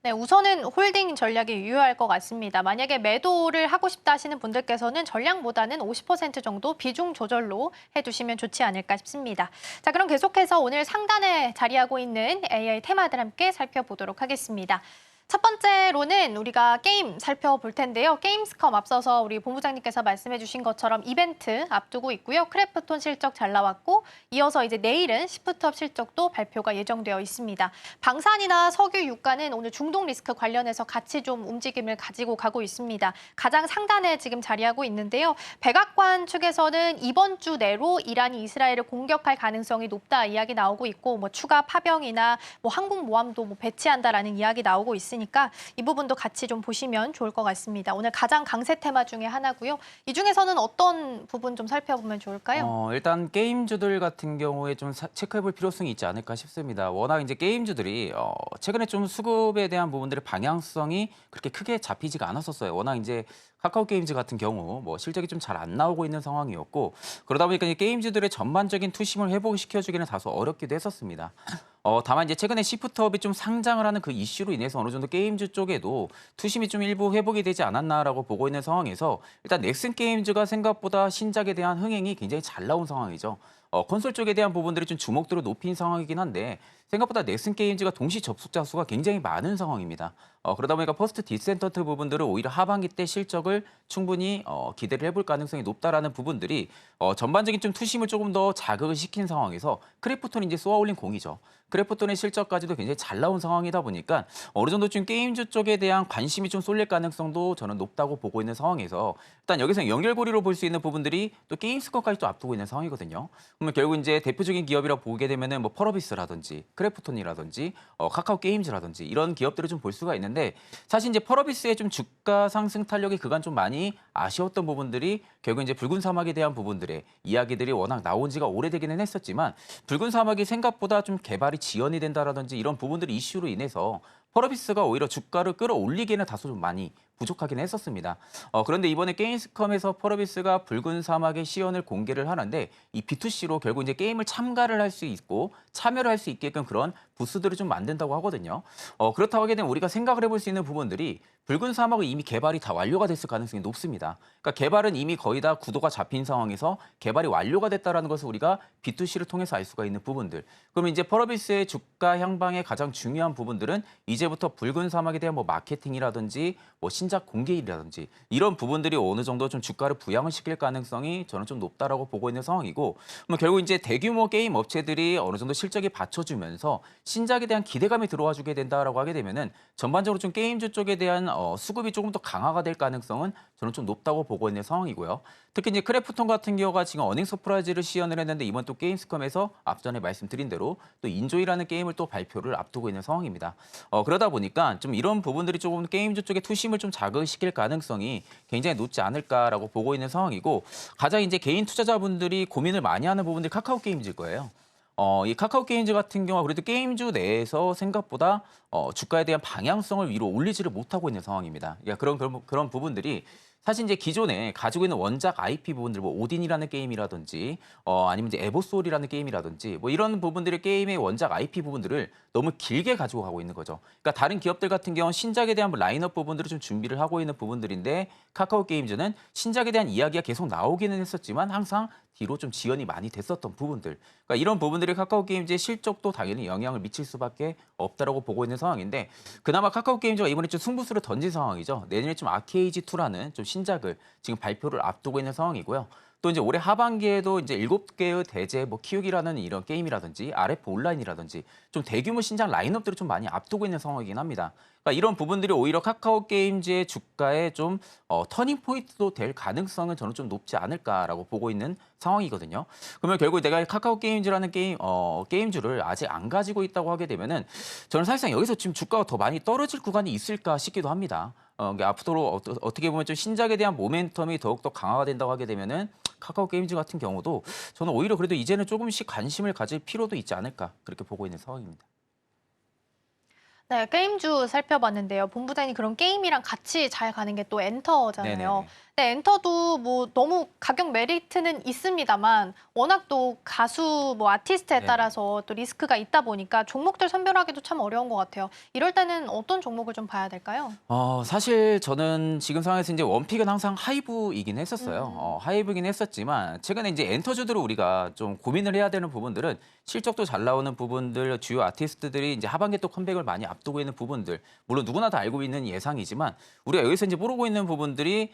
네, 우선은 홀딩 전략이 유효할 것 같습니다. 만약에 매도를 하고 싶다 하시는 분들께서는 전량보다는 50% 정도 비중 조절로 해두시면 좋지 않을까 싶습니다. 자, 그럼 계속해서 오늘 상단에 자리하고 있는 AI 테마들 함께 살펴보도록 하겠습니다. 첫 번째로는 우리가 게임 살펴볼 텐데요. 게임스컴 앞서서 우리 본부장님께서 말씀해 주신 것처럼 이벤트 앞두고 있고요. 크래프톤 실적 잘 나왔고 이어서 이제 내일은 시프트업 실적도 발표가 예정되어 있습니다. 방산이나 석유, 유가는 오늘 중동 리스크 관련해서 같이 좀 움직임을 가지고 가고 있습니다. 가장 상단에 지금 자리하고 있는데요. 백악관 측에서는 이번 주 내로 이란이 이스라엘을 공격할 가능성이 높다 이야기 나오고 있고 뭐 추가 파병이나 뭐 항공모함도 뭐 배치한다라는 이야기 나오고 있으니까 이 부분도 같이 좀 보시면 좋을 것 같습니다. 오늘 가장 강세 테마 중에 하나고요. 이 중에서는 어떤 부분 좀 살펴보면 좋을까요? 일단 게임주들 같은 경우에 좀 체크해볼 필요성이 있지 않을까 싶습니다. 워낙 이제 게임주들이 최근에 좀 수급에 대한 부분들의 방향성이 그렇게 크게 잡히지가 않았었어요. 워낙 이제 카카오 게임즈 같은 경우 뭐 실적이 좀 잘 안 나오고 있는 상황이었고 그러다 보니까 이제 게임주들의 전반적인 투심을 회복시켜주기는 다소 어렵기도 했었습니다. 다만 이제 최근에 시프트업이 좀 상장을 하는 그 이슈로 인해서 어느 정도 게임주 쪽에도 투심이 좀 일부 회복이 되지 않았나라고 보고 있는 상황에서 일단 넥슨 게임즈가 생각보다 신작에 대한 흥행이 굉장히 잘 나온 상황이죠. 콘솔 쪽에 대한 부분들이 좀 주목도를 높인 상황이긴 한데 생각보다 넥슨 게임즈가 동시 접속자 수가 굉장히 많은 상황입니다. 그러다 보니까 퍼스트 디센턴트 부분들은 오히려 하반기 때 실적을 충분히 기대를 해볼 가능성이 높다라는 부분들이 전반적인 좀 투심을 조금 더 자극을 시킨 상황에서 크래프톤이 이제 쏘아올린 공이죠. 크래프톤의 실적까지도 굉장히 잘 나온 상황이다 보니까 어느 정도 좀 게임주 쪽에 대한 관심이 좀 쏠릴 가능성도 저는 높다고 보고 있는 상황에서 일단 여기서 연결고리로 볼 수 있는 부분들이 또 게임스컴까지 또 앞두고 있는 상황이거든요. 그러면 결국 이제 대표적인 기업이라고 보게 되면은 뭐 펄어비스라든지 크래프톤이라든지 카카오 게임즈라든지 이런 기업들을 좀 볼 수가 있는데 사실 이제 펄어비스의 좀 주가 상승 탄력이 그간 좀 많이 아쉬웠던 부분들이 결국 이제 붉은 사막에 대한 부분들의 이야기들이 워낙 나온 지가 오래되기는 했었지만 붉은 사막이 생각보다 좀 개발이 지연이 된다라든지 이런 부분들이 이슈로 인해서 펄어비스가 오히려 주가를 끌어올리기에는 다소 좀 많이 부족하긴 했었습니다. 그런데 이번에 게임스컴에서 펄어비스가 붉은 사막의 시연을 공개를 하는데 이 B2C로 결국 이제 게임을 참가를 할 수 있고 참여를 할 수 있게끔 그런 부스들을 좀 만든다고 하거든요. 그렇다고 하게 되면 우리가 생각을 해볼 수 있는 부분들이 붉은 사막은 이미 개발이 다 완료가 됐을 가능성이 높습니다. 그러니까 개발은 이미 거의 다 구도가 잡힌 상황에서 개발이 완료가 됐다는 것을 우리가 B2C를 통해서 알 수가 있는 부분들. 그러면 이제 펄어비스의 주가 향방의 가장 중요한 부분들은 이제부터 붉은 사막에 대한 뭐 마케팅이라든지 뭐 신작 공개일이라든지 이런 부분들이 어느 정도 좀 주가를 부양을 시킬 가능성이 저는 좀 높다라고 보고 있는 상황이고 결국 이제 대규모 게임 업체들이 어느 정도 실적이 받쳐주면서 신작에 대한 기대감이 들어와주게 된다라고 하게 되면은 전반적으로 좀 게임주 쪽에 대한 수급이 조금 더 강화가 될 가능성은 저는 좀 높다고 보고 있는 상황이고요. 특히 이제 크래프톤 같은 경우가 지금 어닝 서프라이즈를 시연을 했는데 이번 또 게임스컴에서 앞전에 말씀드린 대로 또 인조이라는 게임을 또 발표를 앞두고 있는 상황입니다. 그러다 보니까 좀 이런 부분들이 조금 게임주 쪽의 투심을 좀 자극시킬 가능성이 굉장히 높지 않을까라고 보고 있는 상황이고 가장 이제 개인 투자자분들이 고민을 많이 하는 부분들이 카카오 게임즈일 거예요. 이 카카오 게임즈 같은 경우가 그래도 게임주 내에서 생각보다 주가에 대한 방향성을 위로 올리지를 못하고 있는 상황입니다. 그러니까 그런 부분들이 사실 이제 기존에 가지고 있는 원작 IP 부분들, 뭐 오딘이라는 게임이라든지, 아니면 이제 에보소울이라는 게임이라든지, 뭐 이런 부분들의 게임의 원작 IP 부분들을 너무 길게 가지고 가고 있는 거죠. 그러니까 다른 기업들 같은 경우는 신작에 대한 라인업 부분들을 좀 준비를 하고 있는 부분들인데, 카카오 게임즈는 신작에 대한 이야기가 계속 나오기는 했었지만 항상 뒤로 좀 지연이 많이 됐었던 부분들. 그러니까 이런 부분들이 카카오 게임즈의 실적도 당연히 영향을 미칠 수밖에 없다라고 보고 있는 상황인데, 그나마 카카오 게임즈가 이번에 좀 승부수를 던진 상황이죠. 내년에 좀 아케이지 2라는 좀 신작을 지금 발표를 앞두고 있는 상황이고요. 또 이제 올해 하반기에도 이제 7개의 대제 뭐 키우기라는 이런 게임이라든지 RF 온라인이라든지 좀 대규모 신작 라인업들을 좀 많이 앞두고 있는 상황이긴 합니다. 그러니까 이런 부분들이 오히려 카카오 게임즈의 주가에 좀 터닝 포인트도 될 가능성은 저는 좀 높지 않을까라고 보고 있는 상황이거든요. 그러면 결국 내가 카카오 게임즈라는 게임주를 아직 안 가지고 있다고 하게 되면은 저는 사실상 여기서 지금 주가가 더 많이 떨어질 구간이 있을까 싶기도 합니다. 그러니까 앞으로 어떻게 보면 좀 신작에 대한 모멘텀이 더욱더 강화가 된다고 하게 되면은 카카오 게임즈 같은 경우도 저는 오히려 그래도 이제는 조금씩 관심을 가질 필요도 있지 않을까 그렇게 보고 있는 상황입니다. 네, 게임주 살펴봤는데요. 본부장님 그럼 게임이랑 같이 잘 가는 게 또 엔터잖아요. 네네네. 네, 엔터도 뭐 너무 가격 메리트는 있습니다만 워낙 또 가수 뭐 아티스트에 네네. 따라서 또 리스크가 있다 보니까 종목들 선별하기도 참 어려운 것 같아요. 이럴 때는 어떤 종목을 좀 봐야 될까요? 사실 저는 지금 상황에서 이제 원픽은 항상 하이브이긴 했었어요. 하이브이긴 했었지만 최근에 이제 엔터주들을 우리가 좀 고민을 해야 되는 부분들은 실적도 잘 나오는 부분들, 주요 아티스트들이 이제 하반기 또 컴백을 많이 앞두고 있는 부분들, 물론 누구나 다 알고 있는 예상이지만 우리가 여기서 이제 모르고 있는 부분들이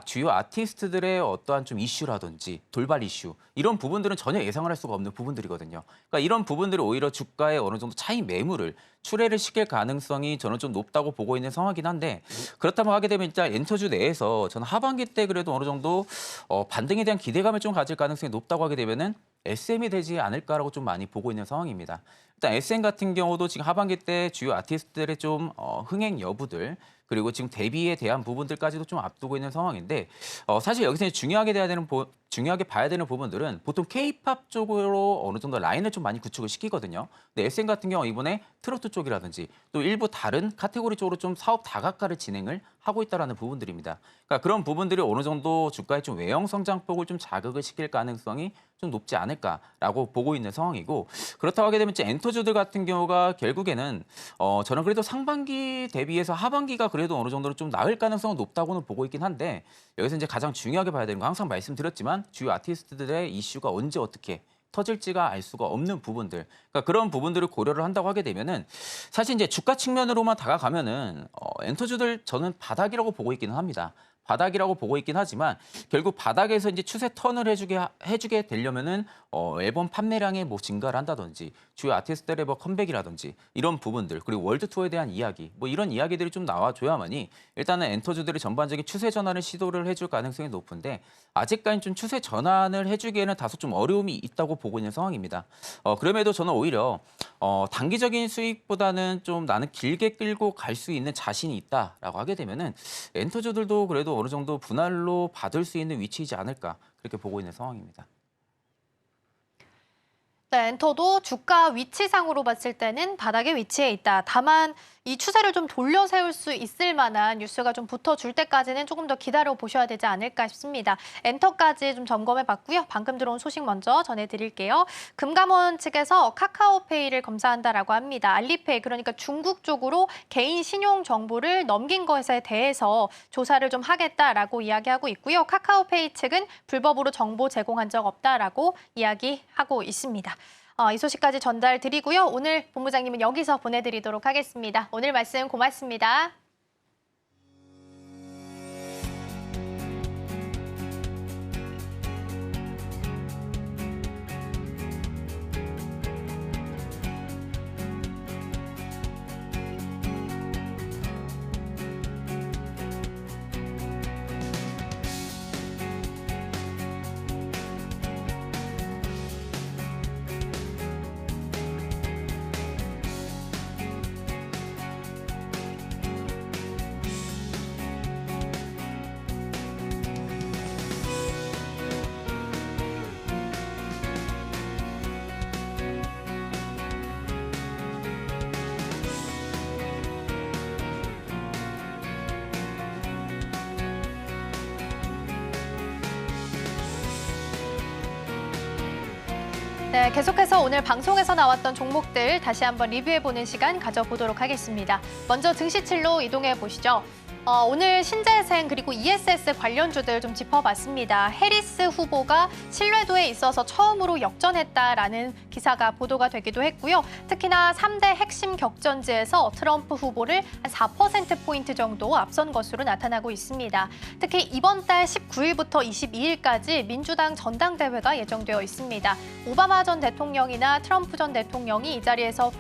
주요 아티스트들의 어떠한 좀 이슈라든지 돌발 이슈 이런 부분들은 전혀 예상을 할 수가 없는 부분들이거든요. 그러니까 이런 부분들이 오히려 주가에 어느 정도 차익 매물을 출회를 시킬 가능성이 저는 좀 높다고 보고 있는 상황이긴 한데, 그렇다면 하게 되면 진짜 엔터주 내에서 저는 하반기 때 그래도 어느 정도 반등에 대한 기대감을 좀 가질 가능성이 높다고 하게 되면은 SM이 되지 않을까라고 좀 많이 보고 있는 상황입니다. 일단 SM 같은 경우도 지금 하반기 때 주요 아티스트들의 좀 흥행 여부들, 그리고 지금 데뷔에 대한 부분들까지도 좀 앞두고 있는 상황인데, 사실 여기서 중요하게 봐야 되는 부분들은 보통 K-팝 쪽으로 어느 정도 라인을 좀 많이 구축을 시키거든요. 근데 SM 같은 경우 이번에 트로트 쪽이라든지 또 일부 다른 카테고리 쪽으로 좀 사업 다각화를 진행을 하고 있다는 부분들입니다. 그러니까 그런 부분들이 어느 정도 주가의 좀 외형 성장폭을 좀 자극을 시킬 가능성이 좀 높지 않을까라고 보고 있는 상황이고, 그렇다고 하게 되면 이제 엔터주들 같은 경우가 결국에는 저는 그래도 상반기 대비해서 하반기가 그래도 어느 정도로 좀 나을 가능성은 높다고는 보고 있긴 한데, 여기서 이제 가장 중요하게 봐야 되는 건 항상 말씀드렸지만 주요 아티스트들의 이슈가 언제 어떻게 터질지가 알 수가 없는 부분들, 그러니까 그런 부분들을 고려를 한다고 하게 되면은 사실 이제 주가 측면으로만 다가가면은 엔터주들 저는 바닥이라고 보고 있기는 합니다. 바닥이라고 보고 있긴 하지만 결국 바닥에서 이제 추세 턴을 해주게 되려면은 앨범 판매량의 뭐 증가를 한다든지 주요 아티스트들의 뭐 컴백이라든지 이런 부분들, 그리고 월드 투어에 대한 이야기, 뭐 이런 이야기들이 좀 나와줘야만이 일단은 엔터주들이 전반적인 추세 전환을 시도를 해줄 가능성이 높은데, 아직까지 좀 추세 전환을 해주기에는 다소 좀 어려움이 있다고 보고 있는 상황입니다. 그럼에도 저는 오히려 단기적인 수익보다는 좀 나는 길게 끌고 갈 수 있는 자신이 있다라고 하게 되면은 엔터주들도 그래도 어느 정도 분할로 받을 수 있는 위치이지 않을까 그렇게 보고 있는 상황입니다. 네, 엔터도 주가 위치상으로 봤을 때는 바닥에 위치해 있다. 다만 이 추세를 좀 돌려 세울 수 있을 만한 뉴스가 좀 붙어줄 때까지는 조금 더 기다려 보셔야 되지 않을까 싶습니다. 엔터까지 좀 점검해 봤고요. 방금 들어온 소식 먼저 전해드릴게요. 금감원 측에서 카카오페이를 검사한다라고 합니다. 알리페이, 그러니까 중국 쪽으로 개인 신용 정보를 넘긴 것에 대해서 조사를 좀 하겠다라고 이야기하고 있고요. 카카오페이 측은 불법으로 정보 제공한 적 없다라고 이야기하고 있습니다. 이 소식까지 전달드리고요. 오늘 본부장님은 여기서 보내드리도록 하겠습니다. 오늘 말씀 고맙습니다. 네, 계속해서 오늘 방송에서 나왔던 종목들 다시 한번 리뷰해보는 시간 가져보도록 하겠습니다. 먼저 증시칠로 이동해 보시죠. 오늘 신재생 그리고 ESS 관련주들 좀 짚어봤습니다. 해리스 후보가 신뢰도에 있어서 처음으로 역전했다라는 기사가 보도가 되기도 했고요. 특히나 3대 핵심 격전지에서 트럼프 후보를 한 4%포인트 정도 앞선 것으로 나타나고 있습니다. 특히 이번 달 19일부터 22일까지 민주당 전당대회가 예정되어 있습니다. 오바마 전 대통령이나 트럼프 전 대통령이 이 자리에서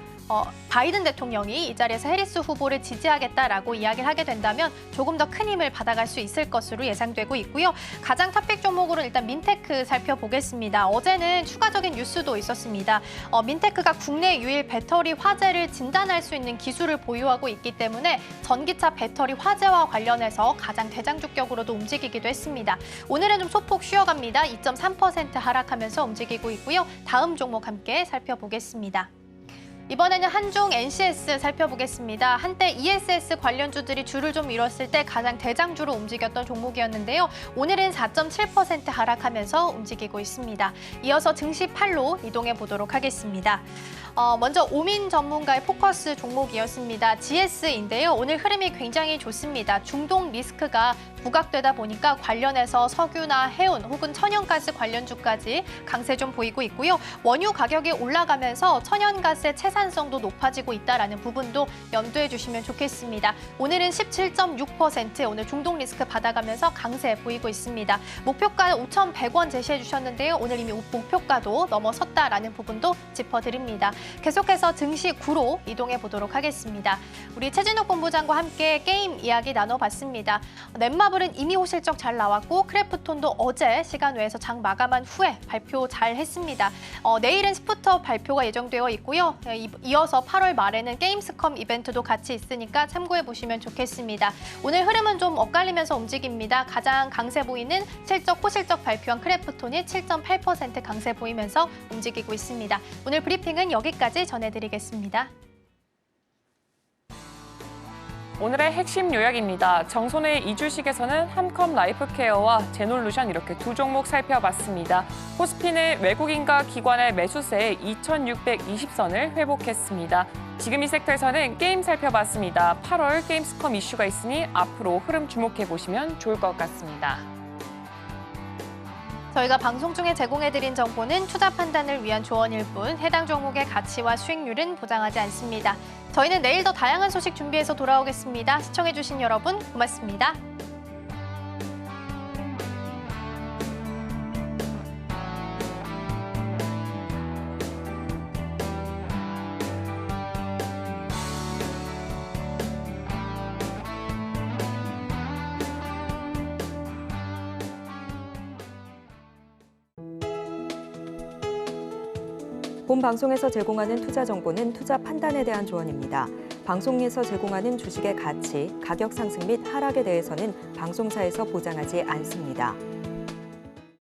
바이든 대통령이 이 자리에서 해리스 후보를 지지하겠다라고 이야기를 하게 된다면 조금 더 큰 힘을 받아갈 수 있을 것으로 예상되고 있고요. 가장 탑픽 종목으로는 일단 민테크 살펴보겠습니다. 어제는 추가적인 뉴스도 있었습니다. 민테크가 국내 유일 배터리 화재를 진단할 수 있는 기술을 보유하고 있기 때문에 전기차 배터리 화재와 관련해서 가장 대장주격으로도 움직이기도 했습니다. 오늘은 좀 소폭 쉬어갑니다. 2.3% 하락하면서 움직이고 있고요. 다음 종목 함께 살펴보겠습니다. 이번에는 한중 NCS 살펴보겠습니다. 한때 ESS 관련주들이 줄을 좀 이뤘을 때 가장 대장주로 움직였던 종목이었는데요. 오늘은 4.7% 하락하면서 움직이고 있습니다. 이어서 증시 8로 이동해 보도록 하겠습니다. 먼저 오민 전문가의 포커스 종목이었습니다. GS인데요. 오늘 흐름이 굉장히 좋습니다. 중동 리스크가 부각되다 보니까 관련해서 석유나 해운 혹은 천연가스 관련주까지 강세 좀 보이고 있고요. 원유 가격이 올라가면서 천연가스의 채산성도 높아지고 있다는 부분도 염두해 주시면 좋겠습니다. 오늘은 17.6% 오늘 중동 리스크 받아가면서 강세 보이고 있습니다. 목표가 5,100원 제시해 주셨는데요. 오늘 이미 목표가도 넘어섰다라는 부분도 짚어드립니다. 계속해서 증시 9로 이동해 보도록 하겠습니다. 우리 최진욱 본부장과 함께 게임 이야기 나눠봤습니다. 넷마블은 이미 호실적 잘 나왔고 크래프톤도 어제 시간 외에서 장 마감한 후에 발표 잘 했습니다. 내일은 스푸터 발표가 예정되어 있고요. 이어서 8월 말에는 게임스컴 이벤트도 같이 있으니까 참고해 보시면 좋겠습니다. 오늘 흐름은 좀 엇갈리면서 움직입니다. 가장 강세 보이는 실적, 호실적 발표한 크래프톤이 7.8% 강세 보이면서 움직이고 있습니다. 오늘 브리핑은 여기까지 전해드리겠습니다. 오늘의 핵심 요약입니다. 정선의 이주식에서는 함컴 라이프케어와 제놀루션 이렇게 두 종목 살펴봤습니다. 코스피는 외국인과 기관의 매수세에 2,620선을 회복했습니다. 지금 이 섹터에서는 게임 살펴봤습니다. 8월 게임스컴 이슈가 있으니 앞으로 흐름 주목해보시면 좋을 것 같습니다. 저희가 방송 중에 제공해드린 정보는 투자 판단을 위한 조언일 뿐 해당 종목의 가치와 수익률은 보장하지 않습니다. 저희는 내일 더 다양한 소식 준비해서 돌아오겠습니다. 시청해주신 여러분 고맙습니다. 본 방송에서 제공하는 투자 정보는 투자 판단에 대한 조언입니다. 방송에서 제공하는 주식의 가치, 가격 상승 및 하락에 대해서는 방송사에서 보장하지 않습니다.